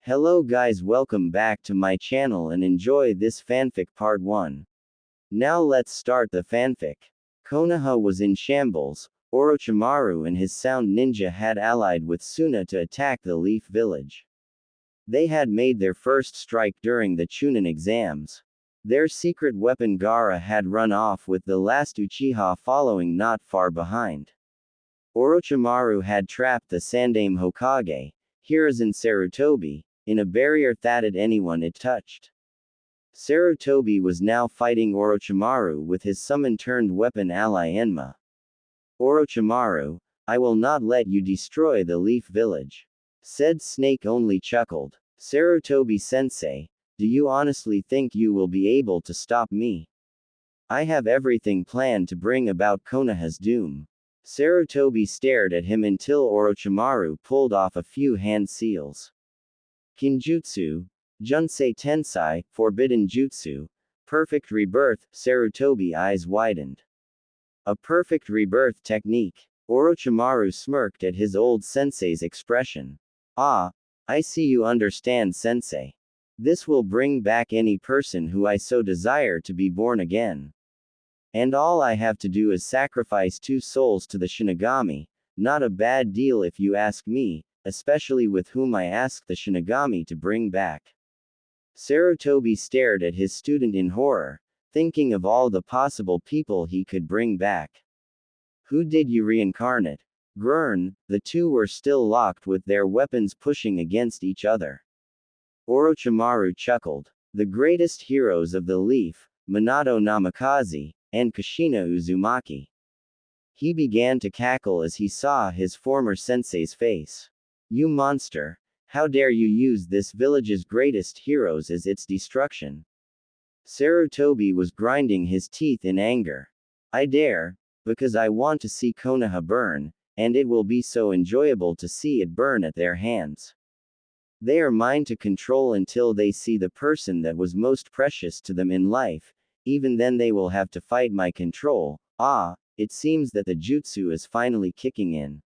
Hello guys, welcome back to my channel and enjoy this fanfic part 1. Now let's start the fanfic. Konoha was in shambles. Orochimaru and his sound ninja had allied with Suna to attack the Leaf Village. They had made their first strike during the Chunin exams. Their secret weapon Gaara had run off with the last Uchiha following not far behind. Orochimaru had trapped the Sandaime Hokage, Hiruzen Sarutobi, in a barrier that at anyone it touched. Sarutobi was now fighting Orochimaru with his summon-turned-weapon ally Enma. Orochimaru, I will not let you destroy the Leaf Village. Said Snake only chuckled. Sarutobi-sensei, do you honestly think you will be able to stop me? I have everything planned to bring about Konoha's doom. Sarutobi stared at him until Orochimaru pulled off a few hand seals. Kinjutsu, Junsei Tensai, Forbidden Jutsu, Perfect Rebirth, Sarutobi eyes widened. A perfect rebirth technique. Orochimaru smirked at his old sensei's expression. Ah, I see you understand, sensei. This will bring back any person who I so desire to be born again. And all I have to do is sacrifice 2 souls to the Shinigami, not a bad deal if you ask me, especially with whom I asked the Shinigami to bring back. Sarutobi stared at his student in horror, thinking of all the possible people he could bring back. Who did you reincarnate? Grrn, the two were still locked with their weapons pushing against each other. Orochimaru chuckled. The greatest heroes of the Leaf, Minato Namikaze, and Kushina Uzumaki. He began to cackle as he saw his former sensei's face. You monster! How dare you use this village's greatest heroes as its destruction? Sarutobi was grinding his teeth in anger. I dare, because I want to see Konoha burn, and it will be so enjoyable to see it burn at their hands. They are mine to control until they see the person that was most precious to them in life, even then they will have to fight my control. Ah, it seems that the jutsu is finally kicking in.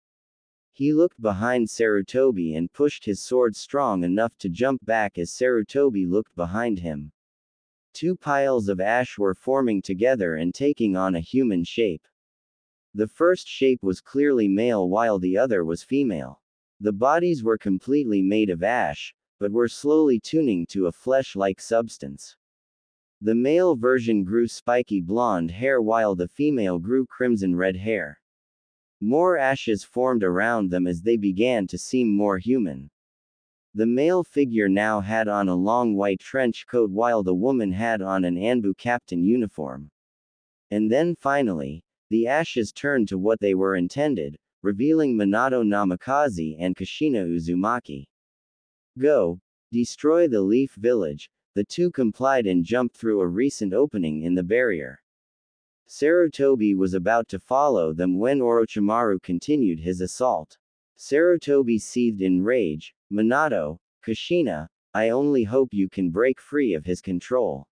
He looked behind Sarutobi and pushed his sword strong enough to jump back as Sarutobi looked behind him. 2 piles of ash were forming together and taking on a human shape. The first shape was clearly male while the other was female. The bodies were completely made of ash, but were slowly tuning to a flesh-like substance. The male version grew spiky blonde hair while the female grew crimson red hair. More ashes formed around them as they began to seem more human. The male figure now had on a long white trench coat while the woman had on an Anbu captain uniform. And then finally, the ashes turned to what they were intended, revealing Minato Namikaze and Kushina Uzumaki. Go! Destroy the Leaf Village. The two complied and jumped through a recent opening in the barrier. Sarutobi was about to follow them when Orochimaru continued his assault. Sarutobi seethed in rage. Minato, Kushina, I only hope you can break free of his control.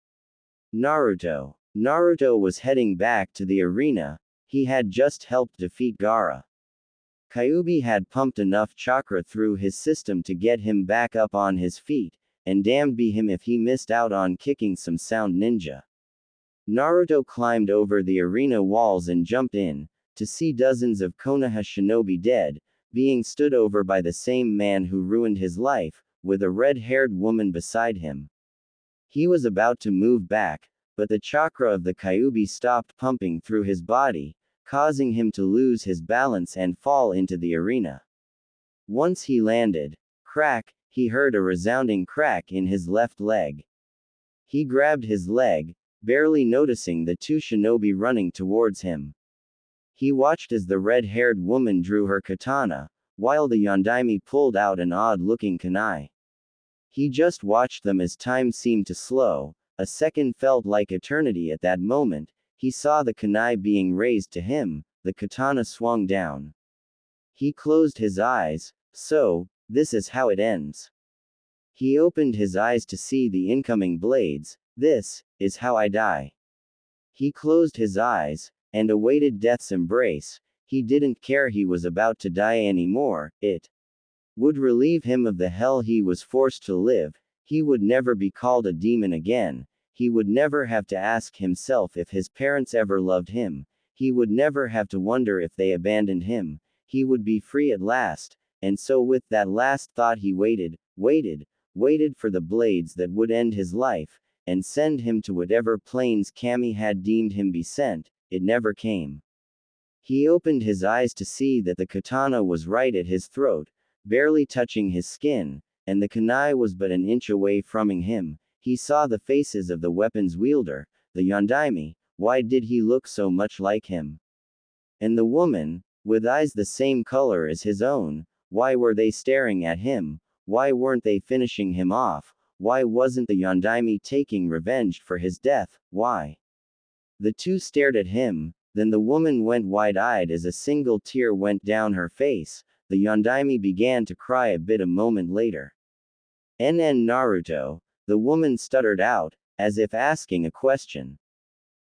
Naruto. Naruto was heading back to the arena. He had just helped defeat Gaara. Kyuubi had pumped enough chakra through his system to get him back up on his feet, and damned be him if he missed out on kicking some sound ninja. Naruto climbed over the arena walls and jumped in, to see dozens of Konoha shinobi dead, being stood over by the same man who ruined his life, with a red-haired woman beside him. He was about to move back, but the chakra of the Kyuubi stopped pumping through his body, causing him to lose his balance and fall into the arena. Once he landed, crack, he heard a resounding crack in his left leg. He grabbed his leg, barely noticing the 2 shinobi running towards him. He watched as the red-haired woman drew her katana, while the Yondaime pulled out an odd-looking kunai. He just watched them as time seemed to slow. A second felt like eternity at that moment. He saw the kunai being raised to him, the katana swung down. He closed his eyes. So, this is how it ends. He opened his eyes to see the incoming blades. This is how I die. He closed his eyes, and awaited death's embrace. He didn't care he was about to die anymore. It would relieve him of the hell he was forced to live. He would never be called a demon again. He would never have to ask himself if his parents ever loved him. He would never have to wonder if they abandoned him. He would be free at last. And so with that last thought he waited for the blades that would end his life, and send him to whatever planes Kami had deemed him be sent. It never came. He opened his eyes to see that the katana was right at his throat, barely touching his skin, and the kunai was but an inch away from him. He saw the faces of the weapon's wielder, the Yondaime. Why did he look so much like him? And the woman, with eyes the same color as his own, why were they staring at him? Why weren't they finishing him off? Why wasn't the Yondaime taking revenge for his death? Why? The two stared at him, then the woman went wide-eyed as a single tear went down her face. The Yondaime began to cry a bit a moment later. NN Naruto, the woman stuttered out, as if asking a question.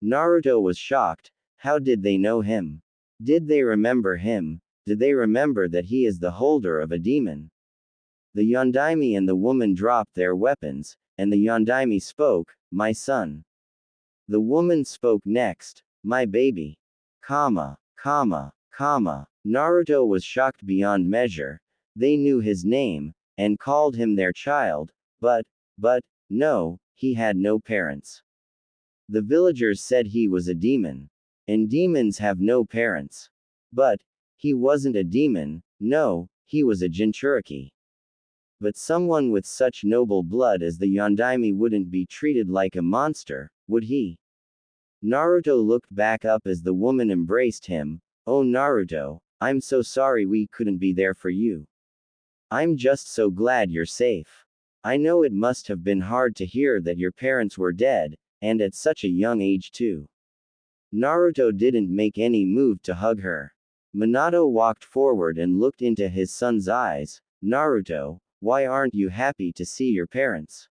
Naruto was shocked. How did they know him? Did they remember him? Did they remember that he is the holder of a demon? The Yondaime and the woman dropped their weapons, and the Yondaime spoke, "My son." The woman spoke next, "My baby." Naruto was shocked beyond measure. They knew his name, and called him their child, but, no, he had no parents. The villagers said he was a demon. And demons have no parents. But, he wasn't a demon, no, he was a Jinchuriki. But someone with such noble blood as the Yondaime wouldn't be treated like a monster, would he? Naruto looked back up as the woman embraced him. "Oh Naruto, I'm so sorry we couldn't be there for you. I'm just so glad you're safe. I know it must have been hard to hear that your parents were dead, and at such a young age too." Naruto didn't make any move to hug her. Minato walked forward and looked into his son's eyes. "Naruto, why aren't you happy to see your parents?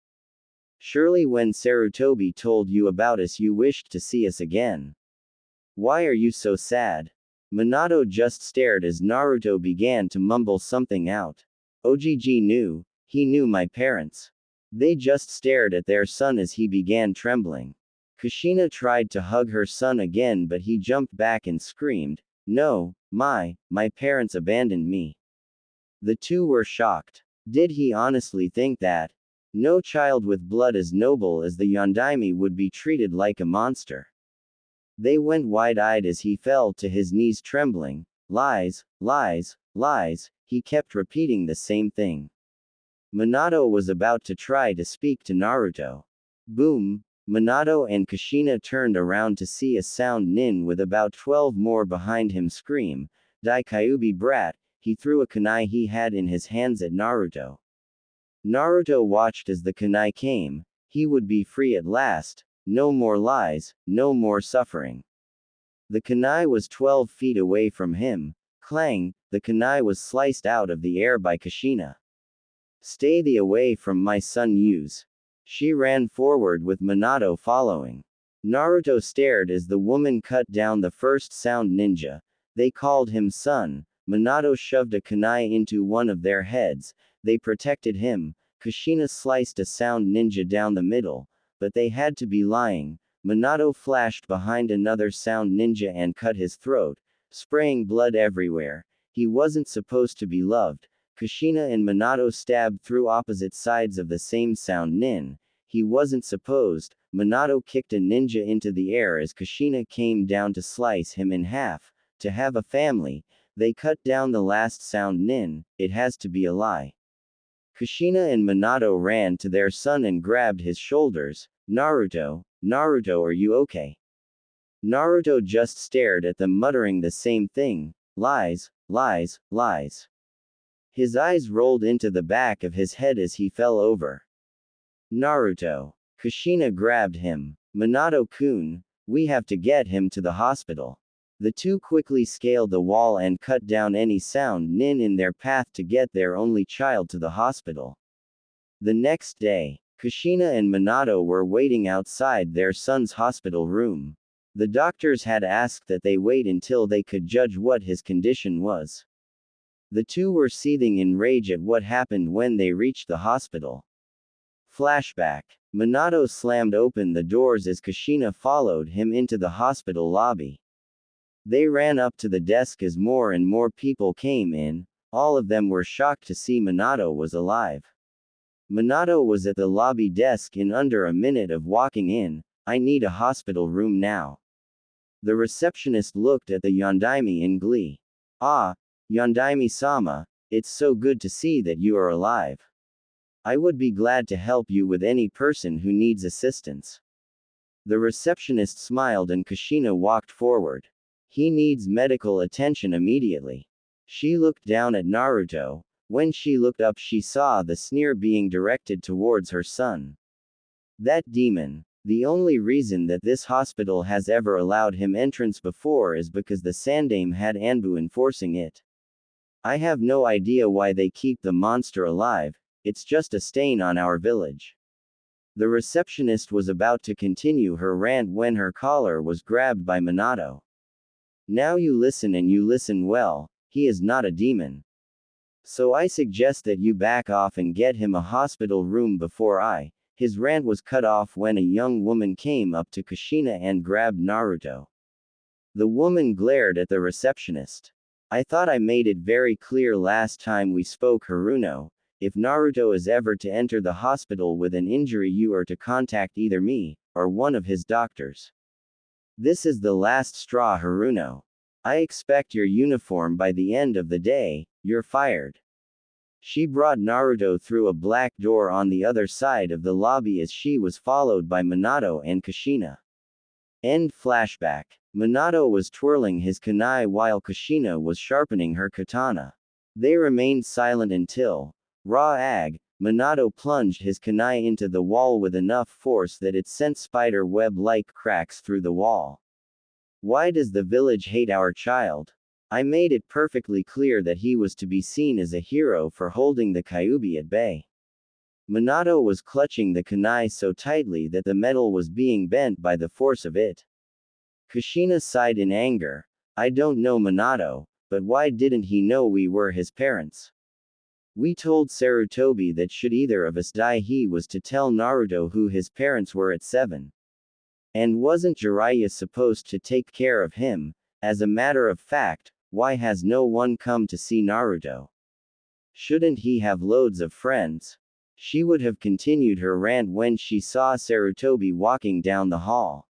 Surely when Sarutobi told you about us you wished to see us again. Why are you so sad?" Minato just stared as Naruto began to mumble something out. Ogg knew. He knew my parents. They just stared at their son as he began trembling. Kushina tried to hug her son again but he jumped back and screamed, "No, my parents abandoned me." The two were shocked. Did he honestly think that no child with blood as noble as the Yondaime would be treated like a monster? They went wide-eyed as he fell to his knees trembling. Lies, lies, lies, he kept repeating the same thing. Minato was about to try to speak to Naruto. Boom! Minato and Kushina turned around to see a sound nin with about 12 more behind him scream, "Dai Kyuubi brat!" He threw a kunai he had in his hands at Naruto. Naruto watched as the kunai came. He would be free at last. No more lies, no more suffering. The kunai was 12 feet away from him. Clang! The kunai was sliced out of the air by Kushina. "Stay the away from my son Use." She ran forward with Minato following. Naruto stared as the woman cut down the first sound ninja. They called him son. Minato shoved a kunai into one of their heads. They protected him. Kushina sliced a sound ninja down the middle. But they had to be lying. Minato flashed behind another sound ninja and cut his throat, spraying blood everywhere. He wasn't supposed to be loved. Kushina and Minato stabbed through opposite sides of the same sound nin. He wasn't supposed. Minato kicked a ninja into the air as Kushina came down to slice him in half. To have a family, they cut down the last sound nin. It has to be a lie. Kushina and Minato ran to their son and grabbed his shoulders. Naruto, are you okay?" Naruto just stared at them muttering the same thing. Lies, lies, lies. His eyes rolled into the back of his head as he fell over. "Naruto." Kushina grabbed him. "Minato-kun, we have to get him to the hospital." The two quickly scaled the wall and cut down any sound nin in their path to get their only child to the hospital. The next day, Kushina and Minato were waiting outside their son's hospital room. The doctors had asked that they wait until they could judge what his condition was. The two were seething in rage at what happened when they reached the hospital. Flashback. Minato slammed open the doors as Kushina followed him into the hospital lobby. They ran up to the desk as more and more people came in. All of them were shocked to see Minato was alive. Minato was at the lobby desk in under a minute of walking in. I need a hospital room now. The receptionist looked at the Yondaime in glee. Ah, Yondaime-sama, it's so good to see that you are alive. I would be glad to help you with any person who needs assistance. The receptionist smiled and Kushina walked forward. He needs medical attention immediately. She looked down at Naruto. When she looked up, she saw the sneer being directed towards her son. That demon. The only reason that this hospital has ever allowed him entrance before is because the Sandaime had Anbu enforcing it. I have no idea why they keep the monster alive, it's just a stain on our village. The receptionist was about to continue her rant when her collar was grabbed by Minato. Now you listen and you listen well, he is not a demon. So I suggest that you back off and get him a hospital room before I. His rant was cut off when a young woman came up to Kushina and grabbed Naruto. The woman glared at the receptionist. I thought I made it very clear last time we spoke, Haruno. If Naruto is ever to enter the hospital with an injury, you are to contact either me, or one of his doctors. This is the last straw, Haruno. I expect your uniform by the end of the day, you're fired. She brought Naruto through a black door on the other side of the lobby as she was followed by Minato and Kushina. End flashback. Minato was twirling his kunai while Kushina was sharpening her katana. They remained silent until, Minato plunged his kunai into the wall with enough force that it sent spider web-like cracks through the wall. Why does the village hate our child? I made it perfectly clear that he was to be seen as a hero for holding the Kyuubi at bay. Minato was clutching the kunai so tightly that the metal was being bent by the force of it. Kushina sighed in anger. I don't know Minato, but why didn't he know we were his parents? We told Sarutobi that should either of us die, he was to tell Naruto who his parents were at 7. And wasn't Jiraiya supposed to take care of him? As a matter of fact, why has no one come to see Naruto? Shouldn't he have loads of friends? She would have continued her rant when she saw Sarutobi walking down the hall.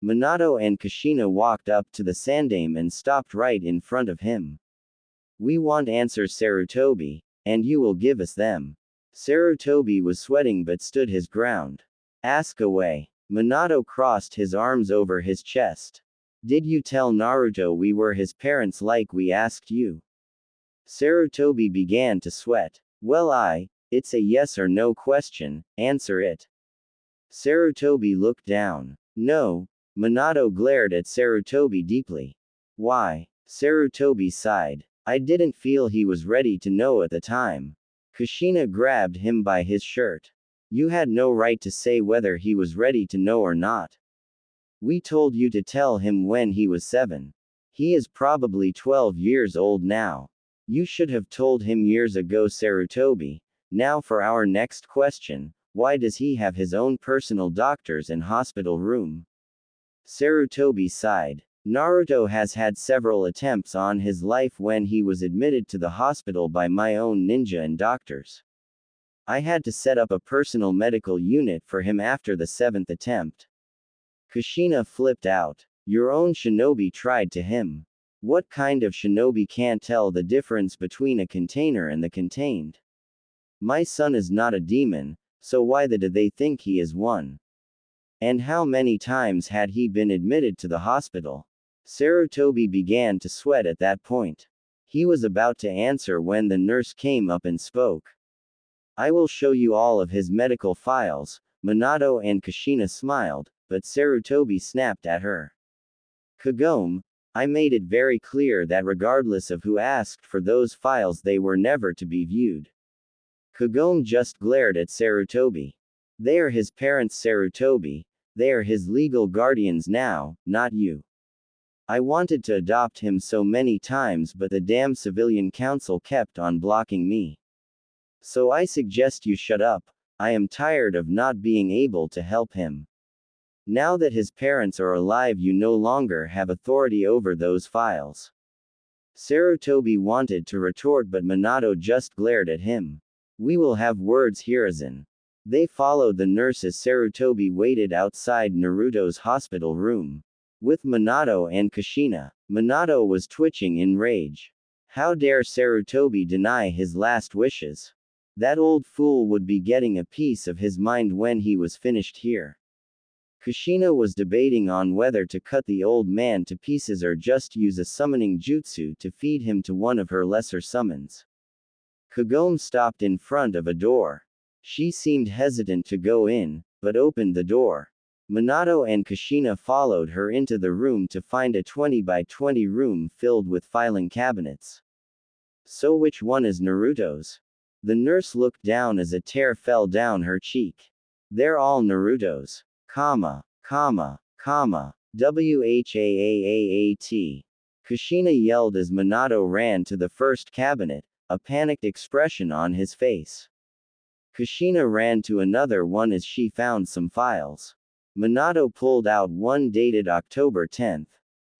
Minato and Kushina walked up to the Sandaime and stopped right in front of him. We want answers, Sarutobi, and you will give us them. Sarutobi was sweating but stood his ground. Ask away. Minato crossed his arms over his chest. Did you tell Naruto we were his parents like we asked you? Sarutobi began to sweat. Well, it's a yes or no question, answer it. Sarutobi looked down. No. Minato glared at Sarutobi deeply. Why? Sarutobi sighed. I didn't feel he was ready to know at the time. Kushina grabbed him by his shirt. You had no right to say whether he was ready to know or not. We told you to tell him when he was 7. He is probably 12 years old now. You should have told him years ago, Sarutobi. Now for our next question, why does he have his own personal doctors and hospital room? Sarutobi sighed. Naruto has had several attempts on his life when he was admitted to the hospital by my own ninja and doctors. I had to set up a personal medical unit for him after the 7th attempt. Kushina flipped out. Your own shinobi tried to him. What kind of shinobi can't tell the difference between a container and the contained? My son is not a demon, so why do they think he is one? And how many times had he been admitted to the hospital? Sarutobi began to sweat at that point. He was about to answer when the nurse came up and spoke. I will show you all of his medical files. Minato and Kushina smiled, but Sarutobi snapped at her. Kagome, I made it very clear that regardless of who asked for those files, they were never to be viewed. Kagome just glared at Sarutobi. They are his parents, Sarutobi. They are his legal guardians now, not you. I wanted to adopt him so many times, but the damn civilian council kept on blocking me. So I suggest you shut up. I am tired of not being able to help him. Now that his parents are alive, you no longer have authority over those files. Sarutobi wanted to retort, but Minato just glared at him. We will have words, Hiruzen. They followed the nurse as Sarutobi waited outside Naruto's hospital room. With Minato and Kushina, Minato was twitching in rage. How dare Sarutobi deny his last wishes? That old fool would be getting a piece of his mind when he was finished here. Kushina was debating on whether to cut the old man to pieces or just use a summoning jutsu to feed him to one of her lesser summons. Kagome stopped in front of a door. She seemed hesitant to go in, but opened the door. Minato and Kushina followed her into the room to find a 20 by 20 room filled with filing cabinets. So which one is Naruto's? The nurse looked down as a tear fell down her cheek. They're all Naruto's. WHAAAAT. Kushina yelled as Minato ran to the first cabinet, a panicked expression on his face. Kushina ran to another one as she found some files. Minato pulled out one dated October 10th.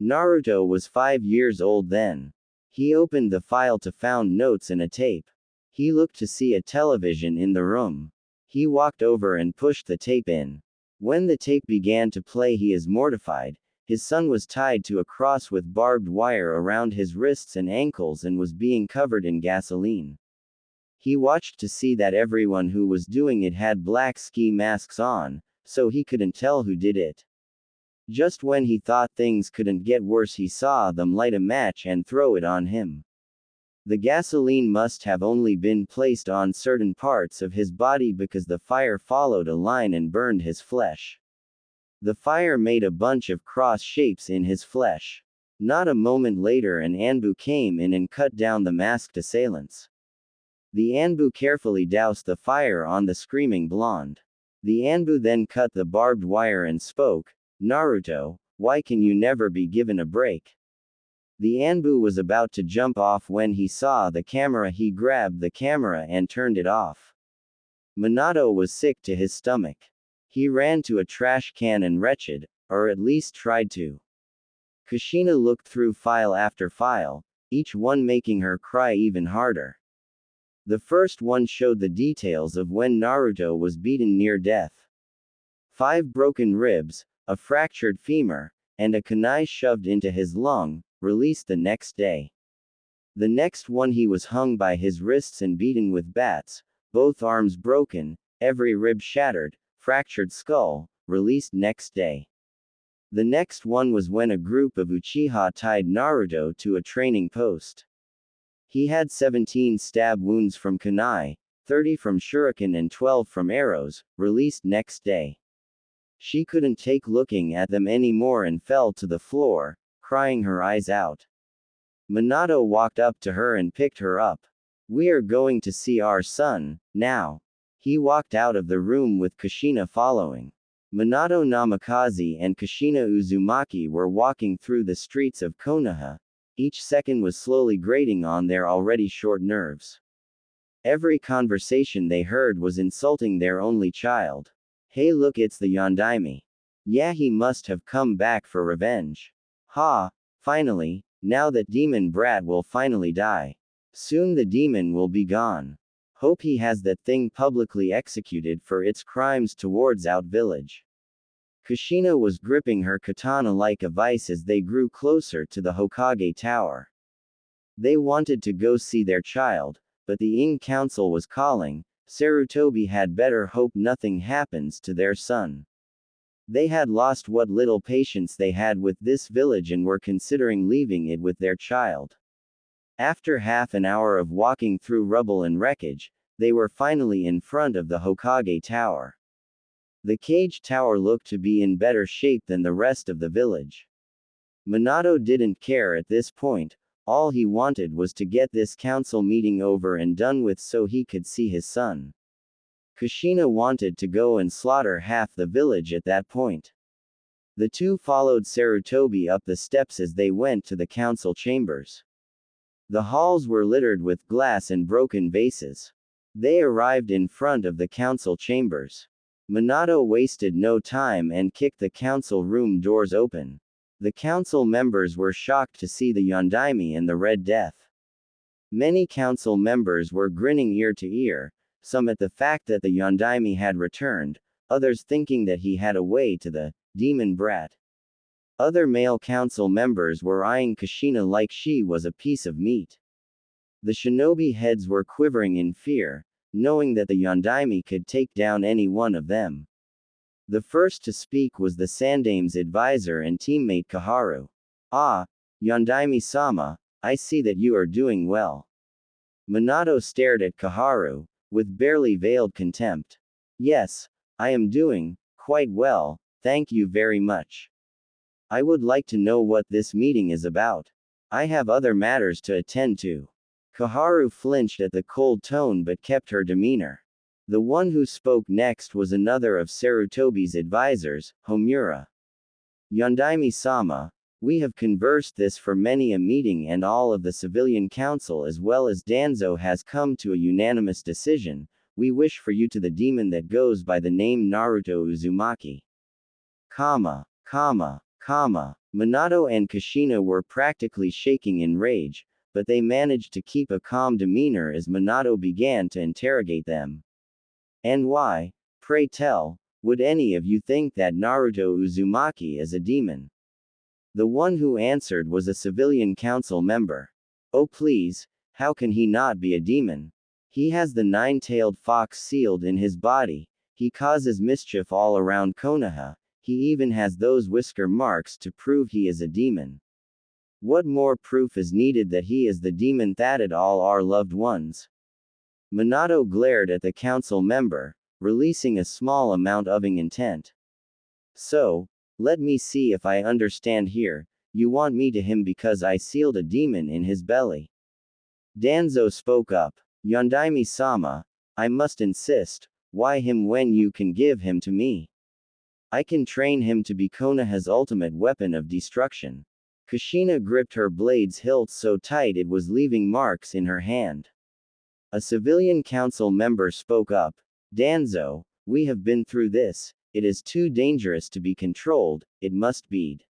Naruto was 5 years old then. He opened the file to found notes and a tape. He looked to see a television in the room. He walked over and pushed the tape in. When the tape began to play, he is mortified. His son was tied to a cross with barbed wire around his wrists and ankles and was being covered in gasoline. He watched to see that everyone who was doing it had black ski masks on, so he couldn't tell who did it. Just when he thought things couldn't get worse, he saw them light a match and throw it on him. The gasoline must have only been placed on certain parts of his body because the fire followed a line and burned his flesh. The fire made a bunch of cross shapes in his flesh. Not a moment later, an Anbu came in and cut down the masked assailants. The Anbu carefully doused the fire on the screaming blonde. The Anbu then cut the barbed wire and spoke, Naruto, why can you never be given a break? The Anbu was about to jump off when he saw the camera. He grabbed the camera and turned it off. Minato was sick to his stomach. He ran to a trash can and wretched, or at least tried to. Kushina looked through file after file, each one making her cry even harder. The first one showed the details of when Naruto was beaten near death. 5 broken ribs, a fractured femur, and a kunai shoved into his lung, released the next day. The next one, he was hung by his wrists and beaten with bats, both arms broken, every rib shattered, fractured skull, released next day. The next one was when a group of Uchiha tied Naruto to a training post. He had 17 stab wounds from kunai, 30 from shuriken and 12 from arrows, released next day. She couldn't take looking at them anymore and fell to the floor, crying her eyes out. Minato walked up to her and picked her up. We are going to see our son, now. He walked out of the room with Kushina following. Minato Namikaze and Kushina Uzumaki were walking through the streets of Konoha. Each second was slowly grating on their already short nerves. Every conversation they heard was insulting their only child. Hey, look, it's the Yondaime. Yeah, he must have come back for revenge. Ha, finally, now that demon brat will finally die. Soon the demon will be gone. Hope he has that thing publicly executed for its crimes towards Out Village. Kushina was gripping her katana like a vice as they grew closer to the Hokage Tower. They wanted to go see their child, but the Ing Council was calling. Sarutobi had better hope nothing happens to their son. They had lost what little patience they had with this village and were considering leaving it with their child. After half an hour of walking through rubble and wreckage, they were finally in front of the Hokage Tower. The cage tower looked to be in better shape than the rest of the village. Minato didn't care at this point. All he wanted was to get this council meeting over and done with so he could see his son. Kushina wanted to go and slaughter half the village at that point. The two followed Sarutobi up the steps as they went to the council chambers. The halls were littered with glass and broken vases. They arrived in front of the council chambers. Minato wasted no time and kicked the council room doors open. The council members were shocked to see the Yondaime and the Red Death. Many council members were grinning ear to ear, some at the fact that the Yondaime had returned, others thinking that he had away to the demon brat. Other male council members were eyeing Kushina like she was a piece of meat. The shinobi heads were quivering in fear, knowing that the Yondaime could take down any one of them. The first to speak was the Sandame's advisor and teammate Kaharu. "Ah, Yondaime-sama, I see that you are doing well." Minato stared at Kaharu, with barely veiled contempt. "Yes, I am doing quite well, thank you very much. I would like to know what this meeting is about. I have other matters to attend to." Kaharu flinched at the cold tone but kept her demeanor. The one who spoke next was another of Sarutobi's advisors, Homura. "Yondaime-sama, we have conversed this for many a meeting and all of the civilian council as well as Danzo has come to a unanimous decision. We wish for you to the demon that goes by the name Naruto Uzumaki." Minato and Kushina were practically shaking in rage, but they managed to keep a calm demeanor as Minato began to interrogate them. "And why, pray tell, would any of you think that Naruto Uzumaki is a demon?" The one who answered was a civilian council member. "Oh please, how can he not be a demon? He has the nine-tailed fox sealed in his body, he causes mischief all around Konoha, he even has those whisker marks to prove he is a demon. What more proof is needed that he is the demon that at all our loved ones?" Minato glared at the council member, releasing a small amount of intent. "So, let me see if I understand here, you want me to him because I sealed a demon in his belly." Danzo spoke up. "Yondaime-sama, I must insist, why him when you can give him to me? I can train him to be Konoha's ultimate weapon of destruction." Kushina gripped her blade's hilt so tight it was leaving marks in her hand. A civilian council member spoke up. "Danzo, we have been through this, it is too dangerous to be controlled, it must be."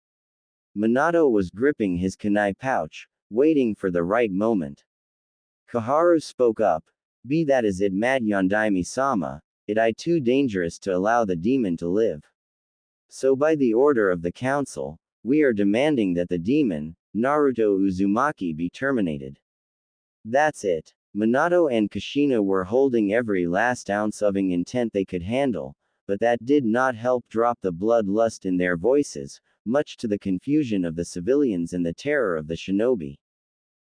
Minato was gripping his kunai pouch, waiting for the right moment. Kaharu spoke up. "Be that as it mat Yondaime-sama, it I too dangerous to allow the demon to live. So by the order of the council, we are demanding that the demon, Naruto Uzumaki be terminated." That's it. Minato and Kushina were holding every last ounce of intent they could handle, but that did not help drop the bloodlust in their voices, much to the confusion of the civilians and the terror of the shinobi.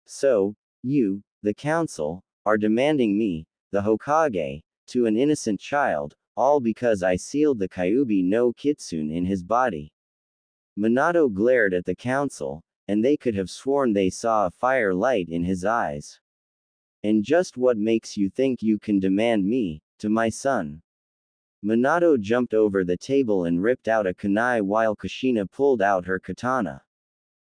"So, you, the council, are demanding me, the Hokage, to an innocent child, all because I sealed the Kyuubi no Kitsune in his body." Minato glared at the council, and they could have sworn they saw a fire light in his eyes. "And just what makes you think you can demand me, to my son?" Minato jumped over the table and ripped out a kunai while Kushina pulled out her katana.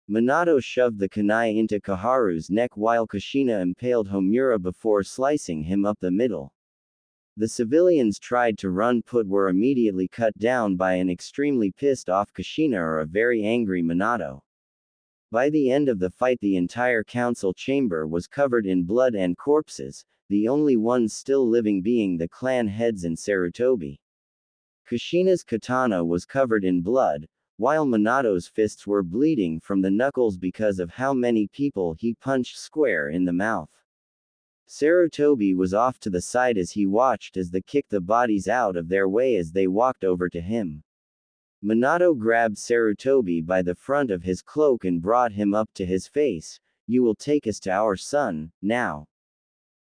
Minato shoved the kunai into Kaharu's neck while Kushina impaled Homura before slicing him up the middle. The civilians tried to run but were immediately cut down by an extremely pissed off Kushina or a very angry Minato. By the end of the fight the entire council chamber was covered in blood and corpses, the only ones still living being the clan heads and Sarutobi. Kushina's katana was covered in blood, while Minato's fists were bleeding from the knuckles because of how many people he punched square in the mouth. Sarutobi was off to the side as he watched as they kicked the bodies out of their way as they walked over to him. Minato grabbed Sarutobi by the front of his cloak and brought him up to his face. "You will take us to our son, now."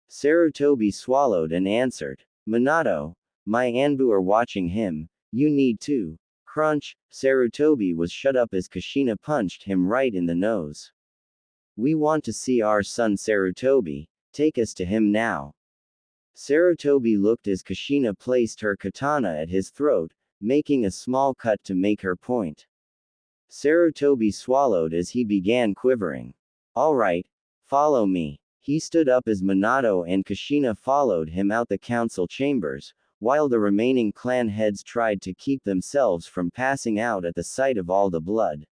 Sarutobi swallowed and answered. "Minato, my Anbu are watching him, you need to." Crunch, Sarutobi was shut up as Kushina punched him right in the nose. "We want to see our son Sarutobi, take us to him now." Sarutobi looked as Kushina placed her katana at his throat, making a small cut to make her point. Sarutobi swallowed as he began quivering. Alright, follow me. He stood up as Minato and Kushina followed him out the council chambers, while the remaining clan heads tried to keep themselves from passing out at the sight of all the blood.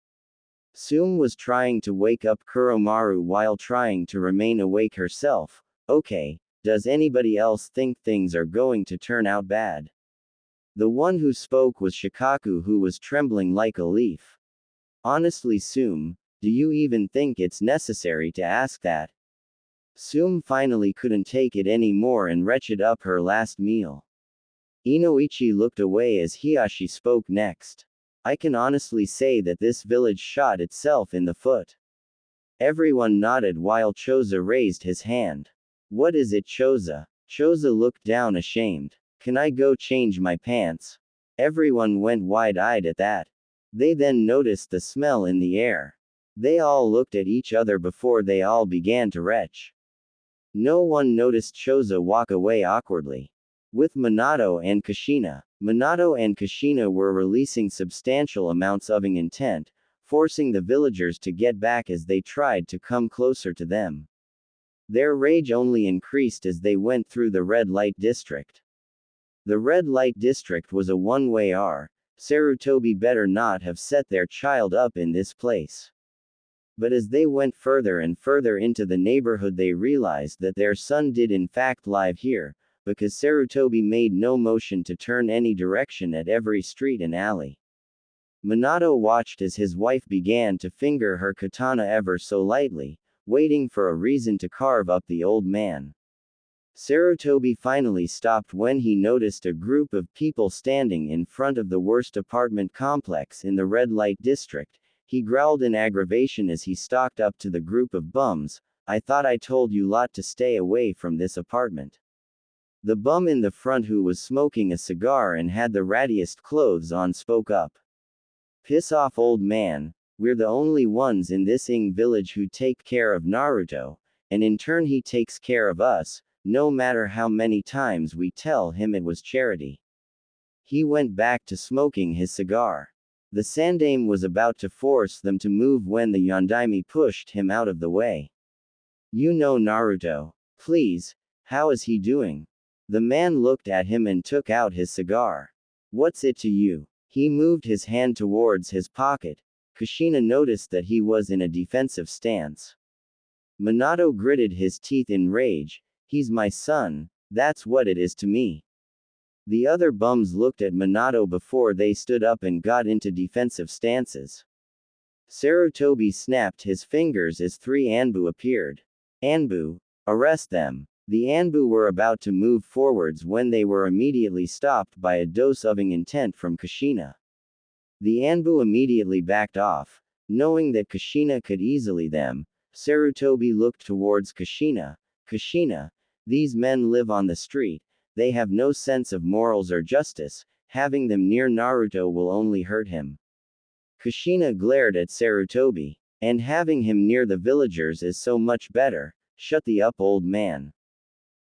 Sume was trying to wake up Kuromaru while trying to remain awake herself. Okay, does anybody else think things are going to turn out bad? The one who spoke was Shikaku, who was trembling like a leaf. Honestly, Sume, do you even think it's necessary to ask that? Sume finally couldn't take it anymore and retched up her last meal. Inoichi looked away as Hiashi spoke next. I can honestly say that this village shot itself in the foot. Everyone nodded while Choza raised his hand. What is it, Choza? Choza looked down ashamed. Can I go change my pants? Everyone went wide-eyed at that. They then noticed the smell in the air. They all looked at each other before they all began to retch. No one noticed Choza walk away awkwardly. With Minato and Kushina were releasing substantial amounts of intent, forcing the villagers to get back as they tried to come closer to them. Their rage only increased as they went through the red light district. The red light district was a one-way R. Sarutobi better not have set their child up in this place. But as they went further and further into the neighborhood, they realized that their son did in fact live here, because Sarutobi made no motion to turn any direction at every street and alley. Minato watched as his wife began to finger her katana ever so lightly, waiting for a reason to carve up the old man. Sarutobi finally stopped when he noticed a group of people standing in front of the worst apartment complex in the red light district. He growled in aggravation as he stalked up to the group of bums. I thought I told you lot to stay away from this apartment. The bum in the front, who was smoking a cigar and had the rattiest clothes on, spoke up. Piss off, old man. We're the only ones in this village who take care of Naruto, and in turn he takes care of us, no matter how many times we tell him it was charity. He went back to smoking his cigar. The Sandaime was about to force them to move when the Yondaime pushed him out of the way. You know Naruto. Please, how is he doing? The man looked at him and took out his cigar. What's it to you? He moved his hand towards his pocket. Kushina noticed that he was in a defensive stance. Minato gritted his teeth in rage. He's my son, that's what it is to me. The other bums looked at Minato before they stood up and got into defensive stances. Sarutobi snapped his fingers as 3 Anbu appeared. Anbu, arrest them. The Anbu were about to move forwards when they were immediately stopped by a dose of intent from Kushina. The Anbu immediately backed off, knowing that Kushina could easily them. Sarutobi looked towards Kushina. Kushina, these men live on the street, they have no sense of morals or justice, having them near Naruto will only hurt him. Kushina glared at Sarutobi. And having him near the villagers is so much better. Shut the up, old man.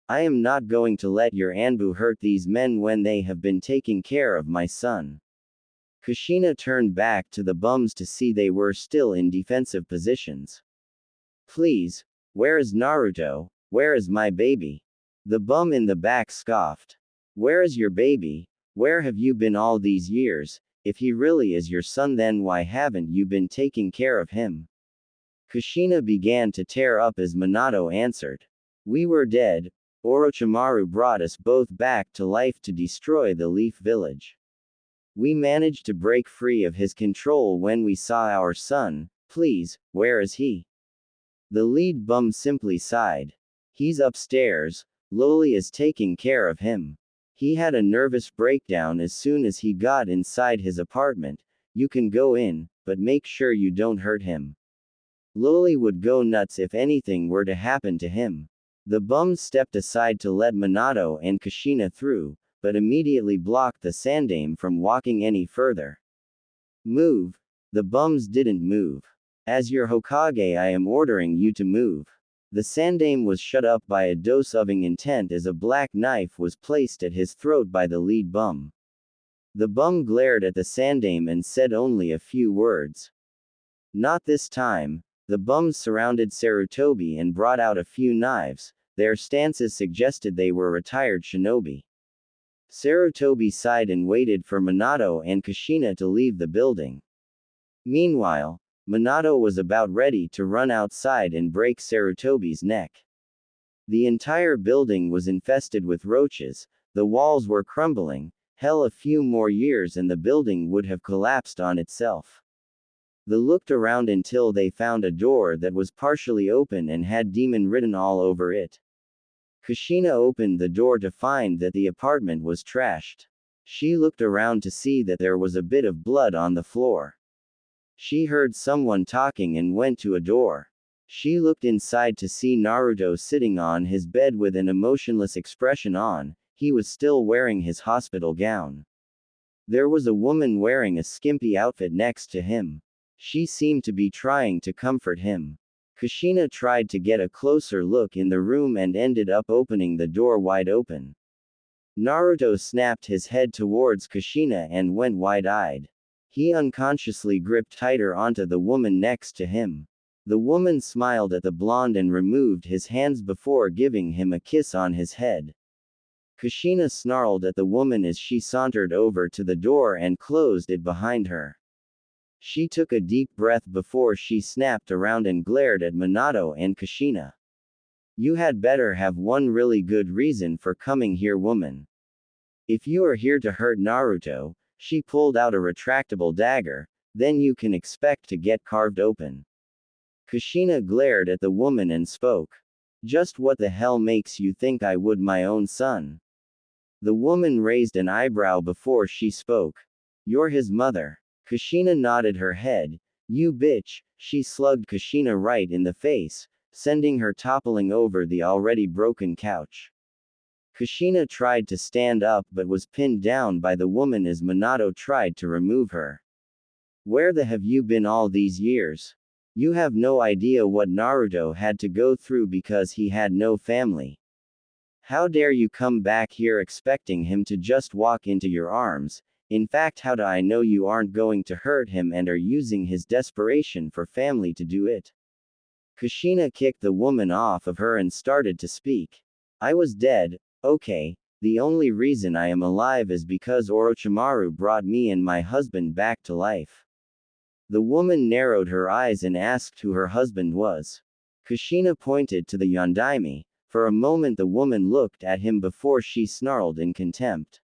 I am not going to let your Anbu hurt these men when they have been taking care of my son. Kushina turned back to the bums to see they were still in defensive positions. Please, where is Naruto? Where is my baby? The bum in the back scoffed. Where is your baby? Where have you been all these years? If he really is your son, then why haven't you been taking care of him? Kushina began to tear up as Minato answered. We were dead. Orochimaru brought us both back to life to destroy the Leaf Village. We managed to break free of his control when we saw our son. Please, where is he? The lead bum simply sighed. He's upstairs. Loli is taking care of him. He had a nervous breakdown as soon as he got inside his apartment. You can go in, but make sure you don't hurt him. Loli would go nuts if anything were to happen to him. The bums stepped aside to let Minato and Kushina through, but immediately blocked the Sandaime from walking any further. Move. The bums didn't move. As your Hokage, I am ordering you to move. The Sandaime was shut up by a dose of intent as a black knife was placed at his throat by the lead bum. The bum glared at the Sandaime and said only a few words. Not this time. The bums surrounded Sarutobi and brought out a few knives. Their stances suggested they were retired shinobi. Sarutobi sighed and waited for Minato and Kushina to leave the building. Meanwhile, Minato was about ready to run outside and break Sarutobi's neck. The entire building was infested with roaches, the walls were crumbling. Hell, a few more years and the building would have collapsed on itself. They looked around until they found a door that was partially open and had demon written all over it. Kushina opened the door to find that the apartment was trashed. She looked around to see that there was a bit of blood on the floor. She heard someone talking and went to a door. She looked inside to see Naruto sitting on his bed with an emotionless expression on. He was still wearing his hospital gown. There was a woman wearing a skimpy outfit next to him. She seemed to be trying to comfort him. Kushina tried to get a closer look in the room and ended up opening the door wide open. Naruto snapped his head towards Kushina and went wide-eyed. He unconsciously gripped tighter onto the woman next to him. The woman smiled at the blonde and removed his hands before giving him a kiss on his head. Kushina snarled at the woman as she sauntered over to the door and closed it behind her. She took a deep breath before she snapped around and glared at Minato and Kushina. You had better have one really good reason for coming here, woman. If you are here to hurt Naruto, she pulled out a retractable dagger, then you can expect to get carved open. Kushina glared at the woman and spoke. Just what the hell makes you think I would my own son? The woman raised an eyebrow before she spoke. You're his mother. Kushina nodded her head. You bitch, she slugged Kushina right in the face, sending her toppling over the already broken couch. Kushina tried to stand up but was pinned down by the woman as Minato tried to remove her. Where the have you been all these years? You have no idea what Naruto had to go through because he had no family. How dare you come back here expecting him to just walk into your arms? In fact, how do I know you aren't going to hurt him and are using his desperation for family to do it? Kushina kicked the woman off of her and started to speak. I was dead, okay. The only reason I am alive is because Orochimaru brought me and my husband back to life. The woman narrowed her eyes and asked who her husband was. Kushina pointed to the Yondaime. For a moment the woman looked at him before she snarled in contempt.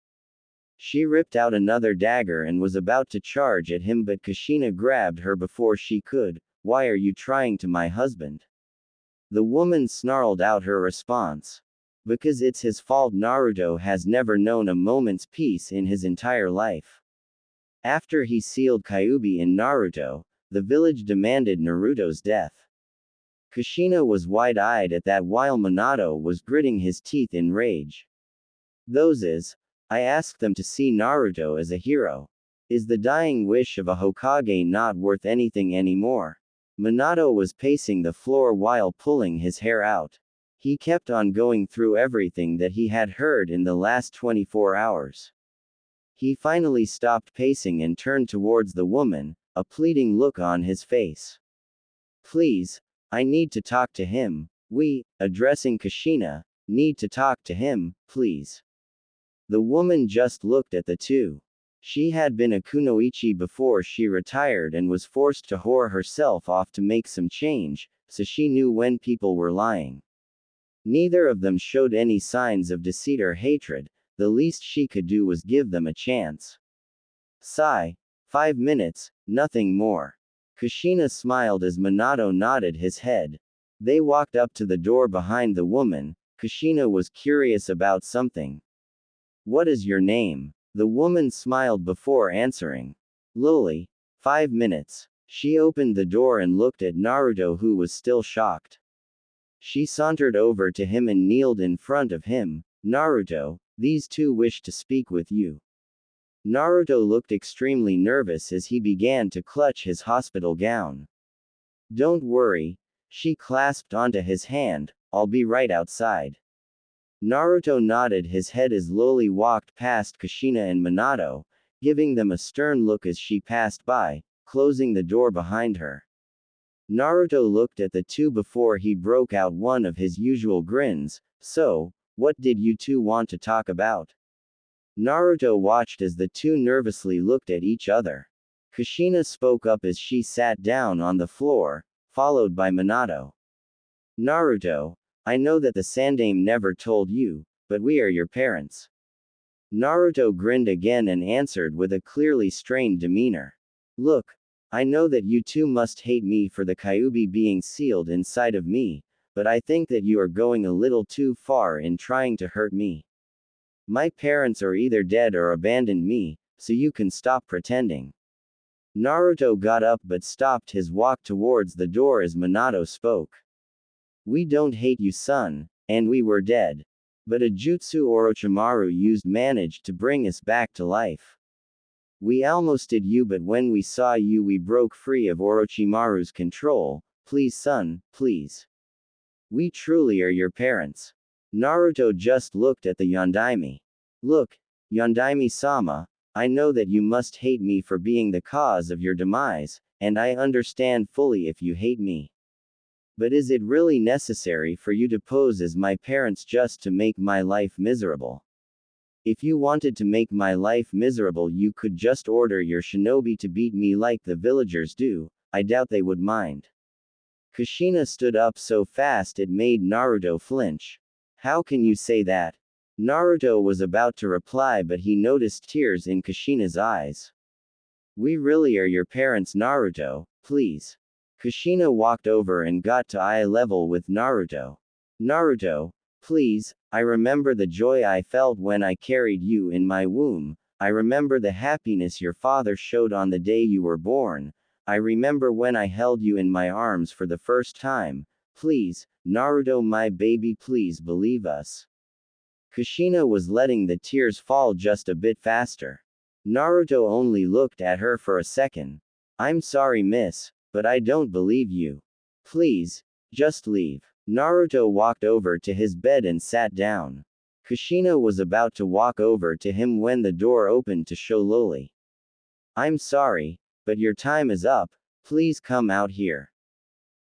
She ripped out another dagger and was about to charge at him, but Kushina grabbed her before she could. Why are you trying to my husband? The woman snarled out her response. Because it's his fault. Naruto has never known a moment's peace in his entire life. After he sealed Kyuubi in Naruto, the village demanded Naruto's death. Kushina was wide-eyed at that while Minato was gritting his teeth in rage. I asked them to see Naruto as a hero. Is the dying wish of a Hokage not worth anything anymore? Minato was pacing the floor while pulling his hair out. He kept on going through everything that he had heard in the last 24 hours. He finally stopped pacing and turned towards the woman, a pleading look on his face. Please, I need to talk to him. We, addressing Kushina, need to talk to him, please. The woman just looked at the two. She had been a kunoichi before she retired and was forced to whore herself off to make some change, so she knew when people were lying. Neither of them showed any signs of deceit or hatred. The least she could do was give them a chance. Sigh. 5 minutes, nothing more. Kushina smiled as Minato nodded his head. They walked up to the door behind the woman. Kushina was curious about something. What is your name? The woman smiled before answering. Lily. 5 minutes. She opened the door and looked at Naruto, who was still shocked. She sauntered over to him and kneeled in front of him. Naruto, these two wish to speak with you. Naruto looked extremely nervous as he began to clutch his hospital gown. Don't worry. She clasped onto his hand. I'll be right outside. Naruto nodded his head as Loli walked past Kushina and Minato, giving them a stern look as she passed by, closing the door behind her. Naruto looked at the two before he broke out one of his usual grins. So, what did you two want to talk about? Naruto watched as the two nervously looked at each other. Kushina spoke up as she sat down on the floor, followed by Minato. Naruto, I know that the Sandaime never told you, but we are your parents. Naruto grinned again and answered with a clearly strained demeanor. Look, I know that you two must hate me for the Kyuubi being sealed inside of me, but I think that you are going a little too far in trying to hurt me. My parents are either dead or abandoned me, so you can stop pretending. Naruto got up but stopped his walk towards the door as Minato spoke. We don't hate you, son, and we were dead. But a jutsu Orochimaru used managed to bring us back to life. We almost did you, but when we saw you we broke free of Orochimaru's control. Please, son, please. We truly are your parents. Naruto just looked at the Yondaime. Look, Yondaime-sama, I know that you must hate me for being the cause of your demise, and I understand fully if you hate me. But is it really necessary for you to pose as my parents just to make my life miserable? If you wanted to make my life miserable, you could just order your shinobi to beat me like the villagers do. I doubt they would mind. Kushina stood up so fast it made Naruto flinch. How can you say that? Naruto was about to reply, but he noticed tears in Kushina's eyes. We really are your parents, Naruto, please. Kushina walked over and got to eye level with Naruto. Naruto, please, I remember the joy I felt when I carried you in my womb. I remember the happiness your father showed on the day you were born. I remember when I held you in my arms for the first time. Please, Naruto, my baby, please believe us. Kushina was letting the tears fall just a bit faster. Naruto only looked at her for a second. I'm sorry, miss, but I don't believe you. Please, just leave. Naruto walked over to his bed and sat down. Kushina was about to walk over to him when the door opened to show Loli. I'm sorry, but your time is up. Please come out here.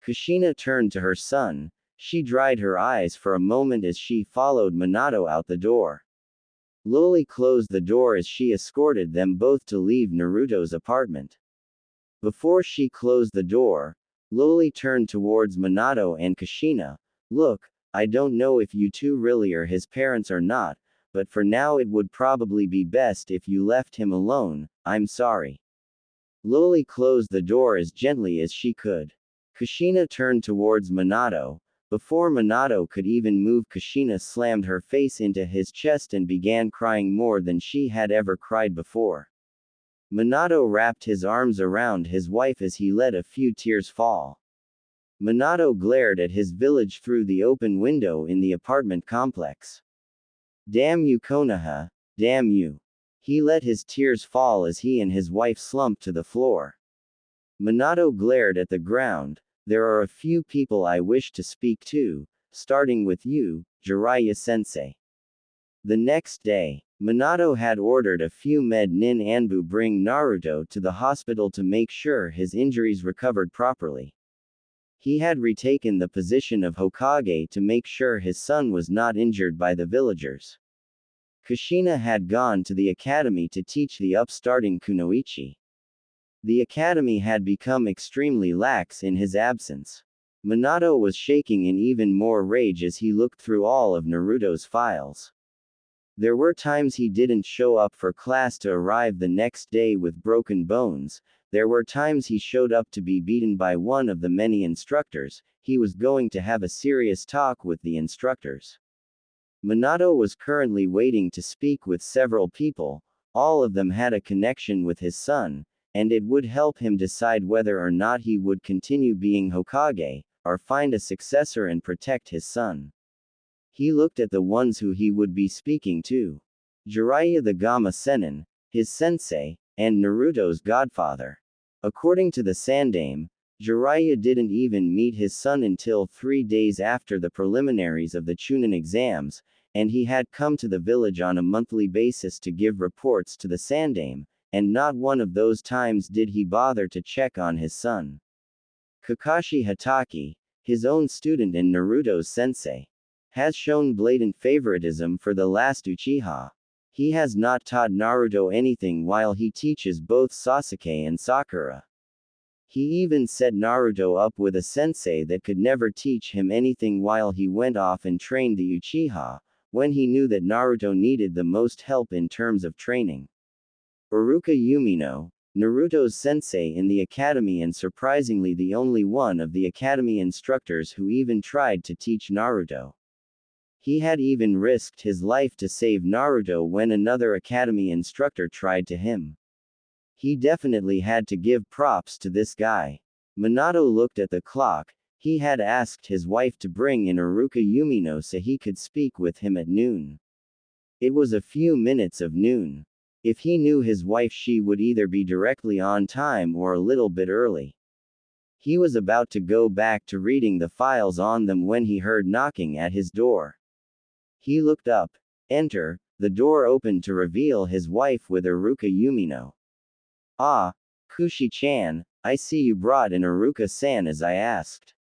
Kushina turned to her son. She dried her eyes for a moment as she followed Minato out the door. Loli closed the door as she escorted them both to leave Naruto's apartment. Before she closed the door, Loli turned towards Minato and Kushina. Look, I don't know if you two really are his parents or not, but for now it would probably be best if you left him alone. I'm sorry. Loli closed the door as gently as she could. Kushina turned towards Minato. Before Minato could even move, Kushina slammed her face into his chest and began crying more than she had ever cried before. Minato wrapped his arms around his wife as he let a few tears fall. Minato glared at his village through the open window in the apartment complex. Damn you, Konoha, damn you. He let his tears fall as he and his wife slumped to the floor. Minato glared at the ground. There are a few people I wish to speak to, starting with you, Jiraiya-sensei. The next day, Minato had ordered a few nin Anbu bring Naruto to the hospital to make sure his injuries recovered properly. He had retaken the position of Hokage to make sure his son was not injured by the villagers. Kushina had gone to the academy to teach the upstarting Kunoichi. The academy had become extremely lax in his absence. Minato was shaking in even more rage as he looked through all of Naruto's files. There were times he didn't show up for class to arrive the next day with broken bones. There were times he showed up to be beaten by one of the many instructors. He was going to have a serious talk with the instructors. Minato was currently waiting to speak with several people. All of them had a connection with his son, and it would help him decide whether or not he would continue being Hokage, or find a successor and protect his son. He looked at the ones who he would be speaking to. Jiraiya the Gamma Sennin, his sensei, and Naruto's godfather. According to the Sandaime, Jiraiya didn't even meet his son until 3 days after the preliminaries of the Chunin exams, and he had come to the village on a monthly basis to give reports to the Sandaime, and not one of those times did he bother to check on his son. Kakashi Hatake, his own student and Naruto's sensei, has shown blatant favoritism for the last Uchiha. He has not taught Naruto anything while he teaches both Sasuke and Sakura. He even set Naruto up with a sensei that could never teach him anything while he went off and trained the Uchiha, when he knew that Naruto needed the most help in terms of training. Iruka Umino, Naruto's sensei in the academy and surprisingly the only one of the academy instructors who even tried to teach Naruto. He had even risked his life to save Naruto when another academy instructor tried to him. He definitely had to give props to this guy. Minato looked at the clock. He had asked his wife to bring in Iruka Umino so he could speak with him at noon. It was a few minutes of noon. If he knew his wife, she would either be directly on time or a little bit early. He was about to go back to reading the files on them when he heard knocking at his door. He looked up. Enter. The door opened to reveal his wife with Iruka Umino. Ah, Kushi-chan, I see you brought in Iruka-san as I asked.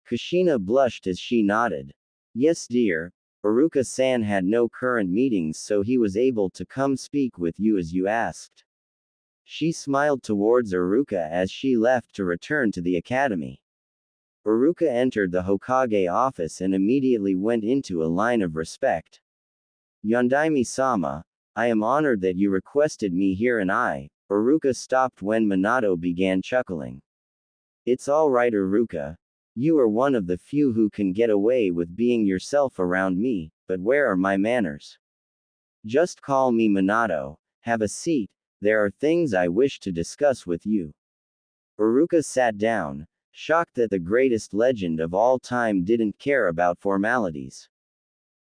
Kushina blushed as she nodded. Yes dear, Iruka-san had no current meetings so he was able to come speak with you as you asked. She smiled towards Iruka as she left to return to the academy. Iruka entered the Hokage office and immediately went into a line of respect. Yondaime-sama, I am honored that you requested me here and Iruka stopped when Minato began chuckling. It's alright Iruka. You are one of the few who can get away with being yourself around me, but where are my manners? Just call me Minato. Have a seat, there are things I wish to discuss with you. Iruka sat down, shocked that the greatest legend of all time didn't care about formalities.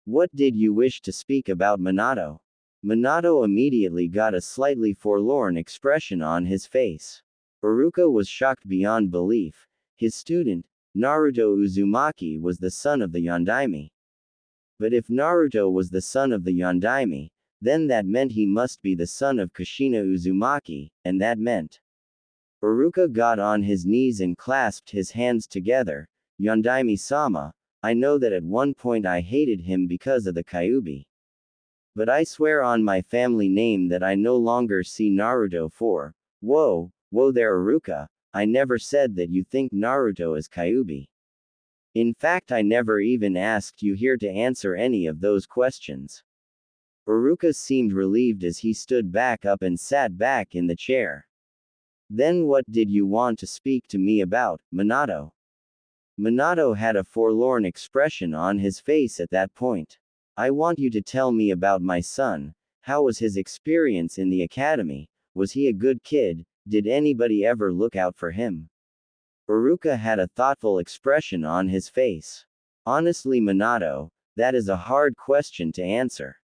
What did you wish to speak about Minato? Minato immediately got a slightly forlorn expression on his face. Iruka was shocked beyond belief. His student, Naruto Uzumaki, was the son of the Yondaime. But if Naruto was the son of the Yondaime, then that meant he must be the son of Kushina Uzumaki, and that meant. Iruka got on his knees and clasped his hands together. Yondaime-sama, I know that at one point I hated him because of the Kyuubi. But I swear on my family name that I no longer see Naruto for. Whoa there Iruka, I never said that you think Naruto is Kyuubi. In fact I never even asked you here to answer any of those questions. Iruka seemed relieved as he stood back up and sat back in the chair. Then what did you want to speak to me about, Minato? Minato had a forlorn expression on his face at that point. I want you to tell me about my son. How was his experience in the academy? Was he a good kid? Did anybody ever look out for him? Iruka had a thoughtful expression on his face. Honestly Minato, that is a hard question to answer.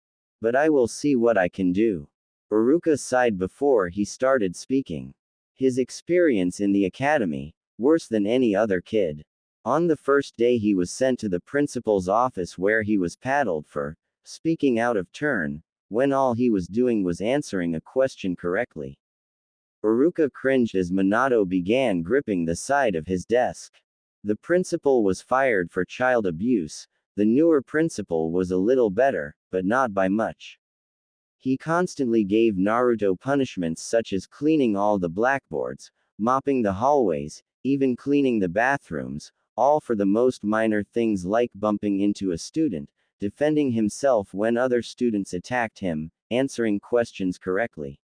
But I will see what I can do. Iruka sighed before he started speaking. His experience in the academy, worse than any other kid. On the first day he was sent to the principal's office where he was paddled for speaking out of turn, when all he was doing was answering a question correctly. Iruka cringed as Minato began gripping the side of his desk. The principal was fired for child abuse. The newer principal was a little better, but not by much. He constantly gave Naruto punishments such as cleaning all the blackboards, mopping the hallways, even cleaning the bathrooms, all for the most minor things like bumping into a student, defending himself when other students attacked him, answering questions correctly.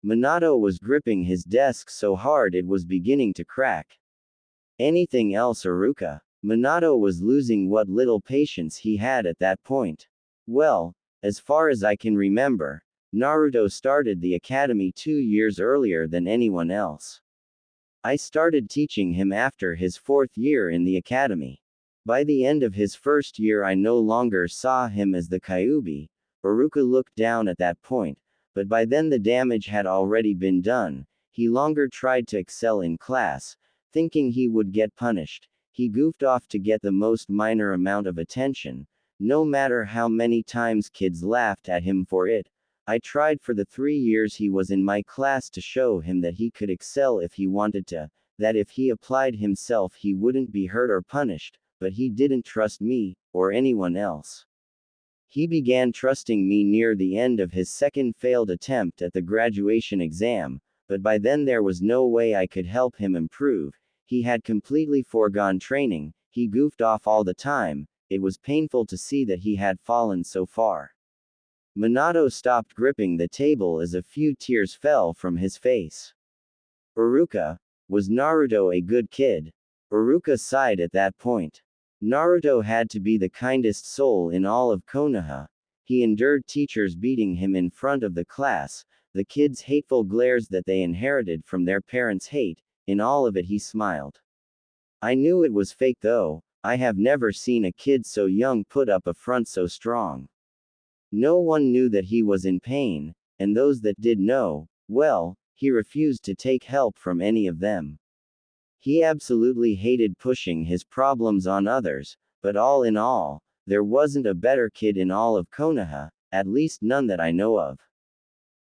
Minato was gripping his desk so hard it was beginning to crack. Anything else Iruka? Minato was losing what little patience he had at that point. Well, as far as I can remember, Naruto started the academy 2 years earlier than anyone else. I started teaching him after his 4th year in the academy. By the end of his 1st year I no longer saw him as the Kyuubi. Iruka looked down at that point, but by then the damage had already been done. He longer tried to excel in class, thinking he would get punished. He goofed off to get the most minor amount of attention, no matter how many times kids laughed at him for it. I tried for the 3 years he was in my class to show him that he could excel if he wanted to. that if he applied himself he wouldn't be hurt or punished, but he didn't trust me, or anyone else. He began trusting me near the end of his second failed attempt at the graduation exam, but by then there was no way I could help him improve. He had completely foregone training, he goofed off all the time, it was painful to see that he had fallen so far. Minato stopped gripping the table as a few tears fell from his face. Iruka, was Naruto a good kid? Iruka sighed at that point. Naruto had to be the kindest soul in all of Konoha. He endured teachers beating him in front of the class, the kids' hateful glares that they inherited from their parents' hate, in all of it he smiled. I knew it was fake though, I have never seen a kid so young put up a front so strong. No one knew that he was in pain, and those that did know, well, he refused to take help from any of them. He absolutely hated pushing his problems on others, but all in all, there wasn't a better kid in all of Konoha, at least none that I know of.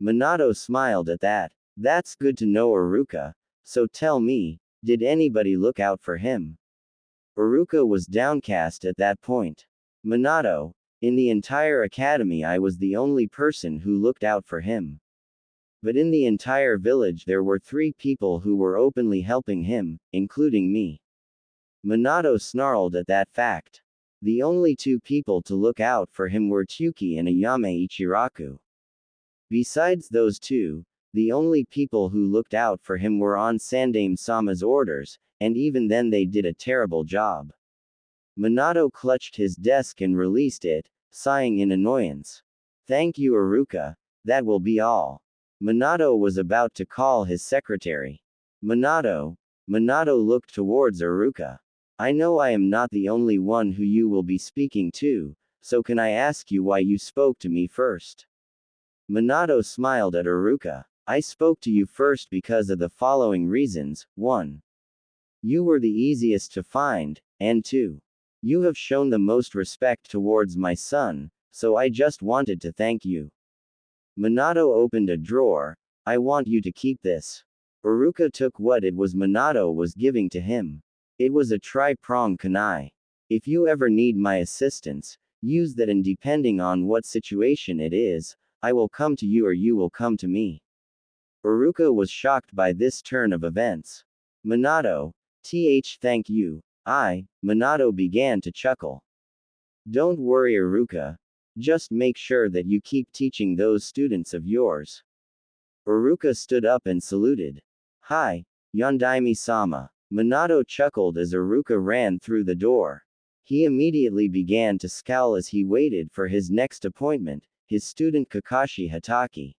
Minato smiled at that. That's good to know, Iruka. So tell me, did anybody look out for him? Iruka was downcast at that point. Minato, in the entire academy I was the only person who looked out for him. But in the entire village there were 3 people who were openly helping him, including me. Minato snarled at that fact. The only 2 people to look out for him were Tsuki and Ayame Ichiraku. Besides those 2, the only people who looked out for him were on Sandaime-sama's orders, and even then they did a terrible job. Minato clutched his desk and released it, sighing in annoyance. Thank you, Iruka, that will be all. Minato was about to call his secretary. Minato looked towards Iruka. I know I am not the only one who you will be speaking to, so can I ask you why you spoke to me first? Minato smiled at Iruka. I spoke to you first because of the following reasons. 1. You were the easiest to find, and 2. You have shown the most respect towards my son, so I just wanted to thank you. Minato opened a drawer. I want you to keep this. Iruka took what it was Minato was giving to him. It was a tri-prong kunai. If you ever need my assistance, use that, and depending on what situation it is, I will come to you or you will come to me. Iruka was shocked by this turn of events. Minato, thank you. Minato began to chuckle. Don't worry, Iruka. Just make sure that you keep teaching those students of yours. Iruka stood up and saluted. Hi, Yondaime-sama. Minato chuckled as Iruka ran through the door. He immediately began to scowl as he waited for his next appointment, his student Kakashi Hatake.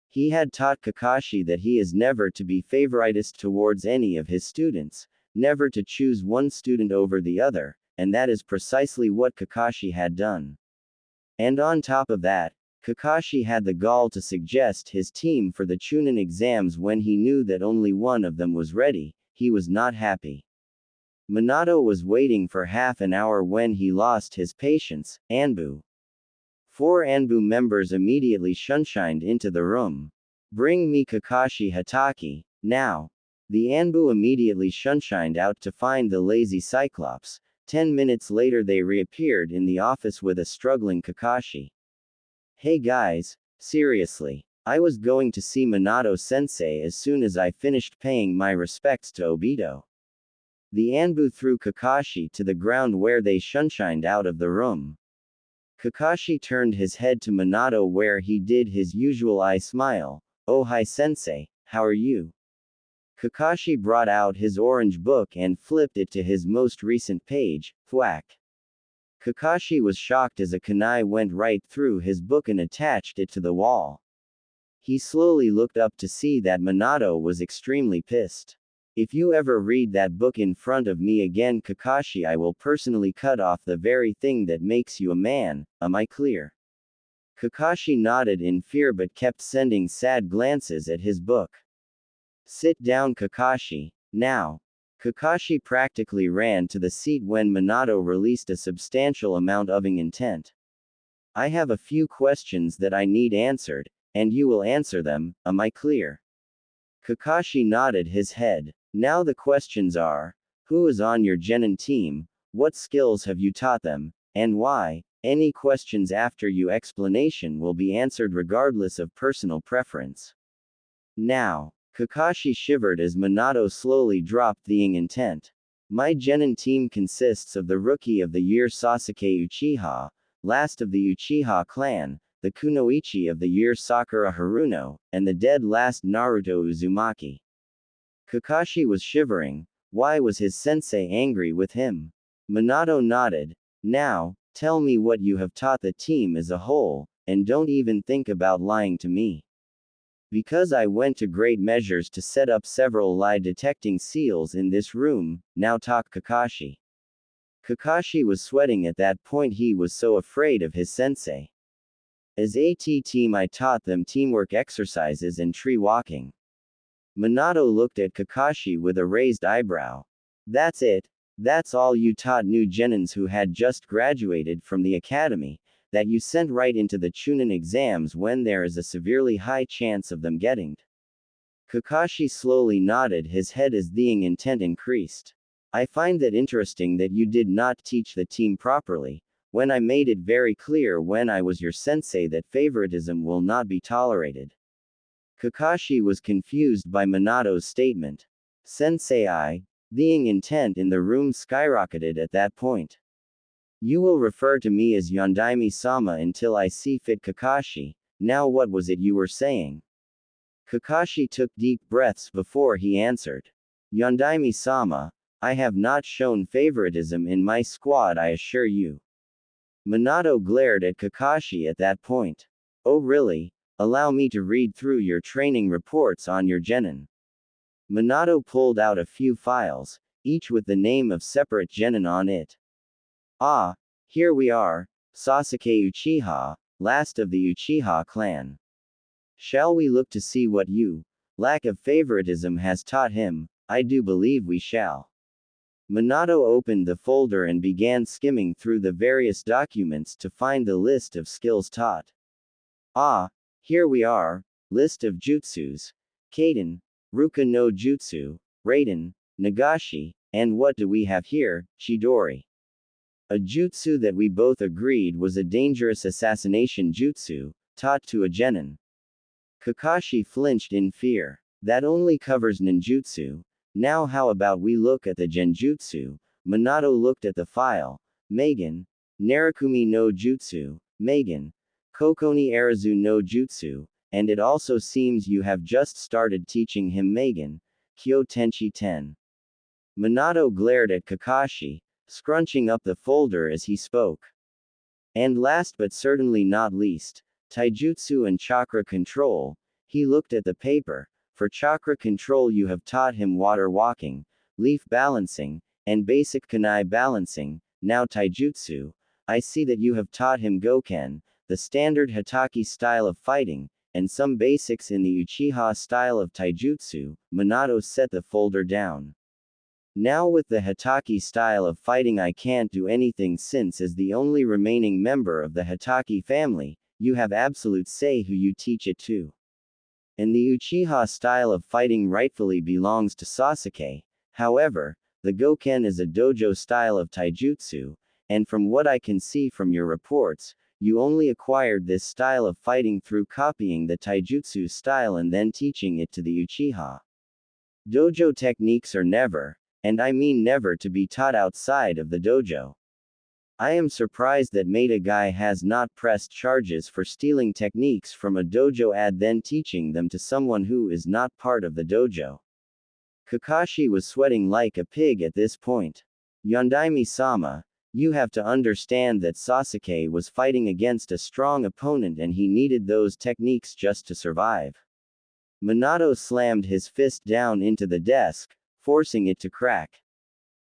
He had taught Kakashi that he is never to be favoritist towards any of his students, never to choose one student over the other, and that is precisely what Kakashi had done. And on top of that, Kakashi had the gall to suggest his team for the Chunin exams when he knew that only one of them was ready. He was not happy. Minato was waiting for half an hour when he lost his patience. Anbu. 4 Anbu members immediately shunshined into the room. Bring me Kakashi Hatake, now. The Anbu immediately shunshined out to find the lazy Cyclops. 10 minutes later they reappeared in the office with a struggling Kakashi. Hey guys, seriously. I was going to see Minato-sensei as soon as I finished paying my respects to Obito. The Anbu threw Kakashi to the ground where they shunshined out of the room. Kakashi turned his head to Minato where he did his usual eye smile. Oh hi sensei, how are you? Kakashi brought out his orange book and flipped it to his most recent page. Thwack. Kakashi was shocked as a kunai went right through his book and attached it to the wall. He slowly looked up to see that Minato was extremely pissed. If you ever read that book in front of me again, Kakashi, I will personally cut off the very thing that makes you a man, am I clear? Kakashi nodded in fear but kept sending sad glances at his book. Sit down, Kakashi, now. Kakashi practically ran to the seat when Minato released a substantial amount of intent. I have a few questions that I need answered, and you will answer them, am I clear? Kakashi nodded his head. Now the questions are, who is on your genin team, what skills have you taught them, and why? Any questions after your explanation will be answered regardless of personal preference. Now, Kakashi shivered as Minato slowly dropped the ing intent. My genin team consists of the Rookie of the Year Sasuke Uchiha, last of the Uchiha clan, the Kunoichi of the Year Sakura Haruno, and the dead last Naruto Uzumaki. Kakashi was shivering. Why was his sensei angry with him? Minato nodded. Now, tell me what you have taught the team as a whole, and don't even think about lying to me. Because I went to great measures to set up several lie-detecting seals in this room, now talk Kakashi. Kakashi was sweating at that point. He was so afraid of his sensei. As a team I taught them teamwork exercises and tree walking. Minato looked at Kakashi with a raised eyebrow. That's it? That's all you taught new genins who had just graduated from the academy, that you sent right into the Chunin exams when there is a severely high chance of them getting it? Kakashi slowly nodded his head as the intent increased. I find that interesting that you did not teach the team properly, when I made it very clear when I was your sensei that favoritism will not be tolerated. Kakashi was confused by Minato's statement. Sensei, the intent in the room skyrocketed at that point. You will refer to me as Yondaime-sama until I see fit. Kakashi, now what was it you were saying? Kakashi took deep breaths before he answered. Yondaime-sama, I have not shown favoritism in my squad, I assure you. Minato glared at Kakashi at that point. Oh really? Allow me to read through your training reports on your genin. Minato pulled out a few files, each with the name of separate genin on it. Ah, here we are, Sasuke Uchiha, last of the Uchiha clan. Shall we look to see what you, lack of favoritism, has taught him? I do believe we shall. Minato opened the folder and began skimming through the various documents to find the list of skills taught. Ah, here we are, list of jutsus. Kaden, Ruka no Jutsu, Raiden, Nagashi, and what do we have here, Chidori? A jutsu that we both agreed was a dangerous assassination jutsu, taught to a genin. Kakashi flinched in fear. That only covers ninjutsu. Now how about we look at the genjutsu? Minato looked at the file. Megan, Narakumi no Jutsu, Megan, Kokoni Arazu no Jutsu, and it also seems you have just started teaching him Megan, Kyo Tenchi Ten. Minato glared at Kakashi, scrunching up the folder as he spoke. And last but certainly not least, taijutsu and chakra control. He looked at the paper. For chakra control you have taught him water walking, leaf balancing, and basic kunai balancing. Now taijutsu, I see that you have taught him goken, the standard Hatake style of fighting, and some basics in the Uchiha style of taijutsu. Minato set the folder down. Now with the Hatake style of fighting I can't do anything, since as the only remaining member of the Hatake family, you have absolute say who you teach it to. And the Uchiha style of fighting rightfully belongs to Sasuke. However, the Goken is a dojo style of taijutsu, and from what I can see from your reports, you only acquired this style of fighting through copying the taijutsu style and then teaching it to the Uchiha. Dojo techniques are never, and I mean never, to be taught outside of the dojo. I am surprised that Maida Guy has not pressed charges for stealing techniques from a dojo and then teaching them to someone who is not part of the dojo. Kakashi was sweating like a pig at this point. Yondaime-sama, you have to understand that Sasuke was fighting against a strong opponent and he needed those techniques just to survive. Minato slammed his fist down into the desk, forcing it to crack.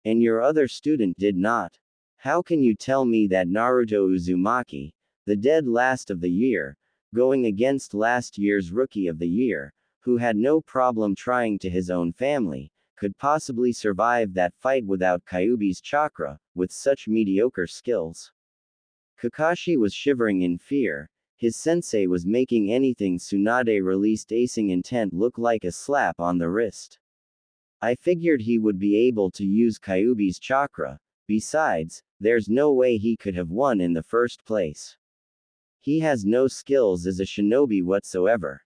And your other student did not. How can you tell me that Naruto Uzumaki, the dead last of the year, going against last year's rookie of the year, who had no problem trying to his own family, could possibly survive that fight without Kyuubi's chakra, with such mediocre skills? Kakashi was shivering in fear. His sensei was making anything Tsunade released acing intent look like a slap on the wrist. I figured he would be able to use Kyuubi's chakra. Besides, there's no way he could have won in the first place. He has no skills as a shinobi whatsoever.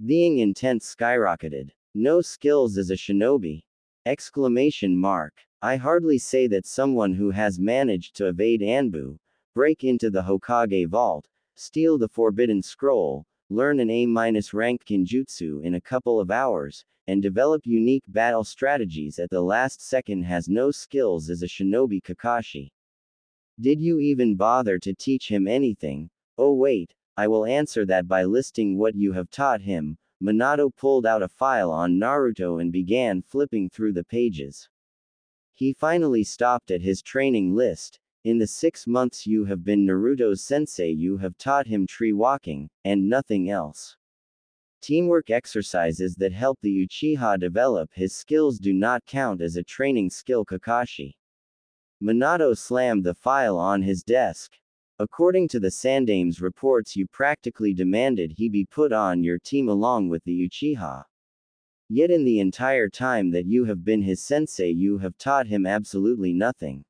Being intent skyrocketed. No skills as a shinobi? Exclamation mark. I hardly say that someone who has managed to evade Anbu, break into the Hokage vault, steal the Forbidden Scroll, learn an A-ranked Kinjutsu in a couple of hours, and develop unique battle strategies at the last second has no skills as a shinobi. Kakashi. Did you even bother to teach him anything? Oh wait, I will answer that by listing what you have taught him. Minato pulled out a file on Naruto and began flipping through the pages. He finally stopped at his training list. In the 6 months you have been Naruto's sensei, you have taught him tree walking, and nothing else. Teamwork exercises that help the Uchiha develop his skills do not count as a training skill. Kakashi. Minato slammed the file on his desk. According to the Sandame's reports, you practically demanded he be put on your team along with the Uchiha. Yet in the entire time that you have been his sensei, you have taught him absolutely nothing.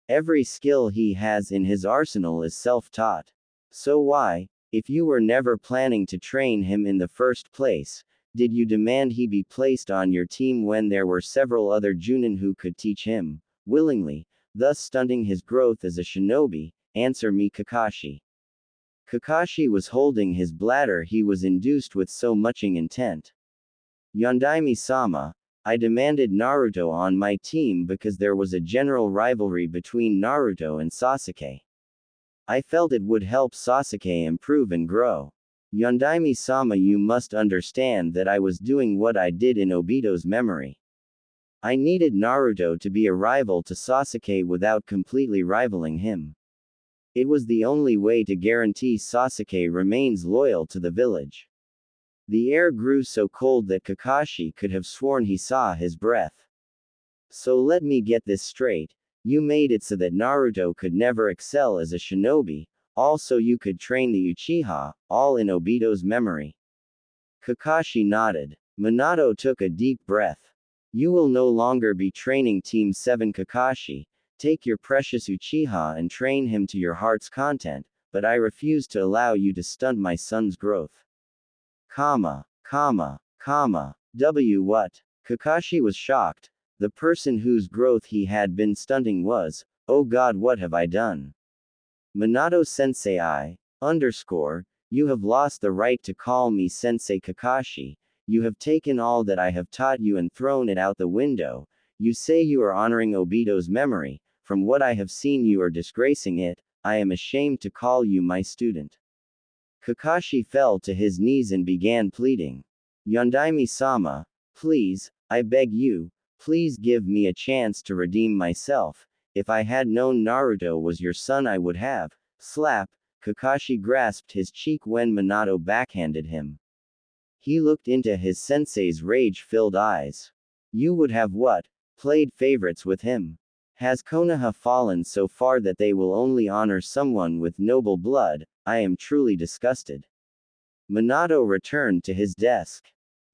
Every skill he has in his arsenal is self-taught. So why, if you were never planning to train him in the first place, did you demand he be placed on your team when there were several other Junin who could teach him, willingly, thus stunting his growth as a shinobi? Answer me. Kakashi. Kakashi was holding his bladder, he was induced with so much intent. Yondaime-sama, I demanded Naruto on my team because there was a general rivalry between Naruto and Sasuke. I felt it would help Sasuke improve and grow. Yondaime-sama, you must understand that I was doing what I did in Obito's memory. I needed Naruto to be a rival to Sasuke without completely rivaling him. It was the only way to guarantee Sasuke remains loyal to the village. The air grew so cold that Kakashi could have sworn he saw his breath. So let me get this straight, you made it so that Naruto could never excel as a shinobi, also you could train the Uchiha, all in Obito's memory. Kakashi nodded. Minato took a deep breath. You will no longer be training Team 7. Kakashi, take your precious Uchiha and train him to your heart's content, but I refuse to allow you to stunt my son's growth. What? Kakashi was shocked. The person whose growth he had been stunting was, oh god, what have I done? Minato sensei, you have lost the right to call me sensei. Kakashi, you have taken all that I have taught you and thrown it out the window. You say you are honoring Obito's memory, from what I have seen you are disgracing it. I am ashamed to call you my student. Kakashi fell to his knees and began pleading. Yondaime-sama, please, I beg you, please give me a chance to redeem myself. If I had known Naruto was your son I would have. Slap. Kakashi grasped his cheek when Minato backhanded him. He looked into his sensei's rage-filled eyes. You would have what? Played favorites with him? Has Konoha fallen so far that they will only honor someone with noble blood? I am truly disgusted. Minato returned to his desk.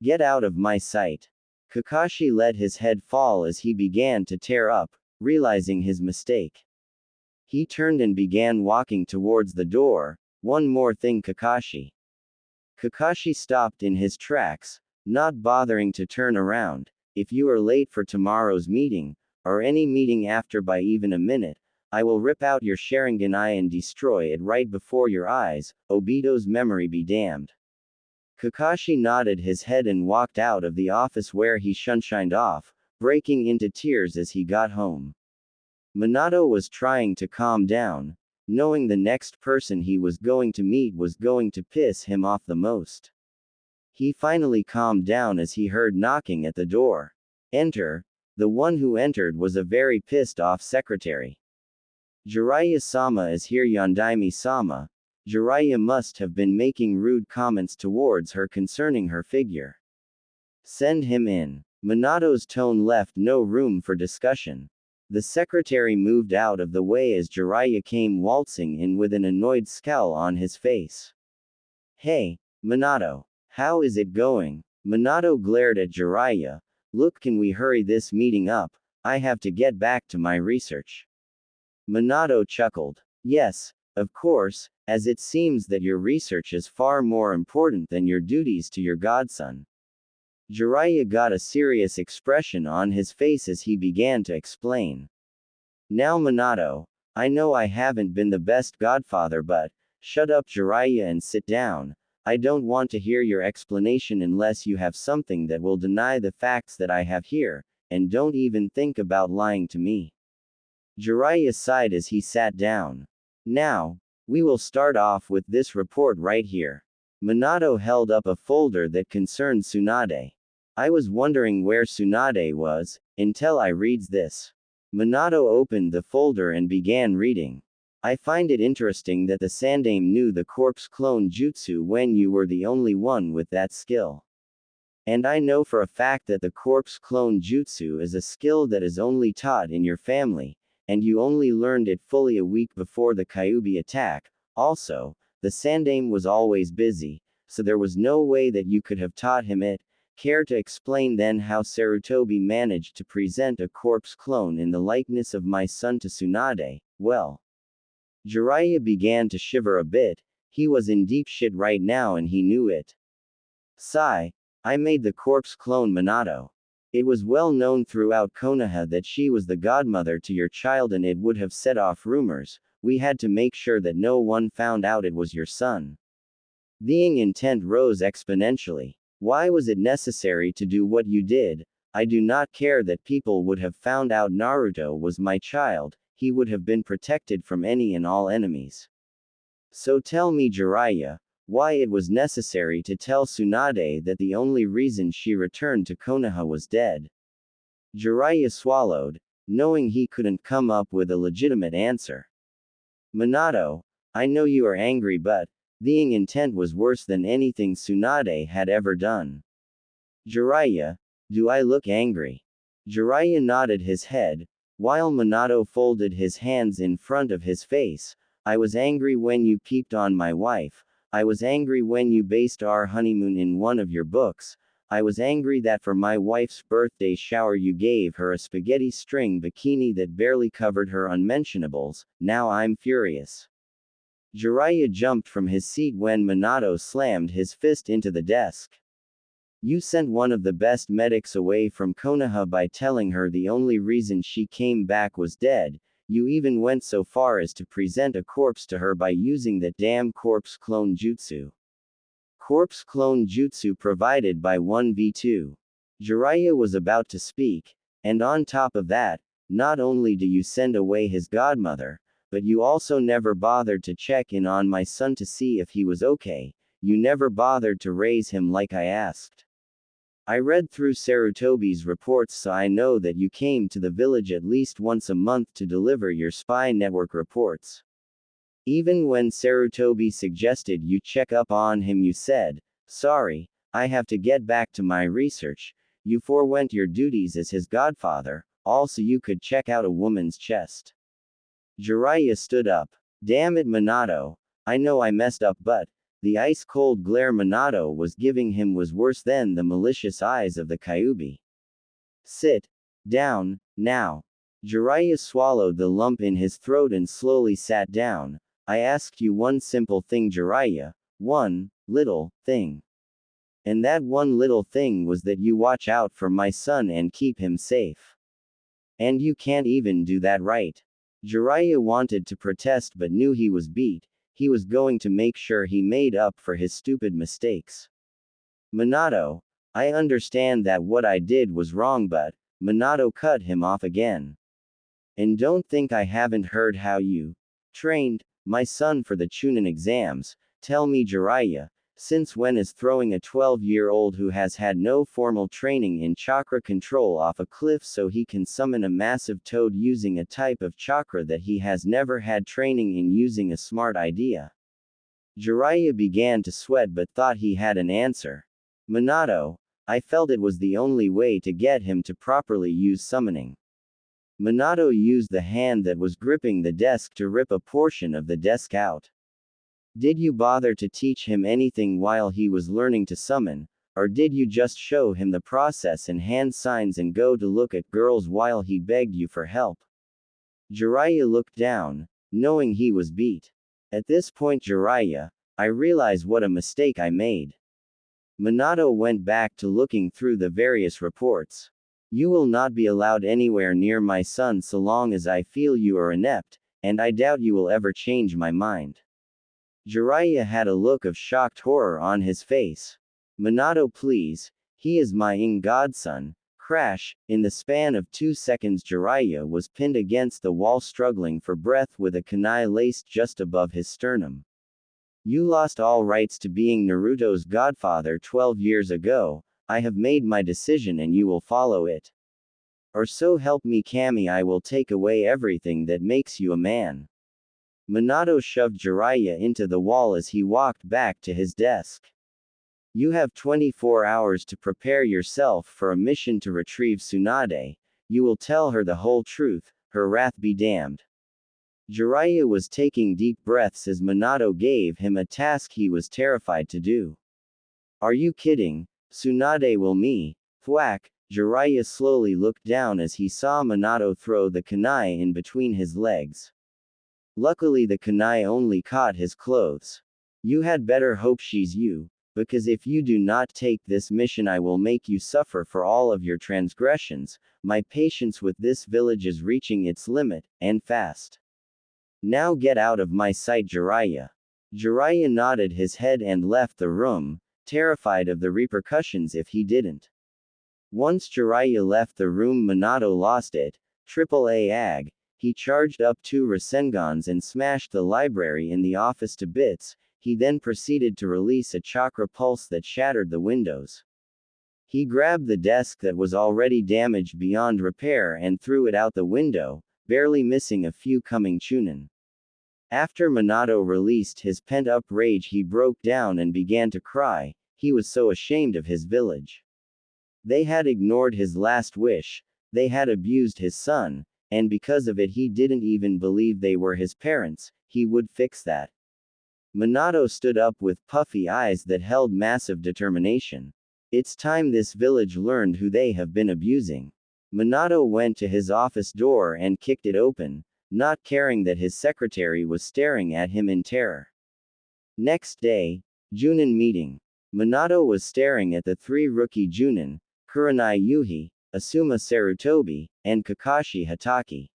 Get out of my sight. Kakashi let his head fall as he began to tear up, realizing his mistake. He turned and began walking towards the door. One more thing, Kakashi. Kakashi stopped in his tracks, not bothering to turn around. If you are late for tomorrow's meeting, or any meeting after by even a minute, I will rip out your Sharingan eye and destroy it right before your eyes. Obito's memory be damned. Kakashi nodded his head and walked out of the office where he shunshined off, breaking into tears as he got home. Minato was trying to calm down, knowing the next person he was going to meet was going to piss him off the most. He finally calmed down as he heard knocking at the door. Enter. The one who entered was a very pissed off secretary. Jiraiya-sama is here. Yondaime-sama. Jiraiya must have been making rude comments towards her concerning her figure. Send him in. Minato's tone left no room for discussion. The secretary moved out of the way as Jiraiya came waltzing in with an annoyed scowl on his face. Hey, Minato. How is it going? Minato glared at Jiraiya, Look, can we hurry this meeting up? I have to get back to my research. Minato chuckled. Yes, of course, as it seems that your research is far more important than your duties to your godson. Jiraiya got a serious expression on his face as he began to explain. Now Minato, I know I haven't been the best godfather, but shut up Jiraiya and sit down. I don't want to hear your explanation unless you have something that will deny the facts that I have here, and don't even think about lying to me. Jiraiya sighed as he sat down. Now, we will start off with this report right here. Minato held up a folder that concerned Tsunade. I was wondering where Tsunade was, until I reads this. Minato opened the folder and began reading. I find it interesting that the Sandaime knew the corpse clone jutsu when you were the only one with that skill. And I know for a fact that the corpse clone jutsu is a skill that is only taught in your family, and you only learned it fully a week before the Kyuubi attack. Also, the Sandaime was always busy, so there was no way that you could have taught him it. Care to explain then how Sarutobi managed to present a corpse clone in the likeness of my son to Tsunade? Well, Jiraiya began to shiver a bit. He was in deep shit right now and he knew it. Sigh. I made the corpse clone Minato. It was well known throughout Konoha that she was the godmother to your child and it would have set off rumors. We had to make sure that no one found out it was your son. The intent rose exponentially. Why was it necessary to do what you did? I do not care that people would have found out Naruto was my child, he would have been protected from any and all enemies. So tell me Jiraiya, why it was necessary to tell Tsunade that the only reason she returned to Konoha was dead. Jiraiya swallowed, knowing he couldn't come up with a legitimate answer. Minato, I know you are angry but, the intent was worse than anything Tsunade had ever done. Jiraiya, do I look angry? Jiraiya nodded his head, while Minato folded his hands in front of his face. I was angry when you peeped on my wife. I was angry when you based our honeymoon in one of your books. I was angry that for my wife's birthday shower you gave her a spaghetti string bikini that barely covered her unmentionables. Now I'm furious. Jiraiya jumped from his seat when Minato slammed his fist into the desk. You sent one of the best medics away from Konoha by telling her the only reason she came back was dead. You even went so far as to present a corpse to her by using that damn corpse clone jutsu. Corpse clone jutsu provided by 1v2. Jiraiya was about to speak, and on top of that, not only do you send away his godmother, but you also never bothered to check in on my son to see if he was okay. You never bothered to raise him like I asked. I read through Sarutobi's reports so I know that you came to the village at least once a month to deliver your spy network reports. Even when Sarutobi suggested you check up on him you said, sorry, I have to get back to my research. You forewent your duties as his godfather, also you could check out a woman's chest. Jiraiya stood up. Damn it Minato, I know I messed up but, the ice-cold glare Minato was giving him was worse than the malicious eyes of the Kyuubi. Sit down, now. Jiraiya swallowed the lump in his throat and slowly sat down. I asked you one simple thing Jiraiya, one little thing. And that one little thing was that you watch out for my son and keep him safe. And you can't even do that right. Jiraiya wanted to protest but knew he was beat. He was going to make sure he made up for his stupid mistakes. Minato, I understand that what I did was wrong but, Minato cut him off again. And don't think I haven't heard how you trained my son for the Chunin exams. Tell me Jiraiya, since when is throwing a 12-year-old who has had no formal training in chakra control off a cliff so he can summon a massive toad using a type of chakra that he has never had training in using a smart idea? Jiraiya began to sweat but thought he had an answer. Minato, I felt it was the only way to get him to properly use summoning. Minato used the hand that was gripping the desk to rip a portion of the desk out. Did you bother to teach him anything while he was learning to summon, Or did you just show him the process and hand signs and go to look at girls while he begged you for help? Jiraiya looked down, knowing he was beat. At this point, Jiraiya, I realize what a mistake I made. Minato went back to looking through the various reports. You will not be allowed anywhere near my son so long as I feel you are inept, and I doubt you will ever change my mind. Jiraiya had a look of shocked horror on his face. Minato, please, he is my godson. Crash, in the span of 2 seconds Jiraiya was pinned against the wall struggling for breath with a kunai laced just above his sternum. You lost all rights to being Naruto's godfather 12 years ago, I have made my decision and you will follow it. Or so help me Kami, I will take away everything that makes you a man. Minato shoved Jiraiya into the wall as he walked back to his desk. You have 24 hours to prepare yourself for a mission to retrieve Tsunade. You will tell her the whole truth, her wrath be damned. Jiraiya was taking deep breaths as Minato gave him a task he was terrified to do. Are you kidding? Tsunade will me. Thwack. Jiraiya slowly looked down as he saw Minato throw the kunai in between his legs. Luckily the kunai only caught his clothes. You had better hope she's you, because if you do not take this mission I will make you suffer for all of your transgressions. My patience with this village is reaching its limit, and fast. Now get out of my sight Jiraiya. Jiraiya nodded his head and left the room, terrified of the repercussions if he didn't. Once Jiraiya left the room Minato lost it. AAA AG. He charged up 2 Rasengans and smashed the library in the office to bits. He then proceeded to release a chakra pulse that shattered the windows. He grabbed the desk that was already damaged beyond repair and threw it out the window, barely missing a few coming Chunin. After Minato released his pent-up rage he broke down and began to cry. He was so ashamed of his village. They had ignored his last wish, they had abused his son, and because of it he didn't even believe they were his parents. He would fix that. Minato stood up with puffy eyes that held massive determination. It's time this village learned who they have been abusing. Minato went to his office door and kicked it open, not caring that his secretary was staring at him in terror. Next day, Junin meeting. Minato was staring at the 3 rookie Junin, Kurenai Yuhi, Asuma Sarutobi, and Kakashi Hatake.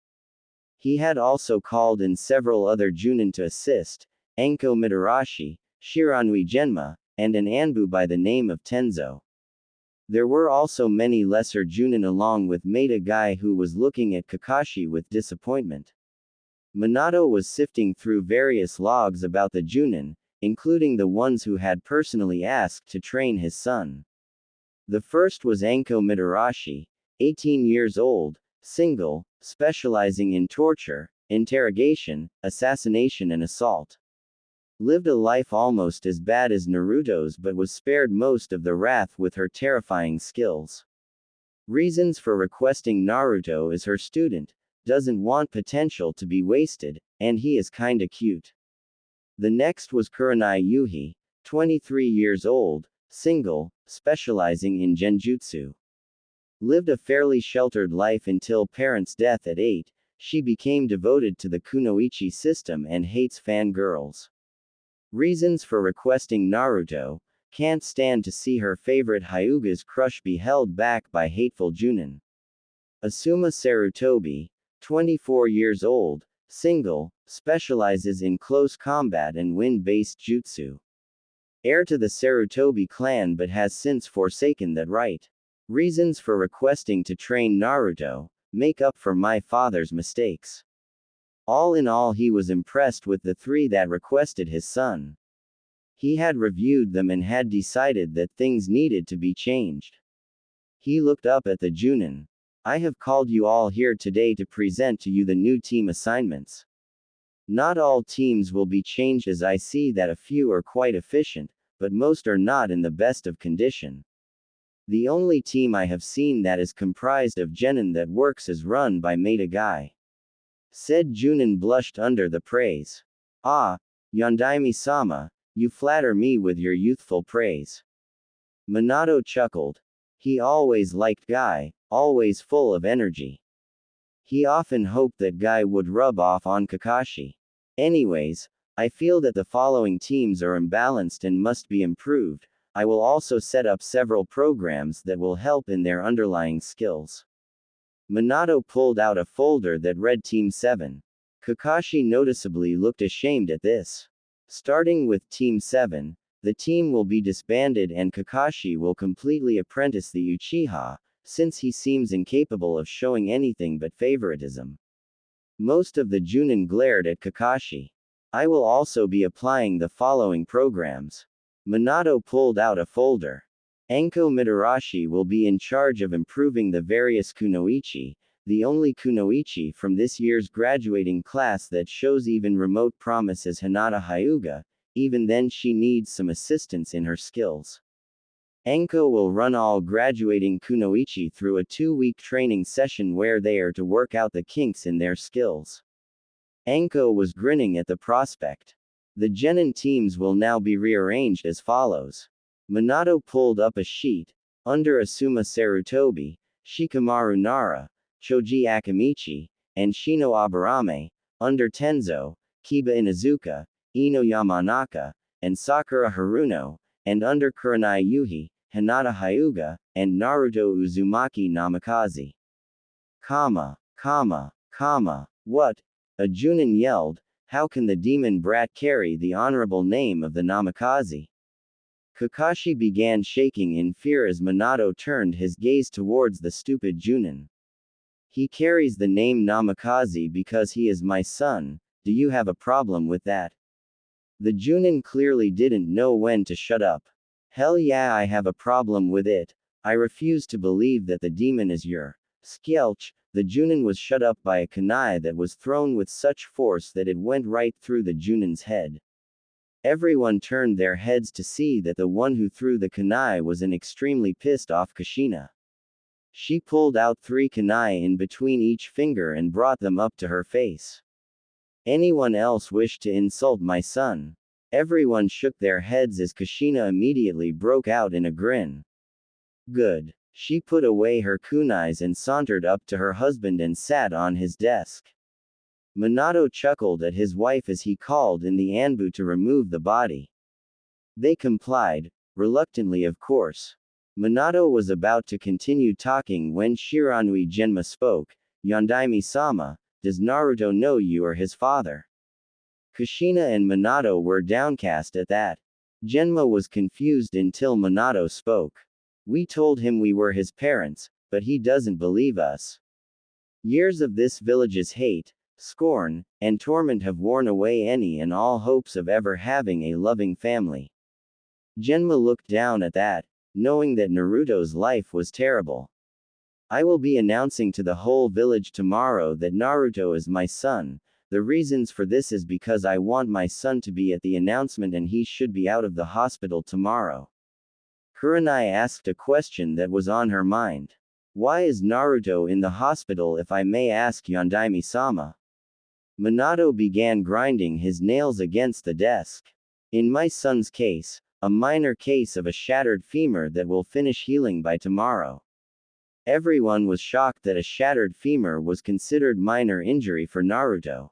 He had also called in several other Junin to assist, Enko Mitarashi, Shiranui Genma, and an Anbu by the name of Tenzo. There were also many lesser Junin along with Maida Guy who was looking at Kakashi with disappointment. Minato was sifting through various logs about the Junin, including the ones who had personally asked to train his son. The first was Enko Mitarashi, 18 years old, single, specializing in torture, interrogation, assassination and assault. Lived a life almost as bad as Naruto's but was spared most of the wrath with her terrifying skills. Reasons for requesting Naruto as her student, doesn't want potential to be wasted, and he is kinda cute. The next was Kurenai Yuhi, 23 years old, single, specializing in genjutsu. Lived a fairly sheltered life until parents' death at 8, she became devoted to the kunoichi system and hates fangirls. Reasons for requesting Naruto, can't stand to see her favorite Hyuga's crush be held back by hateful Junin. Asuma Sarutobi, 24 years old, single, specializes in close combat and wind-based jutsu. Heir to the Sarutobi clan but has since forsaken that right. Reasons for requesting to train Naruto, make up for my father's mistakes. All in all he was impressed with the 3 that requested his son. He had reviewed them and had decided that things needed to be changed. He looked up at the Junin. I have called you all here today to present to you the new team assignments. Not all teams will be changed as I see that a few are quite efficient, but most are not in the best of condition. The only team I have seen that is comprised of genin that works is run by Maida Guy. Said Junin blushed under the praise. Ah, Yondaime-sama, you flatter me with your youthful praise. Minato chuckled. He always liked Guy, always full of energy. He often hoped that Guy would rub off on Kakashi. Anyways, I feel that the following teams are imbalanced and must be improved. I will also set up several programs that will help in their underlying skills. Minato pulled out a folder that read Team 7. Kakashi noticeably looked ashamed at this. Starting with Team 7, the team will be disbanded and Kakashi will completely apprentice the Uchiha, since he seems incapable of showing anything but favoritism. Most of the Junin glared at Kakashi. I will also be applying the following programs. Minato pulled out a folder. Enko Mitarashi will be in charge of improving the various kunoichi, the only kunoichi from this year's graduating class that shows even remote promise is Hinata Hyuga, even then she needs some assistance in her skills. Enko will run all graduating kunoichi through a 2-week training session where they are to work out the kinks in their skills. Enko was grinning at the prospect. The genin teams will now be rearranged as follows. Minato pulled up a sheet. Under Asuma Sarutobi, Shikamaru Nara, Choji Akamichi, and Shino Aburame. Under Tenzo, Kiba Inuzuka, Ino Yamanaka, and Sakura Haruno, and under Kurenai Yuhi, Hinata Hyuga, and Naruto Uzumaki Namikaze. What? A Junin yelled, how can the demon brat carry the honorable name of the Namikaze? Kakashi began shaking in fear as Minato turned his gaze towards the stupid Junin. He carries the name Namikaze because he is my son, do you have a problem with that? The Junin clearly didn't know when to shut up. Hell yeah, I have a problem with it. I refuse to believe that the demon is your Skelch. The Junin was shut up by a kunai that was thrown with such force that it went right through the Junin's head. Everyone turned their heads to see that the one who threw the kunai was an extremely pissed off Kushina. She pulled out 3 kunai in between each finger and brought them up to her face. Anyone else wish to insult my son? Everyone shook their heads as Kushina immediately broke out in a grin. Good. She put away her kunais and sauntered up to her husband and sat on his desk. Minato chuckled at his wife as he called in the Anbu to remove the body. They complied, reluctantly of course. Minato was about to continue talking when Shiranui Genma spoke. Yondaime-sama, does Naruto know you are his father? Kushina and Minato were downcast at that. Genma was confused until Minato spoke. We told him we were his parents, but he doesn't believe us. Years of this village's hate, scorn, and torment have worn away any and all hopes of ever having a loving family. Genma looked down at that, knowing that Naruto's life was terrible. I will be announcing to the whole village tomorrow that Naruto is my son. The reasons for this is because I want my son to be at the announcement and he should be out of the hospital tomorrow. Kurenai asked a question that was on her mind. Why is Naruto in the hospital if I may ask Yondaime-sama? Minato began grinding his nails against the desk. In my son's case, a minor case of a shattered femur that will finish healing by tomorrow. Everyone was shocked that a shattered femur was considered minor injury for Naruto.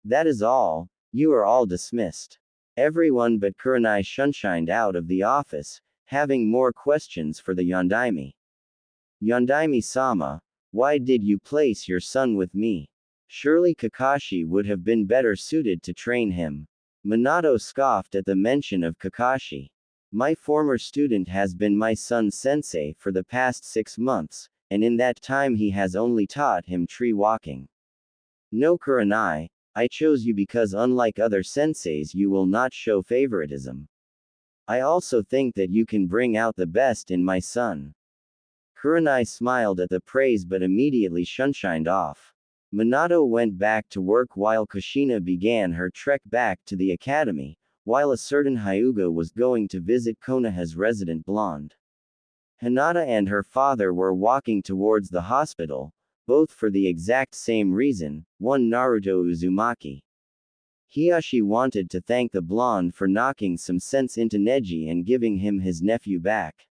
That is all, you are all dismissed. Everyone but Kurenai shunshined out of the office, having more questions for the Yondaime. Yondaime-sama, why did you place your son with me? Surely Kakashi would have been better suited to train him. Minato scoffed at the mention of Kakashi. My former student has been my son's sensei for the past 6 months, and in that time he has only taught him tree walking. No Kurenai, I chose you because unlike other senseis you will not show favoritism. I also think that you can bring out the best in my son. Kurenai smiled at the praise but immediately shunshined off. Minato went back to work while Kushina began her trek back to the academy, while a certain Hyuga was going to visit Konoha's resident blonde. Hinata and her father were walking towards the hospital, both for the exact same reason, one Naruto Uzumaki. Hiyashi wanted to thank the blonde for knocking some sense into Neji and giving him his nephew back.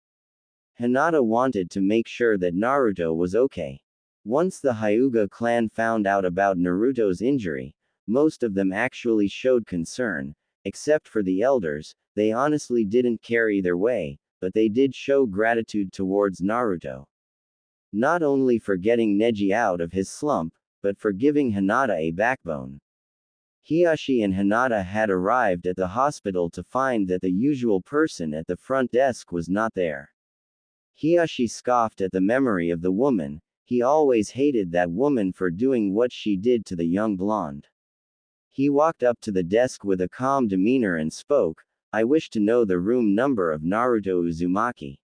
Hinata wanted to make sure that Naruto was okay. Once the Hyuga clan found out about Naruto's injury, most of them actually showed concern, except for the elders. They honestly didn't care either way, but they did show gratitude towards Naruto. Not only for getting Neji out of his slump, but for giving Hinata a backbone. Hiyashi and Hinata had arrived at the hospital to find that the usual person at the front desk was not there. Hiyashi scoffed at the memory of the woman. He always hated that woman for doing what she did to the young blonde. He walked up to the desk with a calm demeanor and spoke, "I wish to know the room number of Naruto Uzumaki."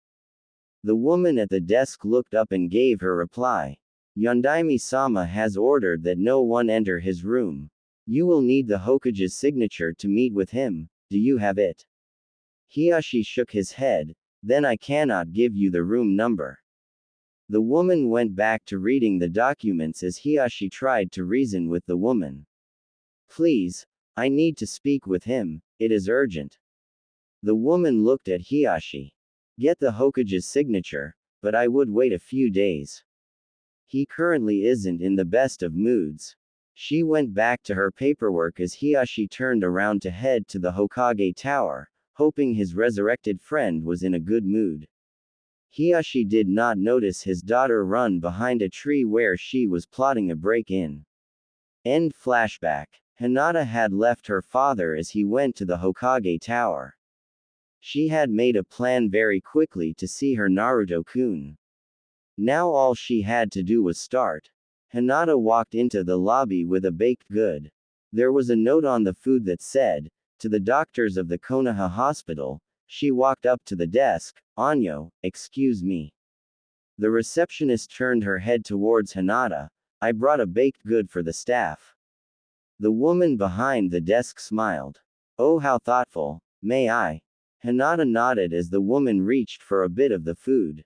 The woman at the desk looked up and gave her reply. Yondaime-sama has ordered that no one enter his room. You will need the Hokage's signature to meet with him. Do you have it? Hiyashi shook his head. Then I cannot give you the room number. The woman went back to reading the documents as Hiyashi tried to reason with the woman. Please, I need to speak with him, it is urgent. The woman looked at Hiyashi. Get the Hokage's signature, but I would wait a few days. He currently isn't in the best of moods. She went back to her paperwork as Hiyashi turned around to head to the Hokage Tower, hoping his resurrected friend was in a good mood. Hiyashi did not notice his daughter run behind a tree where she was plotting a break-in. End flashback. Hinata had left her father as he went to the Hokage Tower. She had made a plan very quickly to see her Naruto-kun. Now all she had to do was start. Hinata walked into the lobby with a baked good. There was a note on the food that said, "To the doctors of the Konoha hospital." She walked up to the desk. "Anyo, excuse me." The receptionist turned her head towards Hinata. "I brought a baked good for the staff." The woman behind the desk smiled. "Oh, how thoughtful. May I?" Hinata nodded as the woman reached for a bit of the food.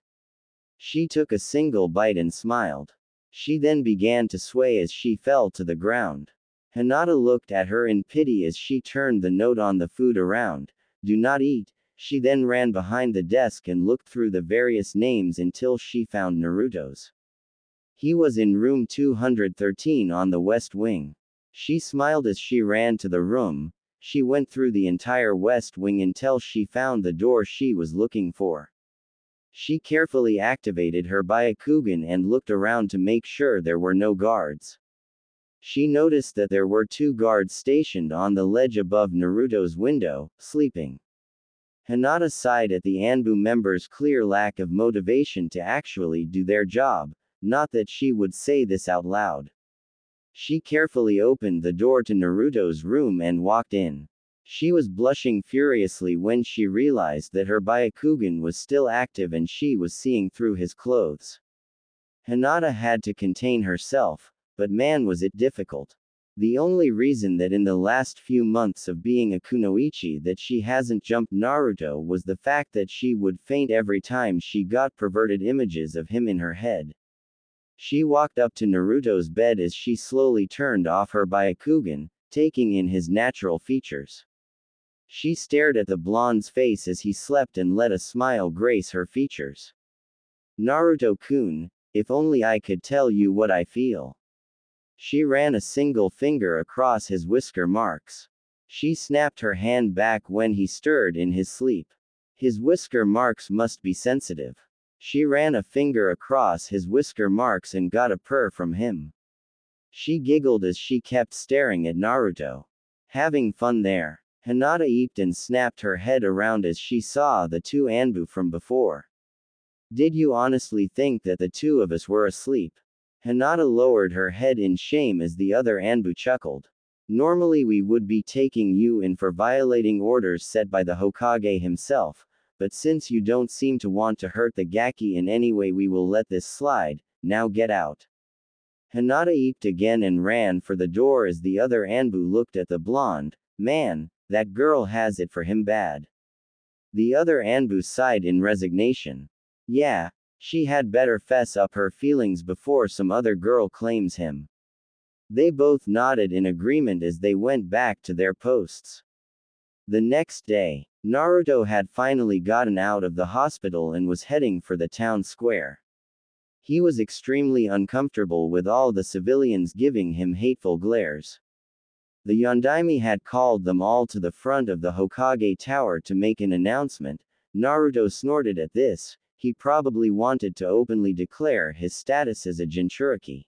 She took a single bite and smiled. She then began to sway as she fell to the ground. Hinata looked at her in pity as she turned the note on the food around. "Do not eat." She then ran behind the desk and looked through the various names until she found Naruto's. He was in room 213 on the west wing. She smiled as she ran to the room. She went through the entire west wing until she found the door she was looking for. She carefully activated her Byakugan and looked around to make sure there were no guards. She noticed that there were 2 guards stationed on the ledge above Naruto's window, sleeping. Hinata sighed at the Anbu members' clear lack of motivation to actually do their job, not that she would say this out loud. She carefully opened the door to Naruto's room and walked in. She was blushing furiously when she realized that her Byakugan was still active and she was seeing through his clothes. Hinata had to contain herself, but man was it difficult. The only reason that in the last few months of being a kunoichi that she hasn't jumped Naruto was the fact that she would faint every time she got perverted images of him in her head. She walked up to Naruto's bed as she slowly turned off her Byakugan, taking in his natural features. She stared at the blonde's face as he slept and let a smile grace her features. "Naruto-kun, if only I could tell you what I feel." She ran a single finger across his whisker marks. She snapped her hand back when he stirred in his sleep. His whisker marks must be sensitive. She ran a finger across his whisker marks and got a purr from him. She giggled as she kept staring at Naruto. Having fun there. Hinata eeped and snapped her head around as she saw the 2 Anbu from before. "Did you honestly think that the 2 of us were asleep?" Hinata lowered her head in shame as the other Anbu chuckled. "Normally we would be taking you in for violating orders set by the Hokage himself, but since you don't seem to want to hurt the Gaki in any way we will let this slide. Now get out." Hinata eeped again and ran for the door as the other Anbu looked at the blonde. "Man, that girl has it for him bad." The other Anbu sighed in resignation. "Yeah, she had better fess up her feelings before some other girl claims him." They both nodded in agreement as they went back to their posts. The next day, Naruto had finally gotten out of the hospital and was heading for the town square. He was extremely uncomfortable with all the civilians giving him hateful glares. The Yondaime had called them all to the front of the Hokage Tower to make an announcement. Naruto snorted at this. He probably wanted to openly declare his status as a Jinchuriki.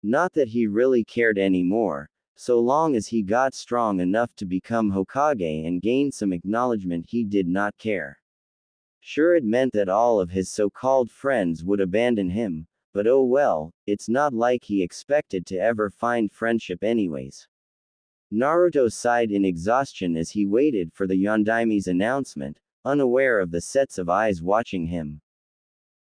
Not that he really cared anymore, so long as he got strong enough to become Hokage and gain some acknowledgement, he did not care. Sure, it meant that all of his so-called friends would abandon him, but oh well, it's not like he expected to ever find friendship anyways. Naruto sighed in exhaustion as he waited for the Yondaime's announcement, unaware of the sets of eyes watching him.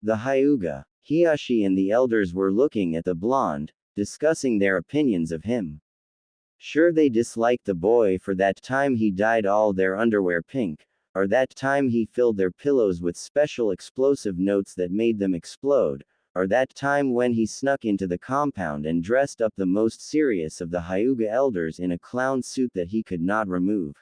The Hyuga, Hiashi and the elders were looking at the blonde, discussing their opinions of him. Sure, they disliked the boy for that time he dyed all their underwear pink, or that time he filled their pillows with special explosive notes that made them explode, or that time when he snuck into the compound and dressed up the most serious of the Hyuga elders in a clown suit that he could not remove.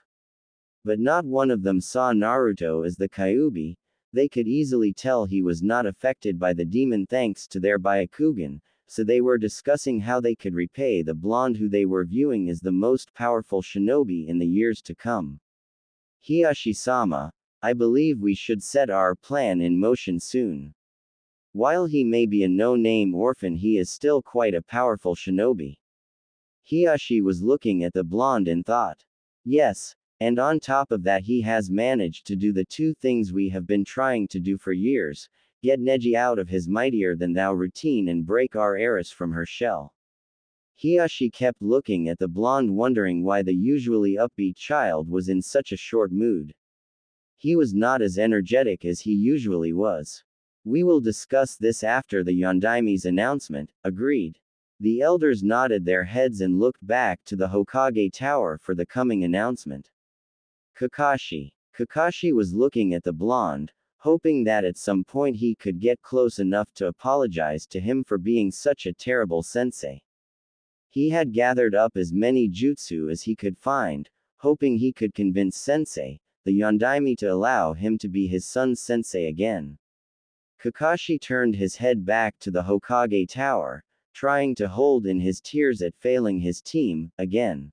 But not one of them saw Naruto as the Kyuubi. They could easily tell he was not affected by the demon thanks to their Byakugan, so they were discussing how they could repay the blonde who they were viewing as the most powerful shinobi in the years to come. Hiashi-sama, I believe we should set our plan in motion soon. While he may be a no-name orphan, he is still quite a powerful shinobi. Hiashi was looking at the blonde and thought. Yes, and on top of that he has managed to do the two things we have been trying to do for years, get Neji out of his mightier-than-thou routine and break our heiress from her shell. Hiashi kept looking at the blonde, wondering why the usually upbeat child was in such a short mood. He was not as energetic as he usually was. We will discuss this after the Yondaime's announcement, agreed. The elders nodded their heads and looked back to the Hokage Tower for the coming announcement. Kakashi. Kakashi was looking at the blonde, hoping that at some point he could get close enough to apologize to him for being such a terrible sensei. He had gathered up as many jutsu as he could find, hoping he could convince Sensei, the Yondaime, to allow him to be his son's sensei again. Kakashi turned his head back to the Hokage Tower, trying to hold in his tears at failing his team, again.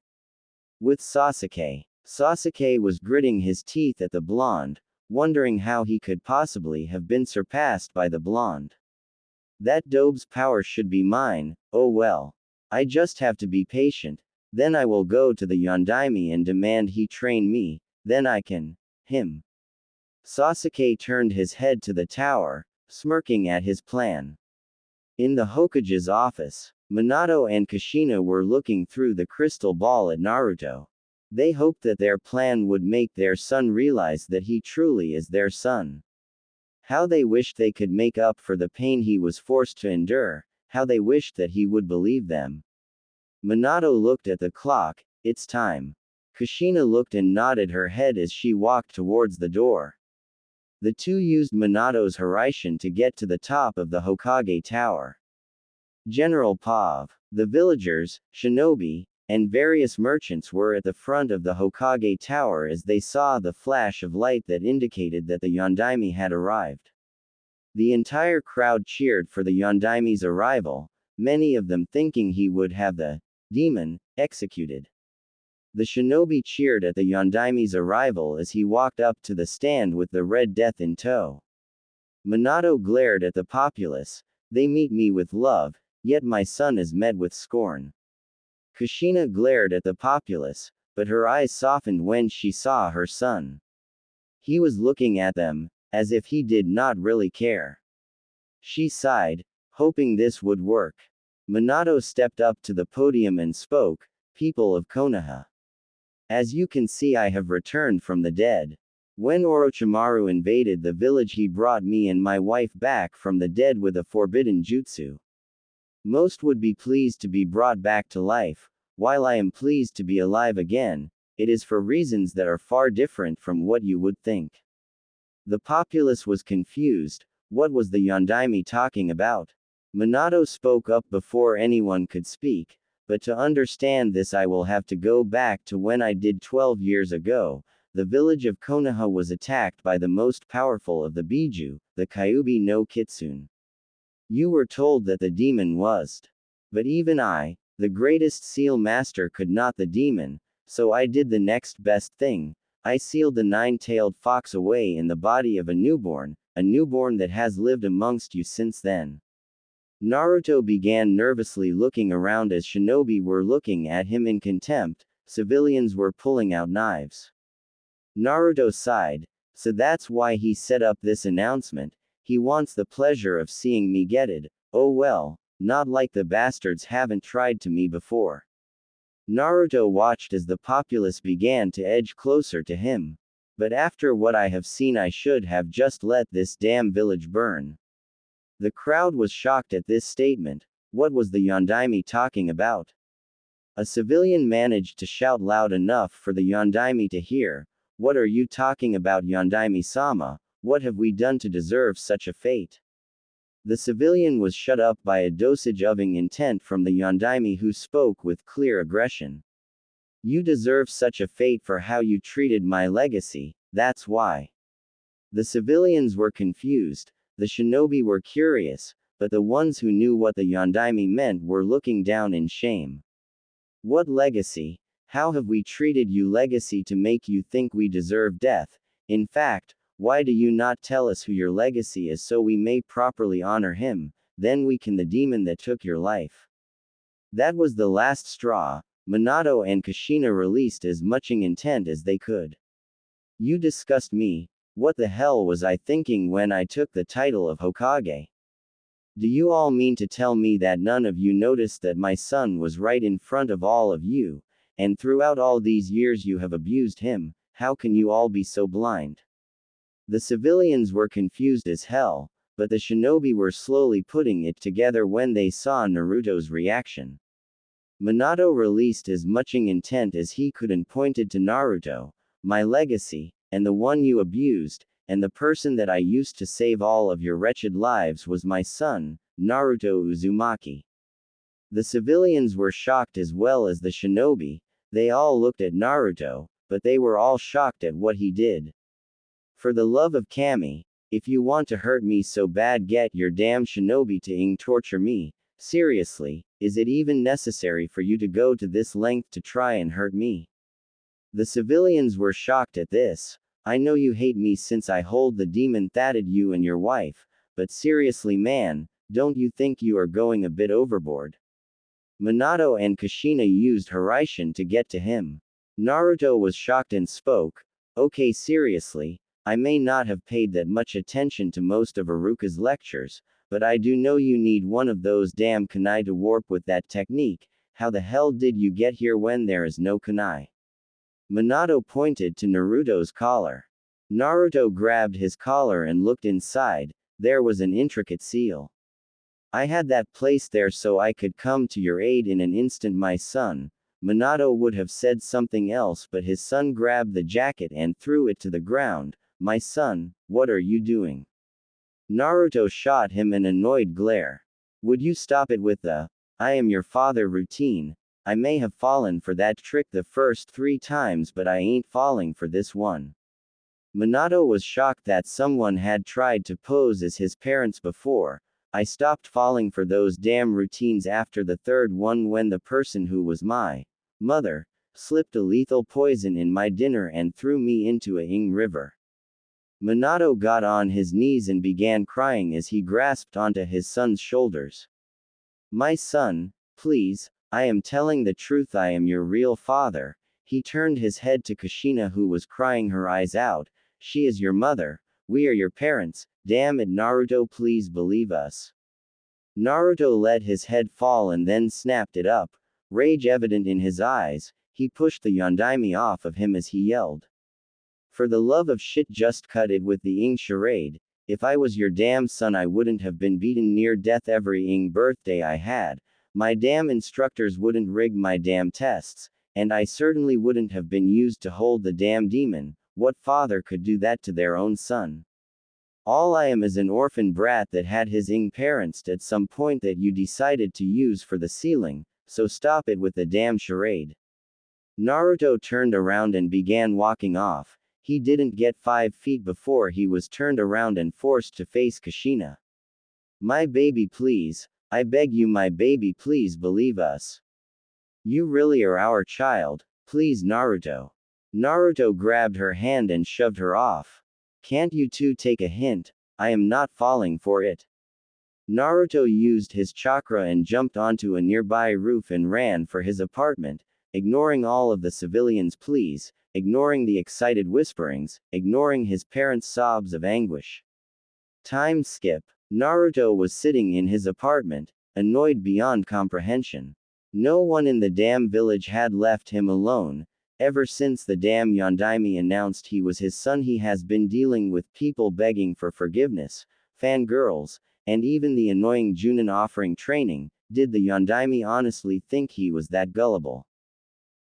With Sasuke. Sasuke was gritting his teeth at the blonde, wondering how he could possibly have been surpassed by the blonde. That dobe's power should be mine, oh well. I just have to be patient, then I will go to the Yondaime and demand he train me, then I can. Him. Sasuke turned his head to the tower, smirking at his plan. In the Hokage's office, Minato and Kushina were looking through the crystal ball at Naruto. They hoped that their plan would make their son realize that he truly is their son. How they wished they could make up for the pain he was forced to endure. How they wished that he would believe them. Minato looked at the clock. It's time. Kushina looked and nodded her head as she walked towards the door. The two used Minato's Hiraishin to get to the top of the Hokage Tower. General Pav, the villagers, shinobi, and various merchants were at the front of the Hokage Tower as they saw the flash of light that indicated that the Yondaime had arrived. The entire crowd cheered for the Yondaime's arrival, many of them thinking he would have the demon executed. The shinobi cheered at the Yondaime's arrival as he walked up to the stand with the Red Death in tow. Minato glared at the populace. They meet me with love, yet my son is met with scorn. Kushina glared at the populace, but her eyes softened when she saw her son. He was looking at them, as if he did not really care. She sighed, hoping this would work. Minato stepped up to the podium and spoke, "People of Konoha. As you can see, I have returned from the dead. When Orochimaru invaded the village, he brought me and my wife back from the dead with a forbidden jutsu. Most would be pleased to be brought back to life, while I am pleased to be alive again. It is for reasons that are far different from what you would think." The populace was confused. What was the Yondaime talking about? Minato spoke up before anyone could speak. But to understand this I will have to go back to when I did 12 years ago. The village of Konoha was attacked by the most powerful of the Biju, the Kyuubi no Kitsune. You were told that the demon was. But even I, the greatest seal master, could not the demon, so I did the next best thing. I sealed the nine-tailed fox away in the body of a newborn that has lived amongst you since then. Naruto began nervously looking around as shinobi were looking at him in contempt, civilians were pulling out knives. Naruto sighed. So that's why he set up this announcement. He wants the pleasure of seeing me get it. Oh well, not like the bastards haven't tried to me before. Naruto watched as the populace began to edge closer to him. But after what I have seen, I should have just let this damn village burn. The crowd was shocked at this statement. What was the Yondaime talking about? A civilian managed to shout loud enough for the Yondaime to hear. What are you talking about, Yondaime-sama? What have we done to deserve such a fate? The civilian was shut up by a dosage of intent from the Yondaime, who spoke with clear aggression. You deserve such a fate for how you treated my legacy, that's why. The civilians were confused, the shinobi were curious, but the ones who knew what the Yondaime meant were looking down in shame. What legacy? How have we treated you legacy to make you think we deserve death? In fact, why do you not tell us who your legacy is so we may properly honor him, then we can the demon that took your life. That was the last straw. Minato and Kushina released as much intent as they could. You disgust me. What the hell was I thinking when I took the title of Hokage? Do you all mean to tell me that none of you noticed that my son was right in front of all of you, and throughout all these years you have abused him? How can you all be so blind? The civilians were confused as hell, but the shinobi were slowly putting it together when they saw Naruto's reaction. Minato released as much intent as he could and pointed to Naruto. My legacy, and the one you abused, and the person that I used to save all of your wretched lives was my son, Naruto Uzumaki. The civilians were shocked as well as the shinobi. They all looked at Naruto, but they were all shocked at what he did. For the love of Kami, if you want to hurt me so bad, get your damn shinobi to torture me. Seriously, is it even necessary for you to go to this length to try and hurt me? The civilians were shocked at this. I know you hate me since I hold the demon thatted you and your wife, but seriously man, don't you think you are going a bit overboard? Minato and Kushina used Hiraishin to get to him. Naruto was shocked and spoke. Okay, seriously, I may not have paid that much attention to most of Iruka's lectures, but I do know you need one of those damn kunai to warp with that technique. How the hell did you get here when there is no kunai? Minato pointed to Naruto's collar. Naruto grabbed his collar and looked inside. There was an intricate seal. I had that placed there so I could come to your aid in an instant, my son. Minato would have said something else, but his son grabbed the jacket and threw it to the ground. My son, what are you doing? Naruto shot him an annoyed glare. Would you stop it with the, I am your father routine? I may have fallen for that trick the first 3 times, but I ain't falling for this one. Minato was shocked that someone had tried to pose as his parents before. I stopped falling for those damn routines after the 3rd one when the person who was my mother slipped a lethal poison in my dinner and threw me into a river. Minato got on his knees and began crying as he grasped onto his son's shoulders. My son, please, I am telling the truth, I am your real father. He turned his head to Kushina, who was crying her eyes out. She is your mother, we are your parents, damn it Naruto, please believe us. Naruto let his head fall and then snapped it up, rage evident in his eyes. He pushed the Yondaime off of him as he yelled. For the love of shit, just cut it with the charade. If I was your damn son, I wouldn't have been beaten near death every birthday I had. My damn instructors wouldn't rig my damn tests, and I certainly wouldn't have been used to hold the damn demon. What father could do that to their own son? All I am is an orphan brat that had his parents at some point that you decided to use for the sealing. so stop it with the damn charade. Naruto turned around and began walking off. He didn't get 5 feet before he was turned around and forced to face Kushina. My baby please, I beg you my baby please believe us. You really are our child, please Naruto. Naruto grabbed her hand and shoved her off. Can't you two take a hint? I am not falling for it. Naruto used his chakra and jumped onto a nearby roof and ran for his apartment, ignoring all of the civilians' pleas, ignoring the excited whisperings, ignoring his parents' sobs of anguish. Time skip. Naruto was sitting in his apartment, annoyed beyond comprehension. No one in the damn village had left him alone. Ever since the damn Yondaime announced he was his son, he has been dealing with people begging for forgiveness, fangirls, and even the annoying Junin offering training. Did the Yondaime honestly think he was that gullible?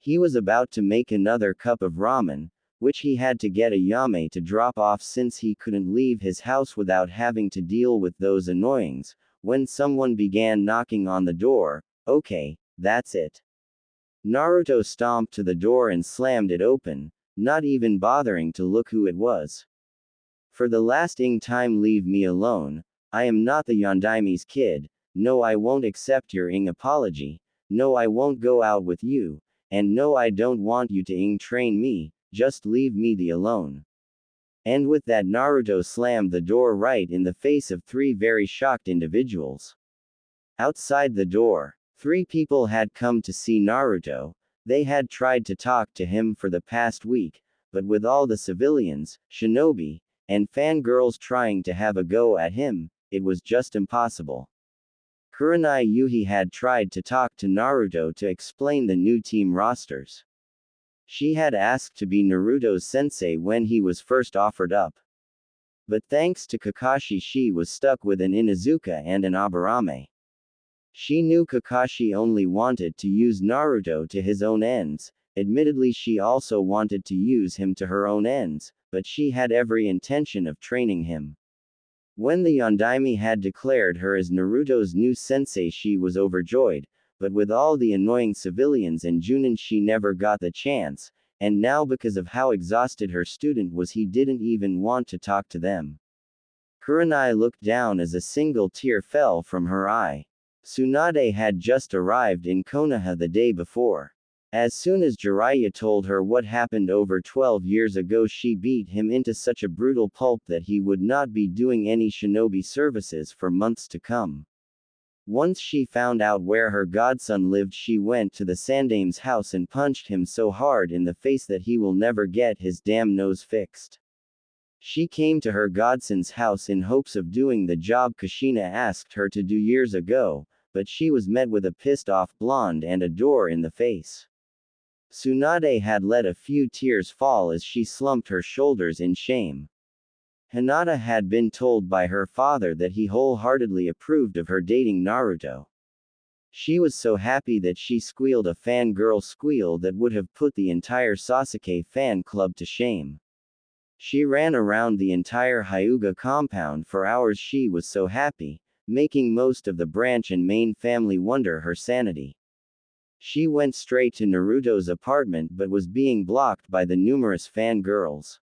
He was about to make another cup of ramen, which he had to get a yame to drop off since he couldn't leave his house without having to deal with those annoyings, when someone began knocking on the door. Okay, that's it. Naruto stomped to the door and slammed it open, not even bothering to look who it was. For the lasting time leave me alone, I am not the Yondaime's kid, no I won't accept your apology, no I won't go out with you, and no I don't want you to train me, just leave me the alone. And with that Naruto slammed the door right in the face of 3 very shocked individuals. Outside the door, 3 people had come to see Naruto. They had tried to talk to him for the past week, but with all the civilians, shinobi, and fangirls trying to have a go at him, it was just impossible. Kurenai Yuhi had tried to talk to Naruto to explain the new team rosters. She had asked to be Naruto's sensei when he was first offered up. But thanks to Kakashi, she was stuck with an Inuzuka and an Aburame. She knew Kakashi only wanted to use Naruto to his own ends. Admittedly, she also wanted to use him to her own ends, but she had every intention of training him. When the Yondaime had declared her as Naruto's new sensei, she was overjoyed. But with all the annoying civilians and Junin, she never got the chance, and now because of how exhausted her student was, he didn't even want to talk to them. Kurenai looked down as a single tear fell from her eye. Tsunade had just arrived in Konoha the day before. As soon as Jiraiya told her what happened over 12 years ago, she beat him into such a brutal pulp that he would not be doing any shinobi services for months to come. Once she found out where her godson lived, she went to the Sandame's house and punched him so hard in the face that he will never get his damn nose fixed. She came to her godson's house in hopes of doing the job Kushina asked her to do years ago, but she was met with a pissed-off blonde and a door in the face. Tsunade had let a few tears fall as she slumped her shoulders in shame. Hinata had been told by her father that he wholeheartedly approved of her dating Naruto. She was so happy that she squealed a fangirl squeal that would have put the entire Sasuke fan club to shame. She ran around the entire Hyuga compound for hours. She was so happy, making most of the branch and main family wonder her sanity. She went straight to Naruto's apartment but was being blocked by the numerous fangirls.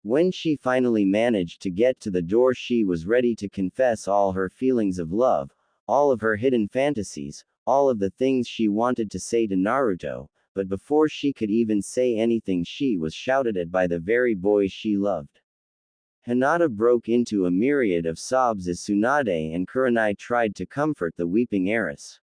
When she finally managed to get to the door, she was ready to confess all her feelings of love, all of her hidden fantasies, all of the things she wanted to say to Naruto, but before she could even say anything, she was shouted at by the very boy she loved. Hinata broke into a myriad of sobs as Tsunade and Kurenai tried to comfort the weeping heiress.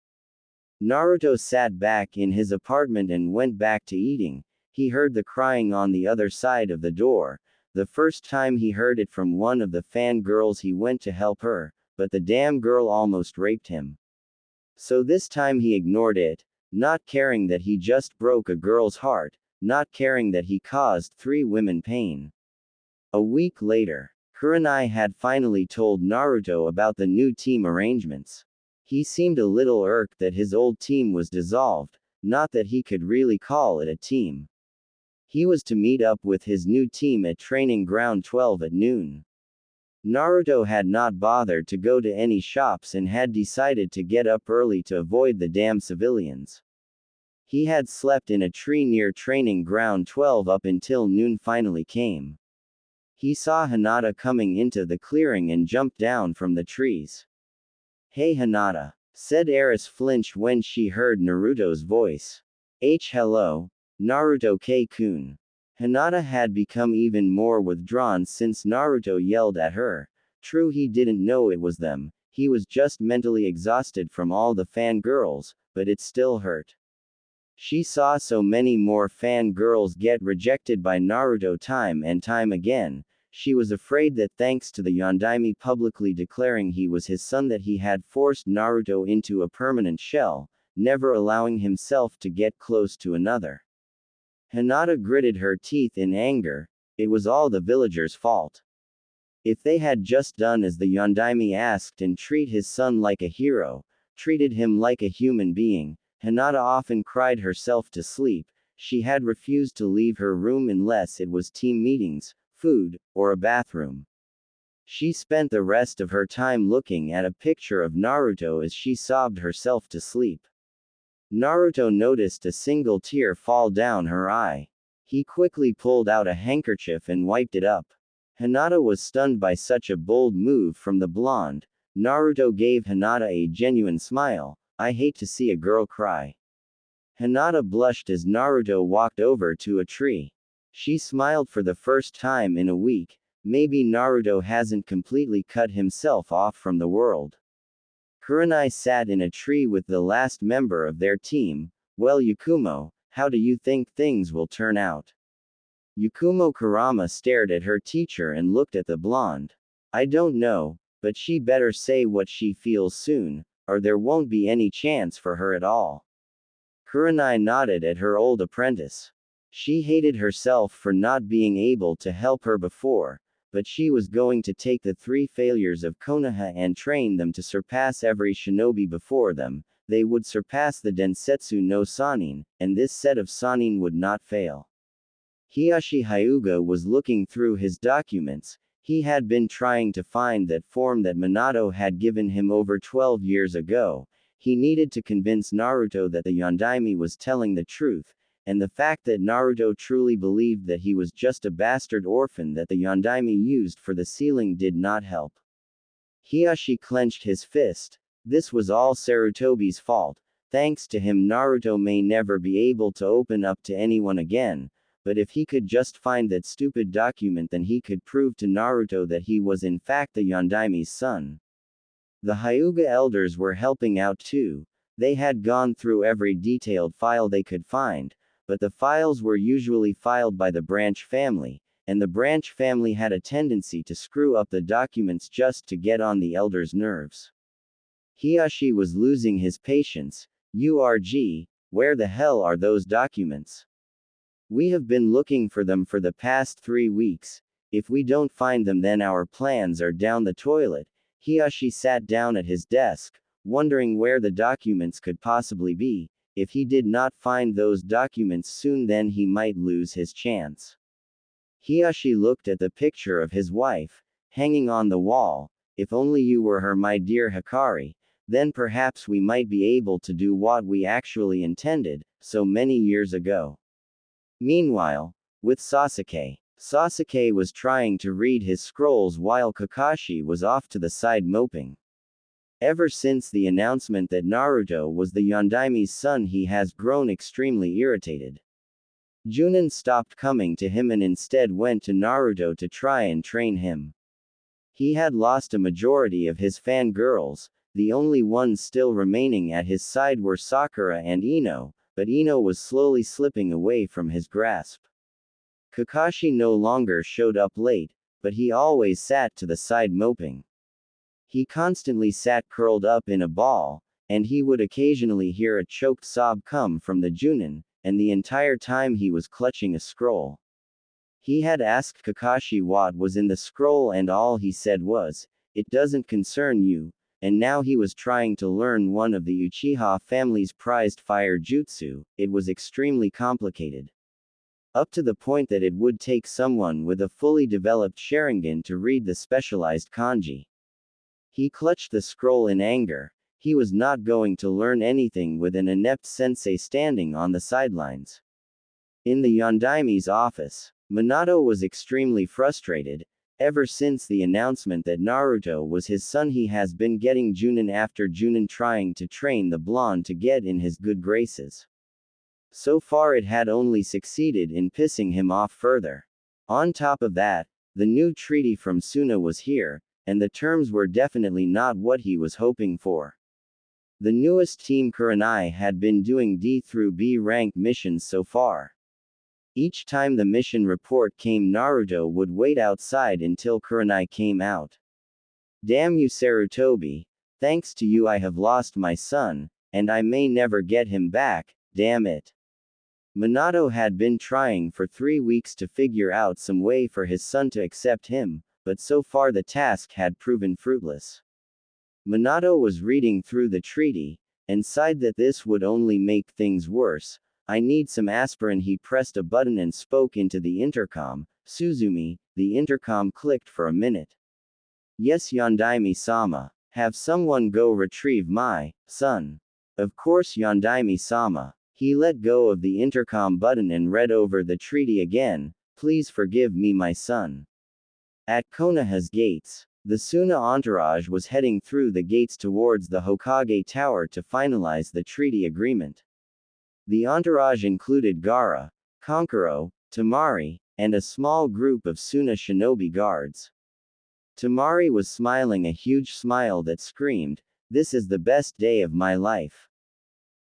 Naruto sat back in his apartment and went back to eating. He heard the crying on the other side of the door. The first time he heard it from one of the fangirls, he went to help her, but the damn girl almost raped him. So this time he ignored it, not caring that he just broke a girl's heart, not caring that he caused 3 women pain. A week later, Kurenai had finally told Naruto about the new team arrangements. He seemed a little irked that his old team was dissolved, not that he could really call it a team. He was to meet up with his new team at Training Ground 12 at noon. Naruto had not bothered to go to any shops and had decided to get up early to avoid the damn civilians. He had slept in a tree near training ground 12 up until noon finally came. He saw Hinata coming into the clearing and jumped down from the trees. "Hey Hinata," said Eris, flinched when she heard Naruto's voice. Hello, Naruto-kun." Hinata had become even more withdrawn since Naruto yelled at her. True, he didn't know it was them, he was just mentally exhausted from all the fangirls, but it still hurt. She saw so many more fangirls get rejected by Naruto time and time again. She was afraid that thanks to the Yondaime publicly declaring he was his son that he had forced Naruto into a permanent shell, never allowing himself to get close to another. Hinata gritted her teeth in anger. It was all the villagers' fault. If they had just done as the Yondaime asked and treat his son like a hero, treated him like a human being. Hinata often cried herself to sleep. She had refused to leave her room unless it was team meetings, food, or a bathroom. She spent the rest of her time looking at a picture of Naruto as she sobbed herself to sleep. Naruto noticed a single tear fall down her eye. He quickly pulled out a handkerchief and wiped it up. Hinata was stunned by such a bold move from the blonde. Naruto gave Hinata a genuine smile. "I hate to see a girl cry." Hinata blushed as Naruto walked over to a tree. She smiled for the first time in a week. Maybe Naruto hasn't completely cut himself off from the world. Kurenai sat in a tree with the last member of their team. "Well, Yakumo, how do you think things will turn out?" Yakumo Kurama stared at her teacher and looked at the blonde. "I don't know, but she better say what she feels soon, or there won't be any chance for her at all." Kurenai nodded at her old apprentice. She hated herself for not being able to help her before, but she was going to take the 3 failures of Konoha and train them to surpass every shinobi before them. They would surpass the Densetsu no Sannin, and this set of Sannin would not fail. Hiyashi Hyuga was looking through his documents. He had been trying to find that form that Minato had given him over 12 years ago. He needed to convince Naruto that the Yondaime was telling the truth, and the fact that Naruto truly believed that he was just a bastard orphan that the Yondaime used for the sealing did not help. Hiyashi clenched his fist. This was all Sarutobi's fault. Thanks to him, Naruto may never be able to open up to anyone again. But if he could just find that stupid document, then he could prove to Naruto that he was in fact the Yondaime's son. The Hyuga elders were helping out too. They had gone through every detailed file they could find, but the files were usually filed by the branch family, and the branch family had a tendency to screw up the documents just to get on the elders' nerves. Hiyashi was losing his patience. "URG, where the hell are those documents? We have been looking for them for the past 3 weeks. If we don't find them, then our plans are down the toilet." Hiyashi sat down at his desk, wondering where the documents could possibly be. If he did not find those documents soon, then he might lose his chance. Hiyashi looked at the picture of his wife, hanging on the wall. "If only you were her, my dear Hikari, then perhaps we might be able to do what we actually intended, so many years ago." Meanwhile, with Sasuke. Sasuke was trying to read his scrolls while Kakashi was off to the side moping. Ever since the announcement that Naruto was the Yondaime's son, he has grown extremely irritated. Junin stopped coming to him and instead went to Naruto to try and train him. He had lost a majority of his fangirls. The only ones still remaining at his side were Sakura and Ino, but Ino was slowly slipping away from his grasp. Kakashi no longer showed up late, but he always sat to the side moping. He constantly sat curled up in a ball, and he would occasionally hear a choked sob come from the Junin, and the entire time he was clutching a scroll. He had asked Kakashi what was in the scroll, and all he said was, "It doesn't concern you," and now he was trying to learn one of the Uchiha family's prized fire jutsu. It was extremely complicated. up to the point that it would take someone with a fully developed Sharingan to read the specialized kanji. He clutched the scroll in anger. He was not going to learn anything with an inept sensei standing on the sidelines. In the Yondaime's office, Minato was extremely frustrated. Ever since the announcement that Naruto was his son, he has been getting Junin after Junin, trying to train the blonde to get in his good graces. So far it had only succeeded in pissing him off further. On top of that, the new treaty from Suna was here, and the terms were definitely not what he was hoping for. The newest Team Kurenai had been doing D through B rank missions so far. Each time the mission report came, Naruto would wait outside until Kurenai came out. Damn you, Sarutobi. Thanks to you I have lost my son, and I may never get him back, damn it. Minato had been trying for 3 weeks to figure out some way for his son to accept him, but so far the task had proven fruitless. Minato was reading through the treaty, and sighed that this would only make things worse. I need some aspirin. He pressed a button and spoke into the intercom. Suzumi, the intercom clicked for a minute. Yes, Yondaime-sama. Have someone go retrieve my son. Of course, Yondaime-sama. He let go of the intercom button and read over the treaty again. Please forgive me, my son. At Konoha's gates, the Suna entourage was heading through the gates towards the Hokage Tower to finalize the treaty agreement. The entourage included Gaara, Kankuro, Temari, and a small group of Suna shinobi guards. Temari was smiling a huge smile that screamed, "This is the best day of my life."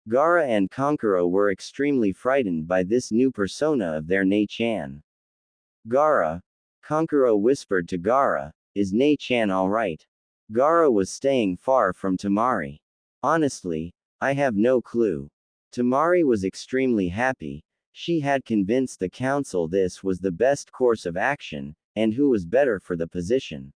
Gaara and Kankuro were extremely frightened by this new persona of their Nei-chan. Gaara, Kankuro whispered to Gaara, "Is Nei-chan alright?" Gaara was staying far from Temari. "Honestly, I have no clue." Temari was extremely happy. She had convinced the council this was the best course of action, and who was better for the position.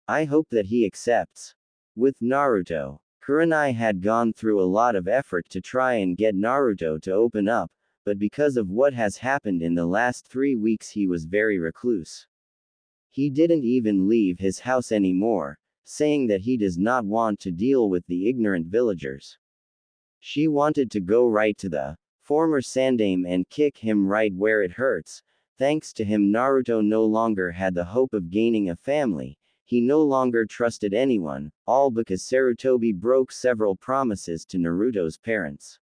I hope that he accepts. With Naruto, Kurenai had gone through a lot of effort to try and get Naruto to open up, but because of what has happened in the last 3 weeks he was very recluse. He didn't even leave his house anymore, saying that he does not want to deal with the ignorant villagers. She wanted to go right to the former Sandaime and kick him right where it hurts. Thanks to him, Naruto no longer had the hope of gaining a family. He no longer trusted anyone, all because Sarutobi broke several promises to Naruto's parents.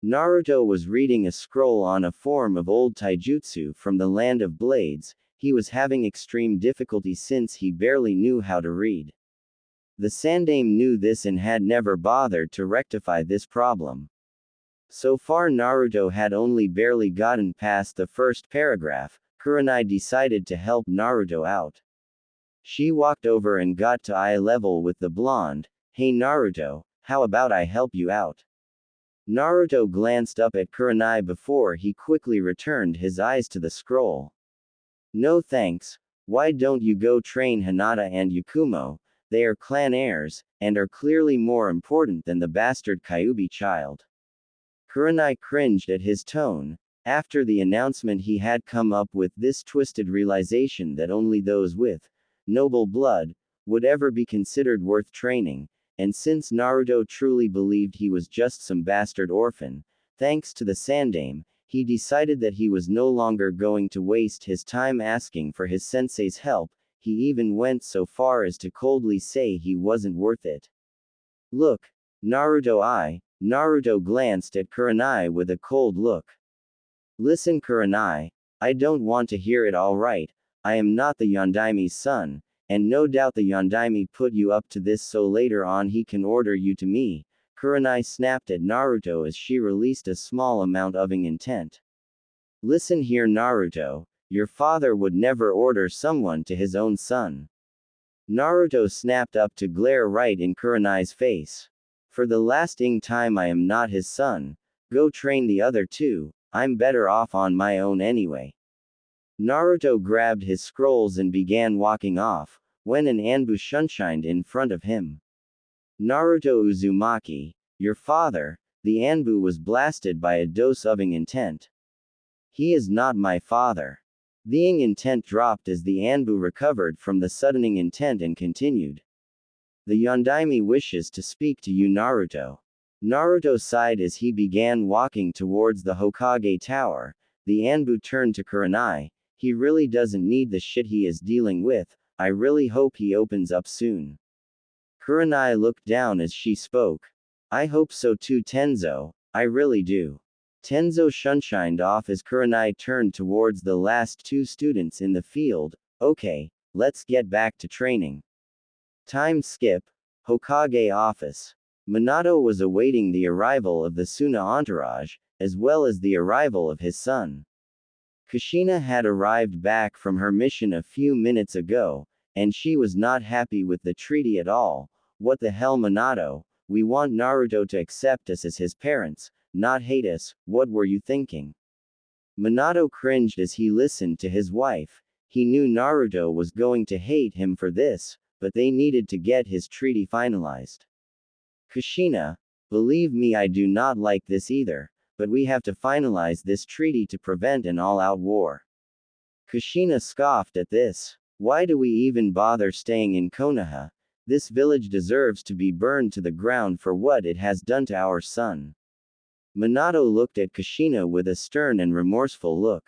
Naruto was reading a scroll on a form of old taijutsu from the Land of Blades. He was having extreme difficulty since he barely knew how to read. The Sandaime knew this and had never bothered to rectify this problem. So far Naruto had only barely gotten past the first paragraph. Kurenai decided to help Naruto out. She walked over and got to eye level with the blonde. "Hey Naruto, how about I help you out?" Naruto glanced up at Kurenai before he quickly returned his eyes to the scroll. "No thanks. Why don't you go train Hinata and Yakumo? They are clan heirs, and are clearly more important than the bastard Kyuubi child." Kurenai cringed at his tone. After the announcement he had come up with this twisted realization that only those with noble blood would ever be considered worth training, and since Naruto truly believed he was just some bastard orphan, thanks to the Sandaime, he decided that he was no longer going to waste his time asking for his sensei's help. He even went so far as to coldly say he wasn't worth it. "Look, Naruto glanced at Kurenai with a cold look. "Listen Kurenai, I don't want to hear it. Alright, I am not the Yondaime's son, and no doubt the Yondaime put you up to this so later on he can order you to me." Kurenai snapped at Naruto as she released a small amount of intent. "Listen here Naruto, your father would never order someone to his own son." Naruto snapped up to glare right in Kurenai's face. "For the lasting time, I am not his son. Go train the other two, I'm better off on my own anyway." Naruto grabbed his scrolls and began walking off, when an Anbu shunshined in front of him. "Naruto Uzumaki, your father." The Anbu was blasted by a dose of intent. He is not my father. The intent dropped as the Anbu recovered from the suddening intent and continued. The Yondaime wishes to speak to you, Naruto. Naruto sighed as he began walking towards the Hokage tower. The Anbu turned to Kurenai. He really doesn't need the shit he is dealing with. I really hope he opens up soon. Kurenai looked down as she spoke. I hope so too, Tenzo. I really do. Tenzo shunshined off as Kurenai turned towards the last two students in the field. Okay, let's get back to training. Time skip. Hokage office. Minato was awaiting the arrival of the Suna entourage, as well as the arrival of his son. Kushina had arrived back from her mission a few minutes ago, and she was not happy with the treaty at all. What the hell, Minato? We want Naruto to accept us as his parents, not hate us. What were you thinking? Minato cringed as he listened to his wife. He knew Naruto was going to hate him for this, but they needed to get his treaty finalized. Kushina, believe me, I do not like this either, but we have to finalize this treaty to prevent an all-out war. Kushina scoffed at this. Why do we even bother staying in Konoha? This village deserves to be burned to the ground for what it has done to our son. Minato looked at Kushina with a stern and remorseful look.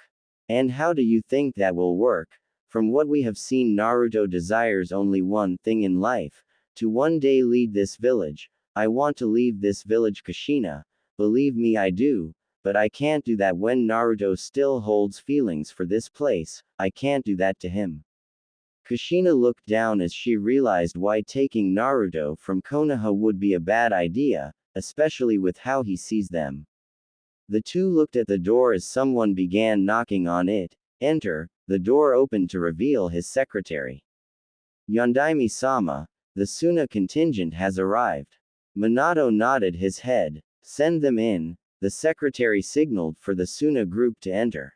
And how do you think that will work? From what we have seen, Naruto desires only one thing in life, to one day lead this village. I want to leave this village, Kushina. Believe me, I do, but I can't do that when Naruto still holds feelings for this place. I can't do that to him. Kushina looked down as she realized why taking Naruto from Konoha would be a bad idea, especially with how he sees them. The two looked at the door as someone began knocking on it. Enter. The door opened to reveal his secretary. Yondaime-sama, the Suna contingent has arrived. Minato nodded his head. Send them in. The secretary signaled for the Suna group to enter.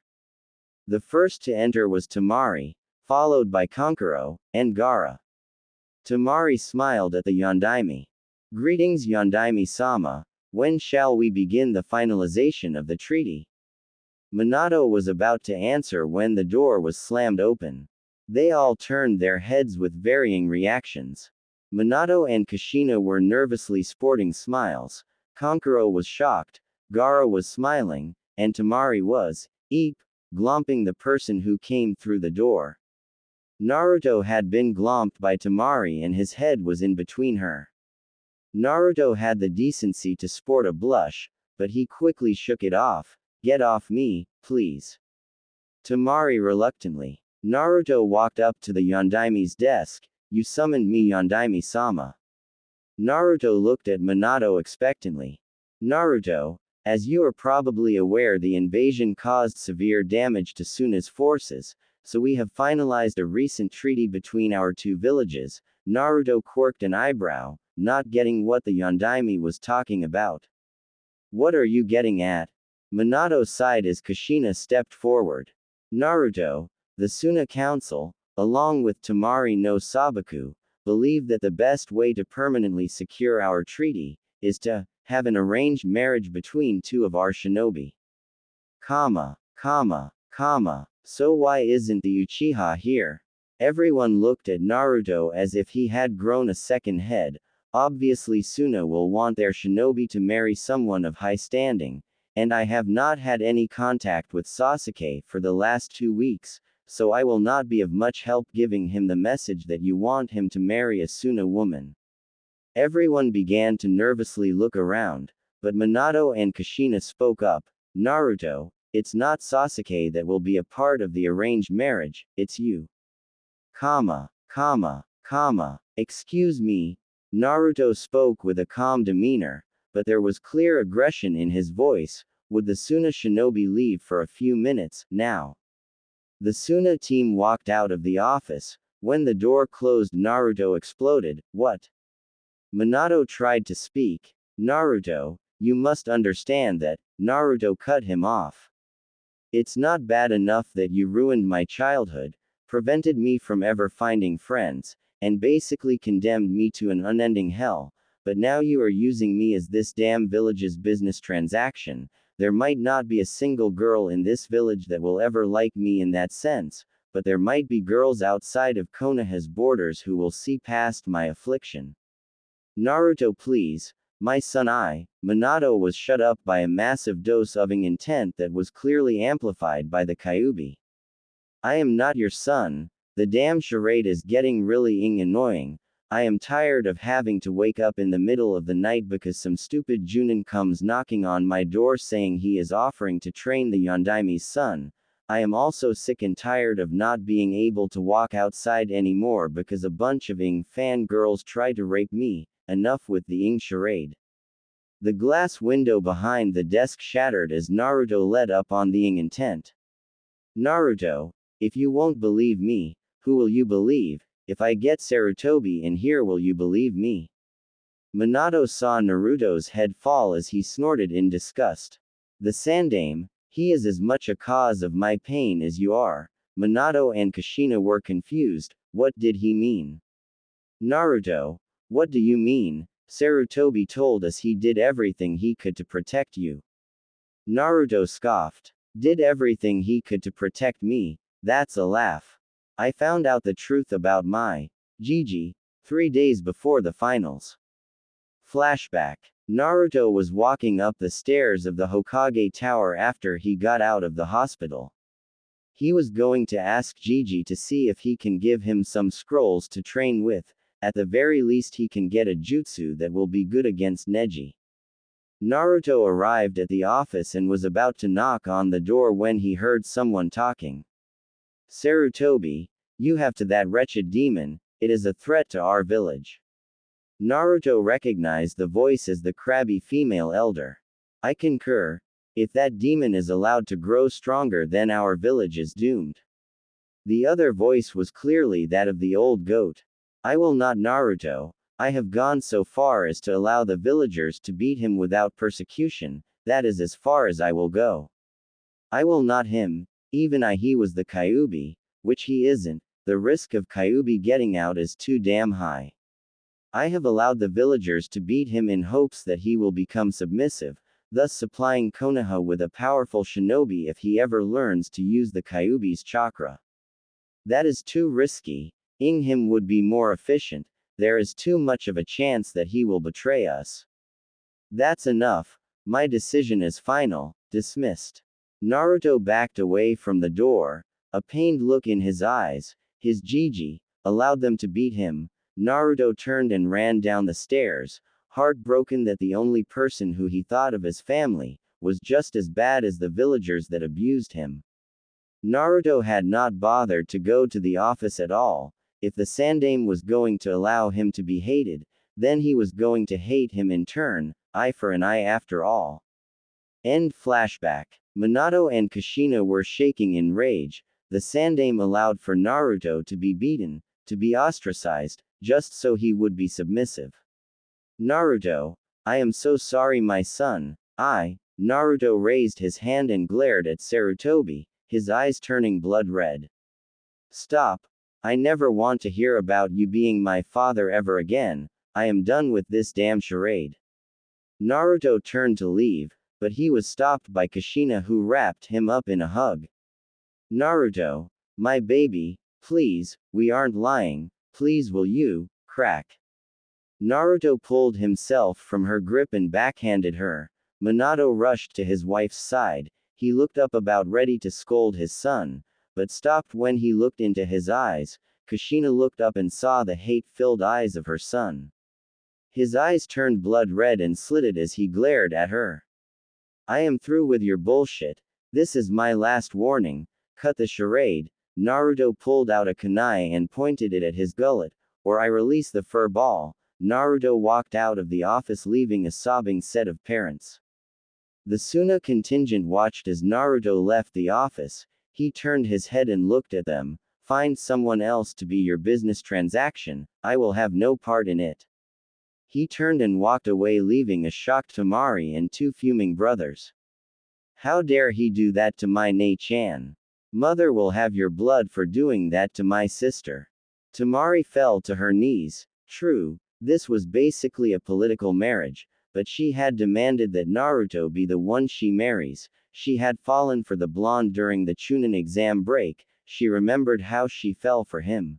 The first to enter was Temari, followed by Kankuro, and Gaara. Temari smiled at the Yondaime. Greetings, Yondaime-sama. When shall we begin the finalization of the treaty? Minato was about to answer when the door was slammed open. They all turned their heads with varying reactions. Minato and Kushina were nervously sporting smiles. Kankuro was shocked, Gaara was smiling, and Temari was, glomping the person who came through the door. Naruto had been glomped by Temari and his head was in between her. Naruto had the decency to sport a blush, but he quickly shook it off. Get off me, please. Temari reluctantly. Naruto walked up to the Yondaime's desk. You summoned me, Yondaime-sama. Naruto looked at Minato expectantly. Naruto, as you are probably aware, the invasion caused severe damage to Suna's forces, so we have finalized a recent treaty between our two villages. Naruto quirked an eyebrow, not getting what the Yondaime was talking about. What are you getting at? Minato sighed as Kushina stepped forward. Naruto, the Suna Council, along with Temari no Sabaku, believe that the best way to permanently secure our treaty is to have an arranged marriage between two of our shinobi. So why isn't the Uchiha here? Everyone looked at Naruto as if he had grown a second head. Obviously Suna will want their shinobi to marry someone of high standing, and I have not had any contact with Sasuke for the last 2 weeks, so I will not be of much help giving him the message that you want him to marry a Suna woman. Everyone began to nervously look around, but Minato and Kushina spoke up. Naruto, it's not Sasuke that will be a part of the arranged marriage, it's you. Excuse me. Naruto spoke with a calm demeanor, but there was clear aggression in his voice. Would the Suna shinobi leave for a few minutes, now? The Suna team walked out of the office. When the door closed, Naruto exploded. What? Minato tried to speak. Naruto, you must understand that. Naruto cut him off. It's not bad enough that you ruined my childhood, prevented me from ever finding friends, and basically condemned me to an unending hell, but now you are using me as this damn village's business transaction. There might not be a single girl in this village that will ever like me in that sense, but there might be girls outside of Konoha's borders who will see past my affliction. Naruto, please. My son Minato was shut up by a massive dose of intent that was clearly amplified by the Kyuubi. I am not your son. The damn charade is getting really annoying. I am tired of having to wake up in the middle of the night because some stupid Junin comes knocking on my door saying he is offering to train the Yondaimi's son. I am also sick and tired of not being able to walk outside anymore because a bunch of fan girls try to rape me. Enough with the charade. The glass window behind the desk shattered as Naruto let up on the intent. Naruto, if you won't believe me, who will you believe? If I get Sarutobi in here, will you believe me? Minato saw Naruto's head fall as he snorted in disgust. The Sandaime, he is as much a cause of my pain as you are. Minato and Kushina were confused. What did he mean? Naruto, what do you mean? Sarutobi told us he did everything he could to protect you. Naruto scoffed. Did everything he could to protect me? That's a laugh. I found out the truth about my Gigi 3 days before the finals. Flashback. Naruto was walking up the stairs of the Hokage Tower after he got out of the hospital. He was going to ask Gigi to see if he can give him some scrolls to train with. At the very least he can get a jutsu that will be good against Neji. Naruto arrived at the office and was about to knock on the door when he heard someone talking. Sarutobi, you have to that wretched demon, it is a threat to our village. Naruto recognized the voice as the crabby female elder. I concur. If that demon is allowed to grow stronger, then our village is doomed. The other voice was clearly that of the old goat. I will not, Naruto. I have gone so far as to allow the villagers to beat him without persecution, that is as far as I will go. I will not him, even he was the Kyuubi, which he isn't, the risk of Kyuubi getting out is too damn high. I have allowed the villagers to beat him in hopes that he will become submissive, thus supplying Konoha with a powerful shinobi if he ever learns to use the Kyuubi's chakra. That is too risky. Him would be more efficient, there is too much of a chance that he will betray us. That's enough, my decision is final, dismissed. Naruto backed away from the door, a pained look in his eyes. His Gigi allowed them to beat him. Naruto turned and ran down the stairs, heartbroken that the only person who he thought of as family was just as bad as the villagers that abused him. Naruto had not bothered to go to the office at all. If the Sandaime was going to allow him to be hated, then he was going to hate him in turn, eye for an eye after all. End flashback. Minato and Kushina were shaking in rage. The Sandaime allowed for Naruto to be beaten, to be ostracized, just so he would be submissive. Naruto, I am so sorry, my son. Naruto raised his hand and glared at Sarutobi, his eyes turning blood red. Stop. I never want to hear about you being my father ever again. I am done with this damn charade. Naruto turned to leave, but he was stopped by Kushina, who wrapped him up in a hug. Naruto, my baby, please, we aren't lying, please will you, crack. Naruto pulled himself from her grip and backhanded her. Minato rushed to his wife's side. He looked up, about ready to scold his son, but stopped when he looked into his eyes. Kushina looked up and saw the hate-filled eyes of her son. His eyes turned blood red and slitted as he glared at her. I am through with your bullshit. This is my last warning. Cut the charade. Naruto pulled out a kunai and pointed it at his gullet, or I release the fur ball. Naruto walked out of the office, leaving a sobbing set of parents. The Suna contingent watched as Naruto left the office. He turned his head and looked at them. Find someone else to be your business transaction, I will have no part in it. He turned and walked away, leaving a shocked Tamari and 2 fuming brothers. How dare he do that to my Nei-chan? Mother will have your blood for doing that to my sister. Tamari fell to her knees. True, this was basically a political marriage, but she had demanded that Naruto be the one she marries. She had fallen for the blonde during the Chunin exam break. She remembered how she fell for him.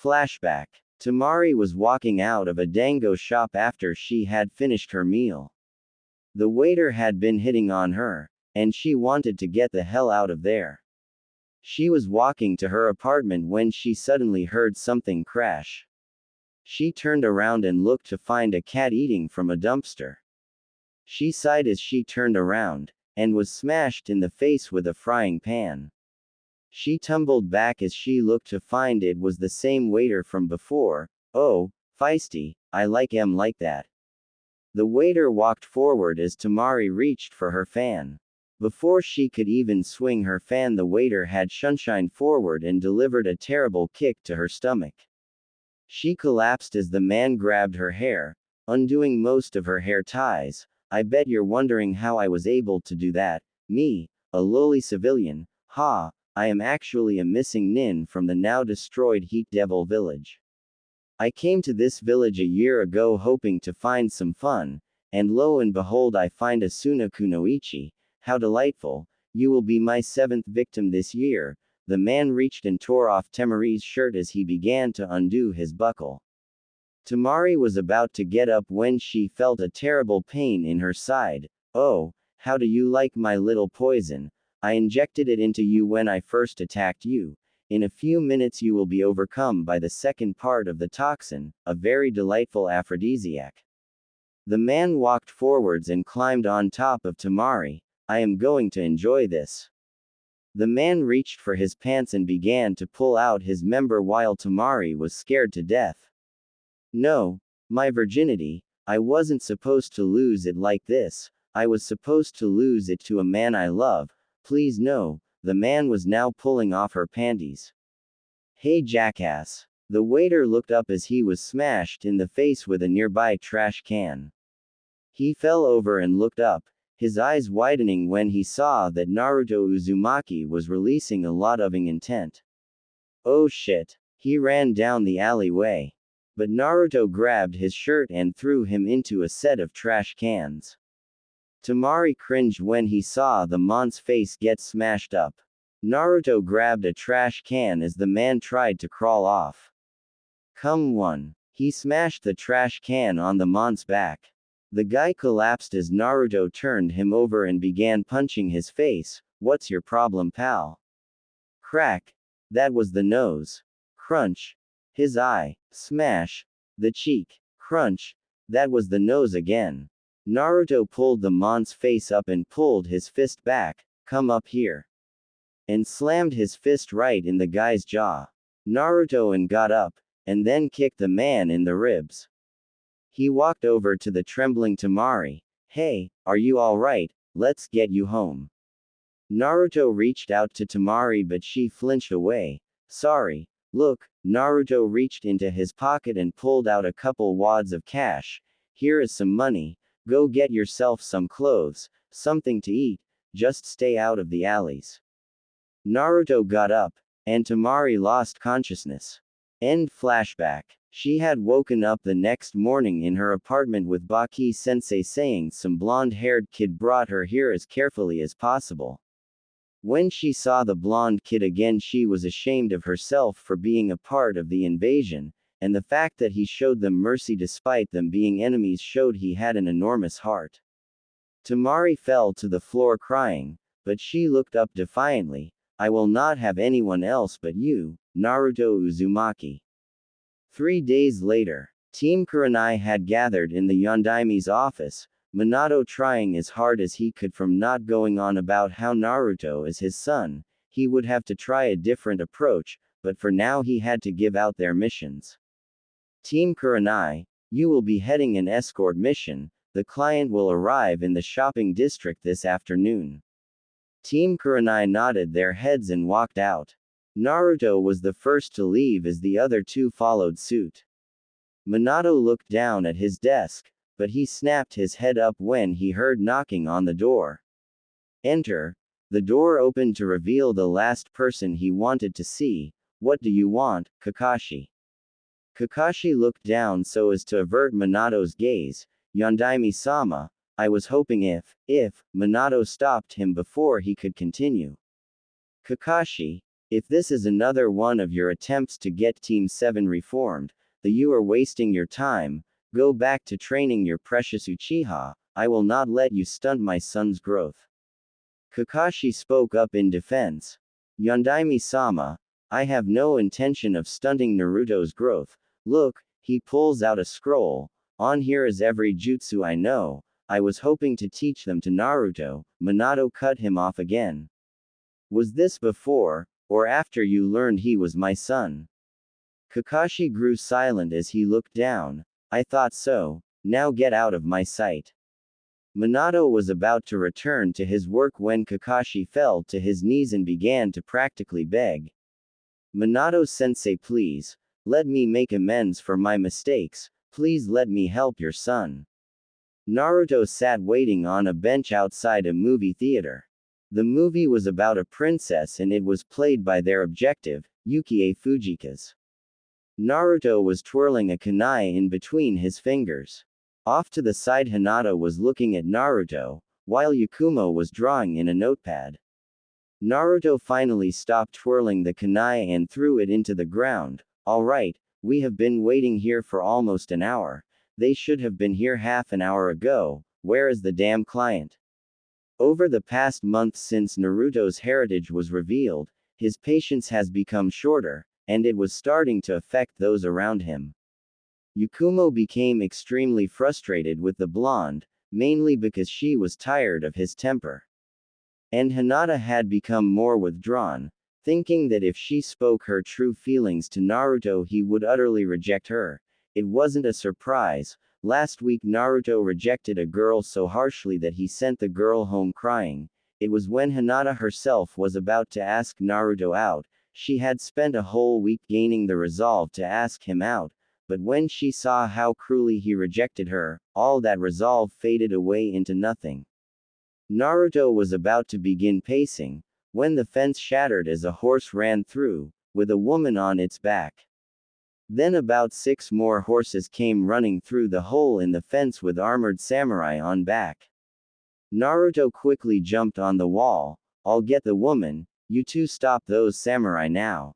Flashback. Tamari was walking out of a dango shop after she had finished her meal. The waiter had been hitting on her, and she wanted to get the hell out of there. She was walking to her apartment when she suddenly heard something crash. She turned around and looked to find a cat eating from a dumpster. She sighed as she turned around, and was smashed in the face with a frying pan. She tumbled back as she looked to find it was the same waiter from before. "Oh, feisty, I like 'em like that." The waiter walked forward as Tamari reached for her fan. Before she could even swing her fan, the waiter had shunshined forward and delivered a terrible kick to her stomach. She collapsed as the man grabbed her hair, undoing most of her hair ties. "I bet you're wondering how I was able to do that. Me, a lowly civilian, ha, I am actually a missing nin from the now destroyed Heat Devil village. I came to this village a year ago hoping to find some fun, and lo and behold I find Asuna Kunoichi. How delightful, you will be my 7th victim this year." The man reached and tore off Temari's shirt as he began to undo his buckle. Tamari was about to get up when she felt a terrible pain in her side. "Oh, how do you like my little poison? I injected it into you when I first attacked you. In a few minutes you will be overcome by the second part of the toxin, a very delightful aphrodisiac." The man walked forwards and climbed on top of Tamari. "I am going to enjoy this." The man reached for his pants and began to pull out his member while Tamari was scared to death. "No, my virginity, I wasn't supposed to lose it like this. I was supposed to lose it to a man I love. Please no." The man was now pulling off her panties. "Hey jackass." The waiter looked up as he was smashed in the face with a nearby trash can. He fell over and looked up, his eyes widening when he saw that Naruto Uzumaki was releasing a lot of intent. "Oh shit." He ran down the alleyway. But Naruto grabbed his shirt and threw him into a set of trash cans. Tamari cringed when he saw the man's face get smashed up. Naruto grabbed a trash can as the man tried to crawl off. "Come on." He smashed the trash can on the man's back. The guy collapsed as Naruto turned him over and began punching his face. "What's your problem, pal?" Crack. That was the nose. Crunch. His eye. Smash. The cheek. Crunch. That was the nose again. Naruto pulled the man's face up and pulled his fist back. "Come up here." And slammed his fist right in the guy's jaw. Naruto and got up, and then kicked the man in the ribs. He walked over to the trembling Tamari. "Hey, are you alright? Let's get you home." Naruto reached out to Tamari but she flinched away. "Sorry." "Look." Naruto reached into his pocket and pulled out a couple wads of cash. "Here is some money. Go get yourself some clothes, something to eat. Just stay out of the alleys." Naruto got up, and Tamari lost consciousness. End flashback. She had woken up the next morning in her apartment with Baki-sensei saying some blonde-haired kid brought her here as carefully as possible. When she saw the blonde kid again she was ashamed of herself for being a part of the invasion, and the fact that he showed them mercy despite them being enemies showed he had an enormous heart. Tamari fell to the floor crying, but she looked up defiantly. "I will not have anyone else but you, Naruto Uzumaki." 3 days later, Team Kurenai had gathered in the Yondaime's office, Minato trying as hard as he could from not going on about how Naruto is his son. He would have to try a different approach, but for now he had to give out their missions. "Team Kurenai, you will be heading an escort mission. The client will arrive in the shopping district this afternoon." Team Kurenai nodded their heads and walked out. Naruto was the first to leave as the other two followed suit. Minato looked down at his desk, but he snapped his head up when he heard knocking on the door. "Enter." The door opened to reveal the last person he wanted to see. "What do you want, Kakashi?" Kakashi looked down so as to avert Minato's gaze. Yondaime-sama, I was hoping if, Minato stopped him before he could continue. Kakashi, if this is another one of your attempts to get Team 7 reformed, then you are wasting your time, go back to training your precious Uchiha, I will not let you stunt my son's growth. Kakashi spoke up in defense. Yondaime-sama, I have no intention of stunting Naruto's growth. Look, he pulls out a scroll. On here is every jutsu I know. I was hoping to teach them to Naruto. Minato cut him off again. Was this before, or after you learned he was my son? Kakashi grew silent as he looked down. I thought so. Now get out of my sight. Minato was about to return to his work when Kakashi fell to his knees and began to practically beg. Minato-sensei, please, let me make amends for my mistakes, please let me help your son. Naruto sat waiting on a bench outside a movie theater. The movie was about a princess and it was played by their objective, Yukie Fujika's. Naruto was twirling a kunai in between his fingers. Off to the side Hinata was looking at Naruto, while Yakumo was drawing in a notepad. Naruto finally stopped twirling the kunai and threw it into the ground. Alright, we have been waiting here for almost an hour. They should have been here half an hour ago. Where is the damn client? Over the past month since Naruto's heritage was revealed, his patience has become shorter, and it was starting to affect those around him. Yakumo became extremely frustrated with the blonde, mainly because she was tired of his temper. And Hinata had become more withdrawn, thinking that if she spoke her true feelings to Naruto he would utterly reject her. It wasn't a surprise. Last week Naruto rejected a girl so harshly that he sent the girl home crying. It was when Hinata herself was about to ask Naruto out. She had spent a whole week gaining the resolve to ask him out, but when she saw how cruelly he rejected her, all that resolve faded away into nothing. Naruto was about to begin pacing, when the fence shattered as a horse ran through, with a woman on its back. Then about 6 more horses came running through the hole in the fence with armored samurai on back. Naruto quickly jumped on the wall. I'll get the woman, you two stop those samurai now.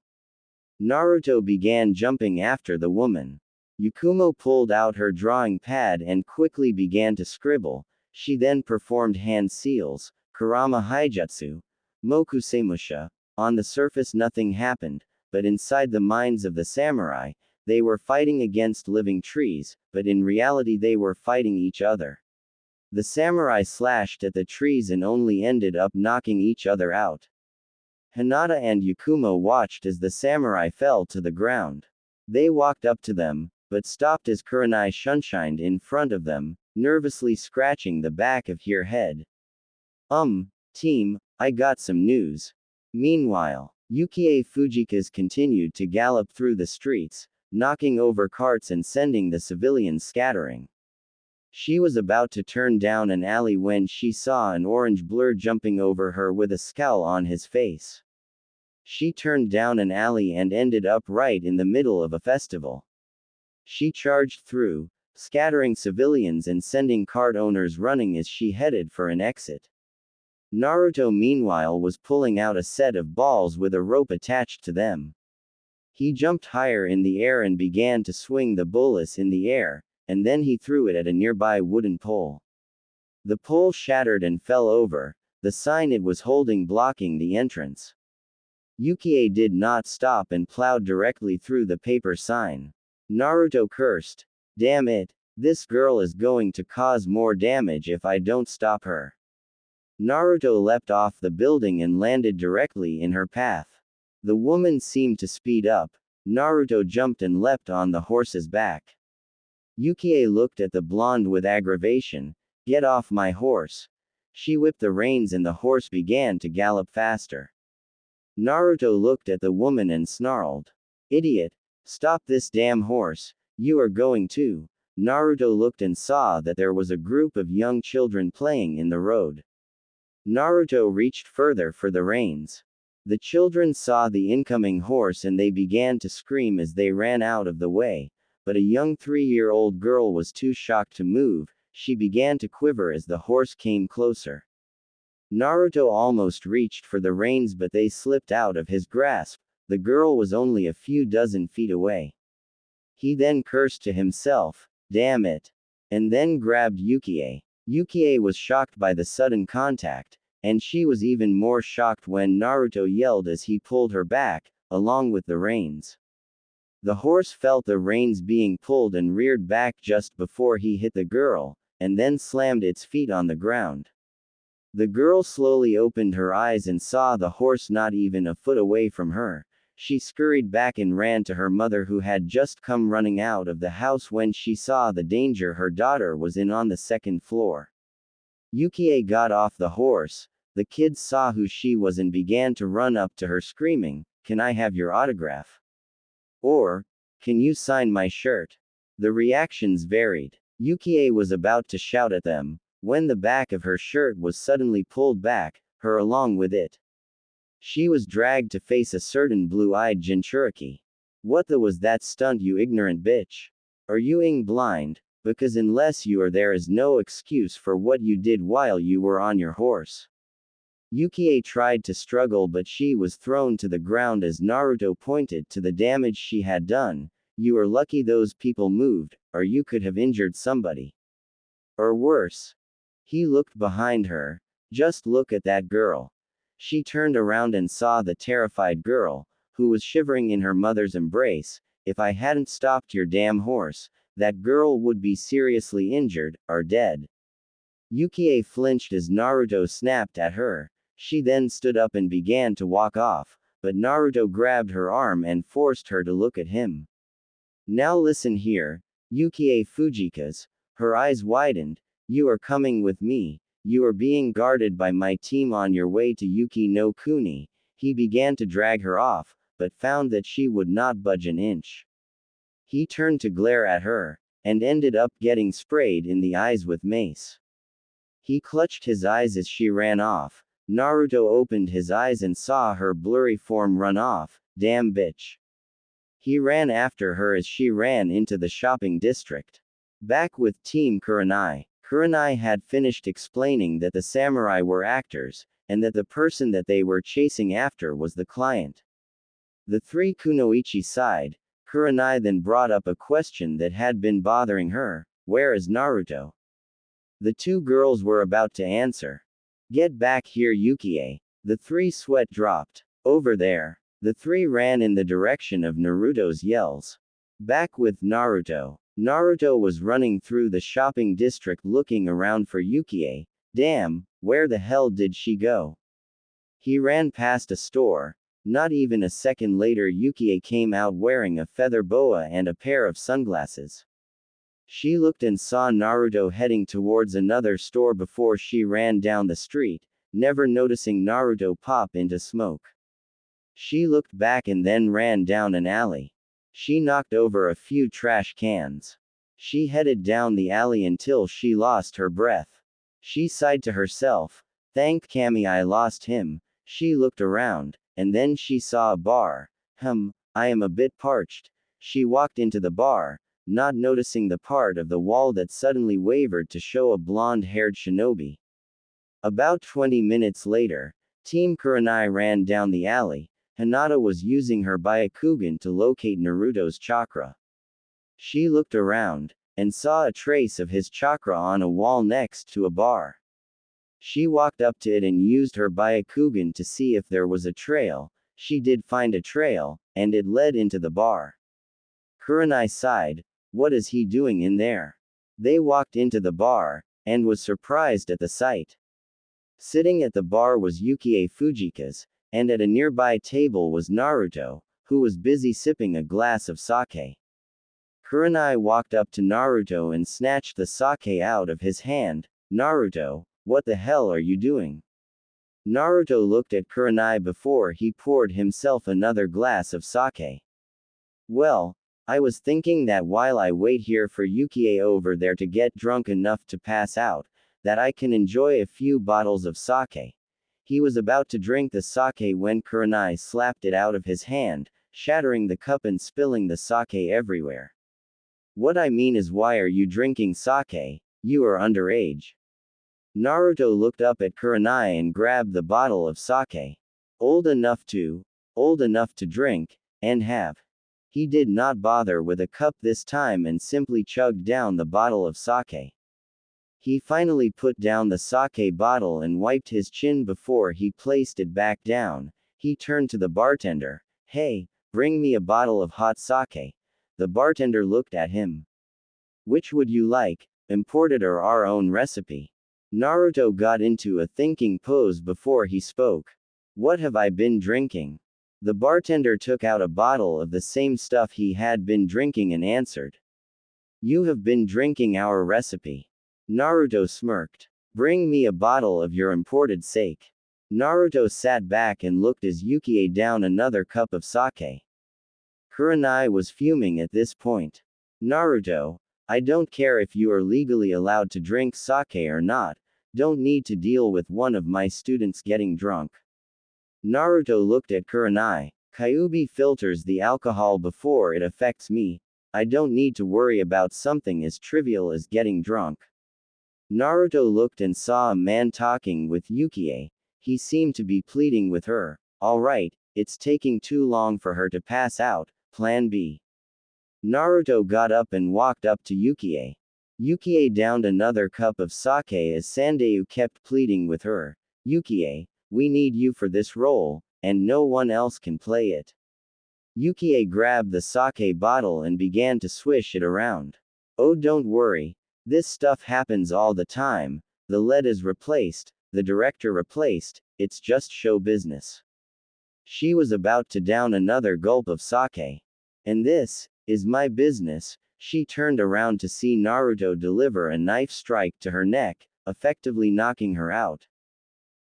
Naruto began jumping after the woman. Yakumo pulled out her drawing pad and quickly began to scribble. She then performed hand seals, Kurama Haijutsu, Mokusemusha. On the surface nothing happened, but inside the minds of the samurai, they were fighting against living trees, but in reality they were fighting each other. The samurai slashed at the trees and only ended up knocking each other out. Hinata and Yakumo watched as the samurai fell to the ground. They walked up to them, but stopped as Kurenai shunshined in front of them, nervously scratching the back of her head. Team, I got some news. Meanwhile, Yukie Fujika's continued to gallop through the streets, knocking over carts and sending the civilians scattering. She was about to turn down an alley when she saw an orange blur jumping over her with a scowl on his face. She turned down an alley and ended up right in the middle of a festival. She charged through, scattering civilians and sending cart owners running as she headed for an exit. Naruto meanwhile was pulling out a set of balls with a rope attached to them. He jumped higher in the air and began to swing the bolus in the air, and then he threw it at a nearby wooden pole. The pole shattered and fell over, the sign it was holding blocking the entrance. Yukie did not stop and plowed directly through the paper sign. Naruto cursed. Damn it, this girl is going to cause more damage if I don't stop her. Naruto leapt off the building and landed directly in her path. The woman seemed to speed up. Naruto jumped and leapt on the horse's back. Yukie looked at the blonde with aggravation. Get off my horse. She whipped the reins and the horse began to gallop faster. Naruto looked at the woman and snarled. Idiot. Stop this damn horse. You are going to. Naruto looked and saw that there was a group of young children playing in the road. Naruto reached further for the reins. The children saw the incoming horse and they began to scream as they ran out of the way, but a young 3-year-old girl was too shocked to move. she began to quiver as the horse came closer. Naruto almost reached for the reins, but they slipped out of his grasp. The girl was only a few dozen feet away. He then cursed to himself, "Damn it," and then grabbed Yukie. Yukie was shocked by the sudden contact, and she was even more shocked when Naruto yelled as he pulled her back, along with the reins. The horse felt the reins being pulled and reared back just before he hit the girl, and then slammed its feet on the ground. The girl slowly opened her eyes and saw the horse not even a foot away from her. She scurried back and ran to her mother, who had just come running out of the house when she saw the danger her daughter was in on the second floor. Yukie got off the horse. The kids saw who she was and began to run up to her screaming, "Can I have your autograph?" Or, "Can you sign my shirt?" The reactions varied. Yukie was about to shout at them, when the back of her shirt was suddenly pulled back, her along with it. She was dragged to face a certain blue-eyed Jinchuriki. "What the was that stunt, you ignorant bitch? Are you blind? Because unless you are, there is no excuse for what you did while you were on your horse." Yukie tried to struggle, but she was thrown to the ground as Naruto pointed to the damage she had done. "You are lucky those people moved, or you could have injured somebody. Or worse." He looked behind her. "Just look at that girl." She turned around and saw the terrified girl, who was shivering in her mother's embrace. "If I hadn't stopped your damn horse, that girl would be seriously injured, or dead." Yukie flinched as Naruto snapped at her. She then stood up and began to walk off, but Naruto grabbed her arm and forced her to look at him. "Now listen here, Yukie Fujikaze." Her eyes widened. "You are coming with me. You are being guarded by my team on your way to Yuki no Kuni." He began to drag her off, but found that she would not budge an inch. He turned to glare at her, and ended up getting sprayed in the eyes with mace. He clutched his eyes as she ran off. Naruto opened his eyes and saw her blurry form run off. "Damn bitch." He ran after her as she ran into the shopping district. Back with Team Kurenai. Kurenai had finished explaining that the samurai were actors, and that the person that they were chasing after was the client. The three Kunoichi sighed. Kurenai then brought up a question that had been bothering her: "Where is Naruto?" The two girls were about to answer. "Get back here, Yukie." The three sweat dropped. "Over there." The three ran in the direction of Naruto's yells. Back with Naruto. Naruto was running through the shopping district looking around for Yukie. Damn, where the hell did she go? He ran past a store. Not even a second later, Yukie came out wearing a feather boa and a pair of sunglasses. She looked and saw Naruto heading towards another store before she ran down the street, never noticing Naruto pop into smoke. She looked back and then ran down an alley. She knocked over a few trash cans. She headed down the alley until she lost her breath. She sighed to herself. "Thank Kami I lost him." She looked around, and then she saw a bar. I am a bit parched." She walked into the bar, not noticing the part of the wall that suddenly wavered to show a blonde-haired shinobi. About 20 minutes later, Team Kurenai ran down the alley. Hinata was using her Byakugan to locate Naruto's chakra. She looked around, and saw a trace of his chakra on a wall next to a bar. She walked up to it and used her Byakugan to see if there was a trail. She did find a trail, and it led into the bar. Kurenai sighed. What is he doing in there? They walked into the bar, and was surprised at the sight. Sitting at the bar was Yukie Fujikaze, and at a nearby table was Naruto, who was busy sipping a glass of sake. Kurenai walked up to Naruto and snatched the sake out of his hand. "Naruto, what the hell are you doing?" Naruto looked at Kurenai before he poured himself another glass of sake. "Well, I was thinking that while I wait here for Yukie over there to get drunk enough to pass out, that I can enjoy a few bottles of sake." He was about to drink the sake when Kurenai slapped it out of his hand, shattering the cup and spilling the sake everywhere. "What I mean is, why are you drinking sake? You are underage. Naruto looked up at Kurenai and grabbed the bottle of sake. Old enough to, old enough to drink, and have. He did not bother with a cup this time and simply chugged down the bottle of sake. He finally put down the sake bottle and wiped his chin before he placed it back down. He turned to the bartender. Hey, bring me a bottle of hot sake. The bartender looked at him. Which would you like, imported or our own recipe? Naruto got into a thinking pose before he spoke. What have I been drinking? The bartender took out a bottle of the same stuff he had been drinking and answered. You have been drinking our recipe. Naruto smirked. Bring me a bottle of your imported sake. Naruto sat back and looked as Yukie downed another cup of sake. Kurenai was fuming at this point. Naruto, I don't care if you are legally allowed to drink sake or not, don't need to deal with one of my students getting drunk. Naruto looked at Kurenai. Kyuubi filters the alcohol before it affects me. I don't need to worry about something as trivial as getting drunk. Naruto looked and saw a man talking with Yukie. He seemed to be pleading with her. Alright, it's taking too long for her to pass out, plan B. Naruto got up and walked up to Yukie. Yukie downed another cup of sake as Sandayu kept pleading with her. Yukie, we need you for this role, and no one else can play it. Yukie grabbed the sake bottle and began to swish it around. Oh, don't worry. This stuff happens all the time. The lead is replaced, the director replaced, it's just show business. She was about to down another gulp of sake. And this is my business. She turned around to see Naruto deliver a knife strike to her neck, effectively knocking her out.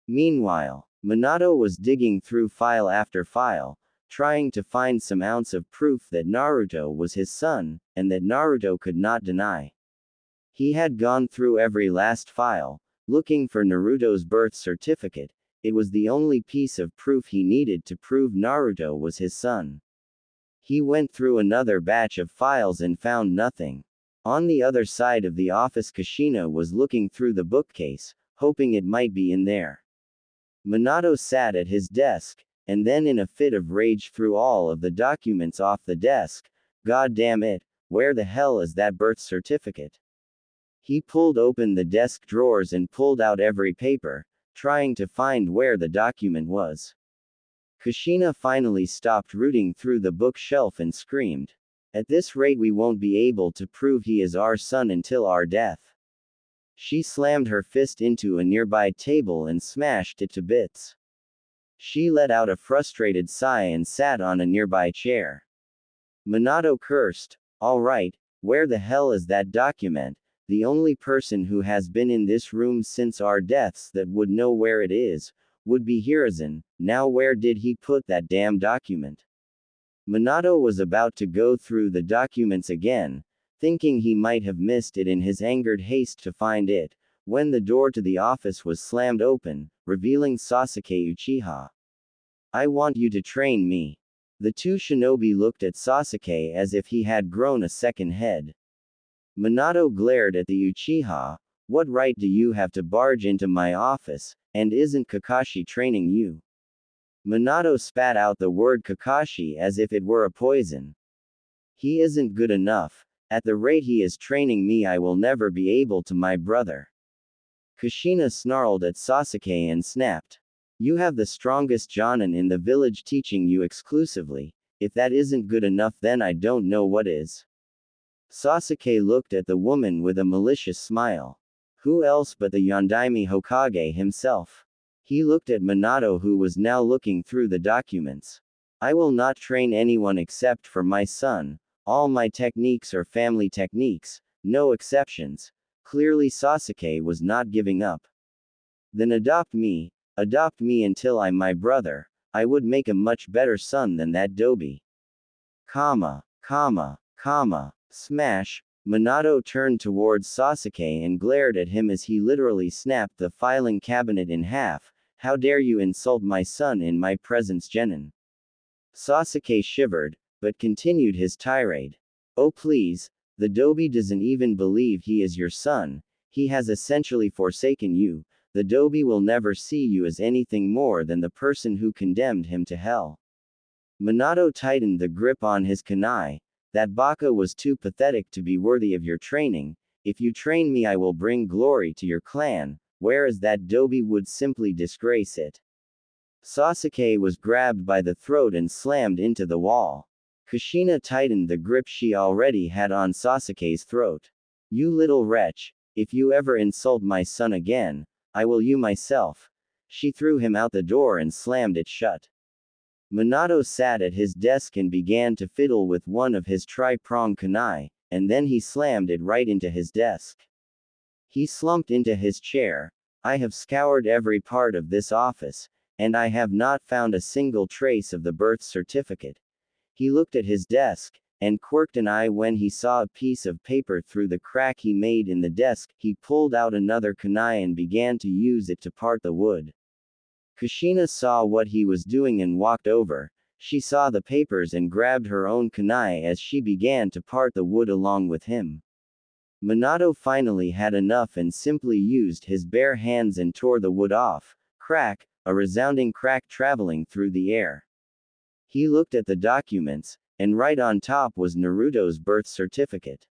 Meanwhile, Minato was digging through file after file, trying to find some ounce of proof that Naruto was his son, and that Naruto could not deny. He had gone through every last file, looking for Naruto's birth certificate. It was the only piece of proof he needed to prove Naruto was his son. He went through another batch of files and found nothing. On the other side of the office, Kushina was looking through the bookcase, hoping it might be in there. Minato sat at his desk, and then in a fit of rage threw all of the documents off the desk. God damn it, where the hell is that birth certificate? He pulled open the desk drawers and pulled out every paper, trying to find where the document was. Kushina finally stopped rooting through the bookshelf and screamed. At this rate we won't be able to prove he is our son until our death. She slammed her fist into a nearby table and smashed it to bits. She let out a frustrated sigh and sat on a nearby chair. Minato cursed. All right, where the hell is that document? The only person who has been in this room since our deaths that would know where it is, would be Hiruzen. Now where did he put that damn document? Minato was about to go through the documents again, thinking he might have missed it in his angered haste to find it, when the door to the office was slammed open, revealing Sasuke Uchiha. I want you to train me. The two shinobi looked at Sasuke as if he had grown a second head. Minato glared at the Uchiha. What right do you have to barge into my office, and isn't Kakashi training you? Minato spat out the word Kakashi as if it were a poison. He isn't good enough. At the rate he is training me I will never be able to my brother. Kushina snarled at Sasuke and snapped. You have the strongest Jonin in the village teaching you exclusively. If that isn't good enough then I don't know what is. Sasuke looked at the woman with a malicious smile. Who else but the Yondaime Hokage himself? He looked at Minato who was now looking through the documents. I will not train anyone except for my son. All my techniques are family techniques, no exceptions. Clearly Sasuke was not giving up. Then adopt me until I'm my brother. I would make a much better son than that Dobi. Smash. Minato turned towards Sasuke and glared at him as he literally snapped the filing cabinet in half. How dare you insult my son in my presence, Genin? Sasuke shivered, but continued his tirade. Oh please, the Dobi doesn't even believe he is your son. he has essentially forsaken you. The Dobi will never see you as anything more than the person who condemned him to hell. Minato tightened the grip on his kunai. That baka was too pathetic to be worthy of your training. If you train me, I will bring glory to your clan, whereas that Dobi would simply disgrace it. Sasuke was grabbed by the throat and slammed into the wall. Kushina tightened the grip she already had on Sasuke's throat. You little wretch, if you ever insult my son again, I will you myself. She threw him out the door and slammed it shut. Minato sat at his desk and began to fiddle with one of his tri-pronged kunai, and then he slammed it right into his desk. He slumped into his chair. I have scoured every part of this office, and I have not found a single trace of the birth certificate. He looked at his desk, and quirked an eye when he saw a piece of paper through the crack he made in the desk. He pulled out another kunai and began to use it to part the wood. Kushina saw what he was doing and walked over. She saw the papers and grabbed her own kunai as she began to part the wood along with him. Minato finally had enough and simply used his bare hands and tore the wood off. Crack, a resounding crack traveling through the air. He looked at the documents, and right on top was Naruto's birth certificate.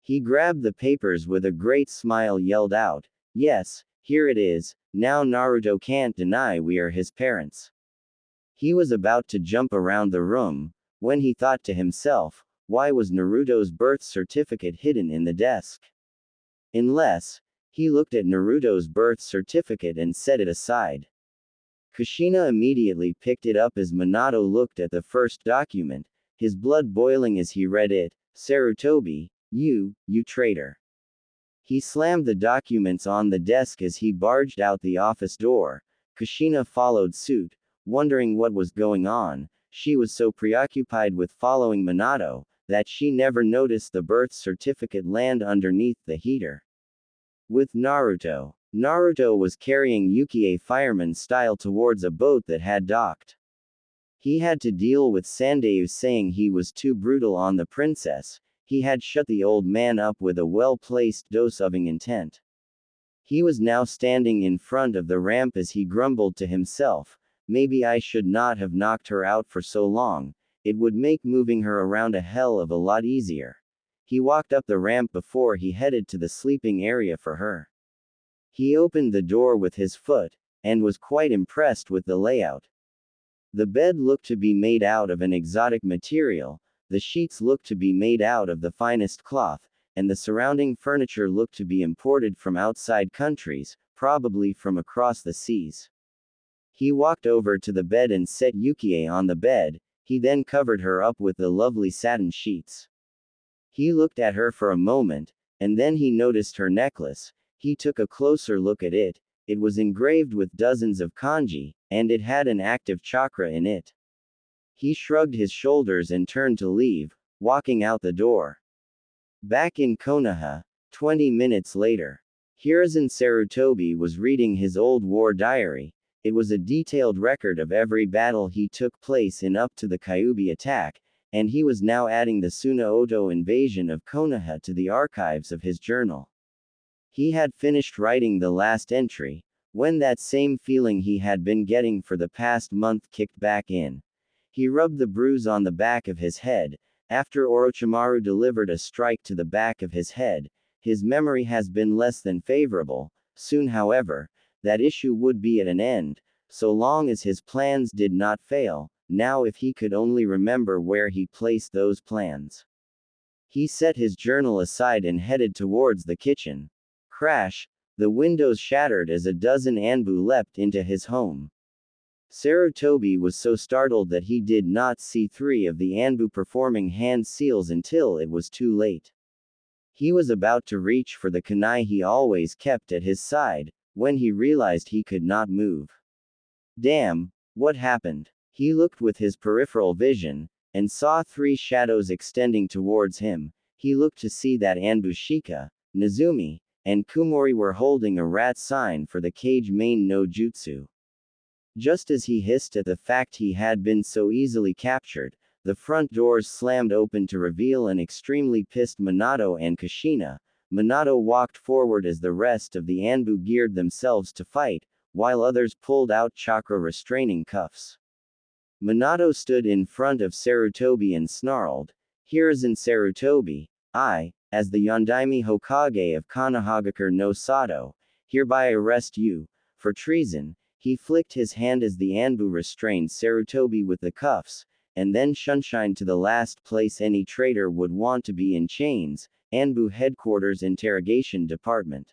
He grabbed the papers with a great smile, yelled out, "Yes, here it is, now Naruto can't deny we are his parents." He was about to jump around the room, when he thought to himself, why was Naruto's birth certificate hidden in the desk? Unless, he looked at Naruto's birth certificate and set it aside. Kushina immediately picked it up as Minato looked at the first document, his blood boiling as he read it. Sarutobi, you traitor. He slammed the documents on the desk as he barged out the office door. Kushina followed suit, wondering what was going on. She was so preoccupied with following Minato, that she never noticed the birth certificate land underneath the heater. With Naruto was carrying Yukie fireman style towards a boat that had docked. He had to deal with Sandeu saying he was too brutal on the princess. He had shut the old man up with a well-placed dose of intent. He was now standing in front of the ramp as he grumbled to himself, maybe I should not have knocked her out for so long, it would make moving her around a hell of a lot easier. He walked up the ramp before he headed to the sleeping area for her. He opened the door with his foot, and was quite impressed with the layout. The bed looked to be made out of an exotic material, the sheets looked to be made out of the finest cloth, and the surrounding furniture looked to be imported from outside countries, probably from across the seas. He walked over to the bed and set Yukie on the bed. He then covered her up with the lovely satin sheets. He looked at her for a moment, and then he noticed her necklace. He took a closer look at it. It was engraved with dozens of kanji, and it had an active chakra in it. He shrugged his shoulders and turned to leave, walking out the door. Back in Konoha, 20 minutes later, Hiruzen Sarutobi was reading his old war diary. It was a detailed record of every battle he took place in up to the Kyuubi attack, and he was now adding the Sunaoto invasion of Konoha to the archives of his journal. He had finished writing the last entry, when that same feeling he had been getting for the past month kicked back in. He rubbed the bruise on the back of his head. After Orochimaru delivered a strike to the back of his head, his memory has been less than favorable. Soon, however, that issue would be at an end, so long as his plans did not fail. Now if he could only remember where he placed those plans. He set his journal aside and headed towards the kitchen. Crash! The windows shattered as a dozen Anbu leapt into his home. Sarutobi was so startled that he did not see 3 of the Anbu performing hand seals until it was too late. He was about to reach for the kunai he always kept at his side, when he realized he could not move. Damn, what happened? He looked with his peripheral vision, and saw 3 shadows extending towards him. He looked to see that Anbu Shika, Nezumi, and Kumori were holding a rat sign for the Kage main no jutsu. Just as he hissed at the fact he had been so easily captured, the front doors slammed open to reveal an extremely pissed Minato and Kushina. Minato walked forward as the rest of the Anbu geared themselves to fight, while others pulled out chakra restraining cuffs. Minato stood in front of Sarutobi and snarled, "Hiruzen Sarutobi, I, as the Yondaime Hokage of Konohagakure no Sato, hereby arrest you, for treason." He flicked his hand as the Anbu restrained Sarutobi with the cuffs, and then shunshined to the last place any traitor would want to be in chains, Anbu Headquarters Interrogation Department.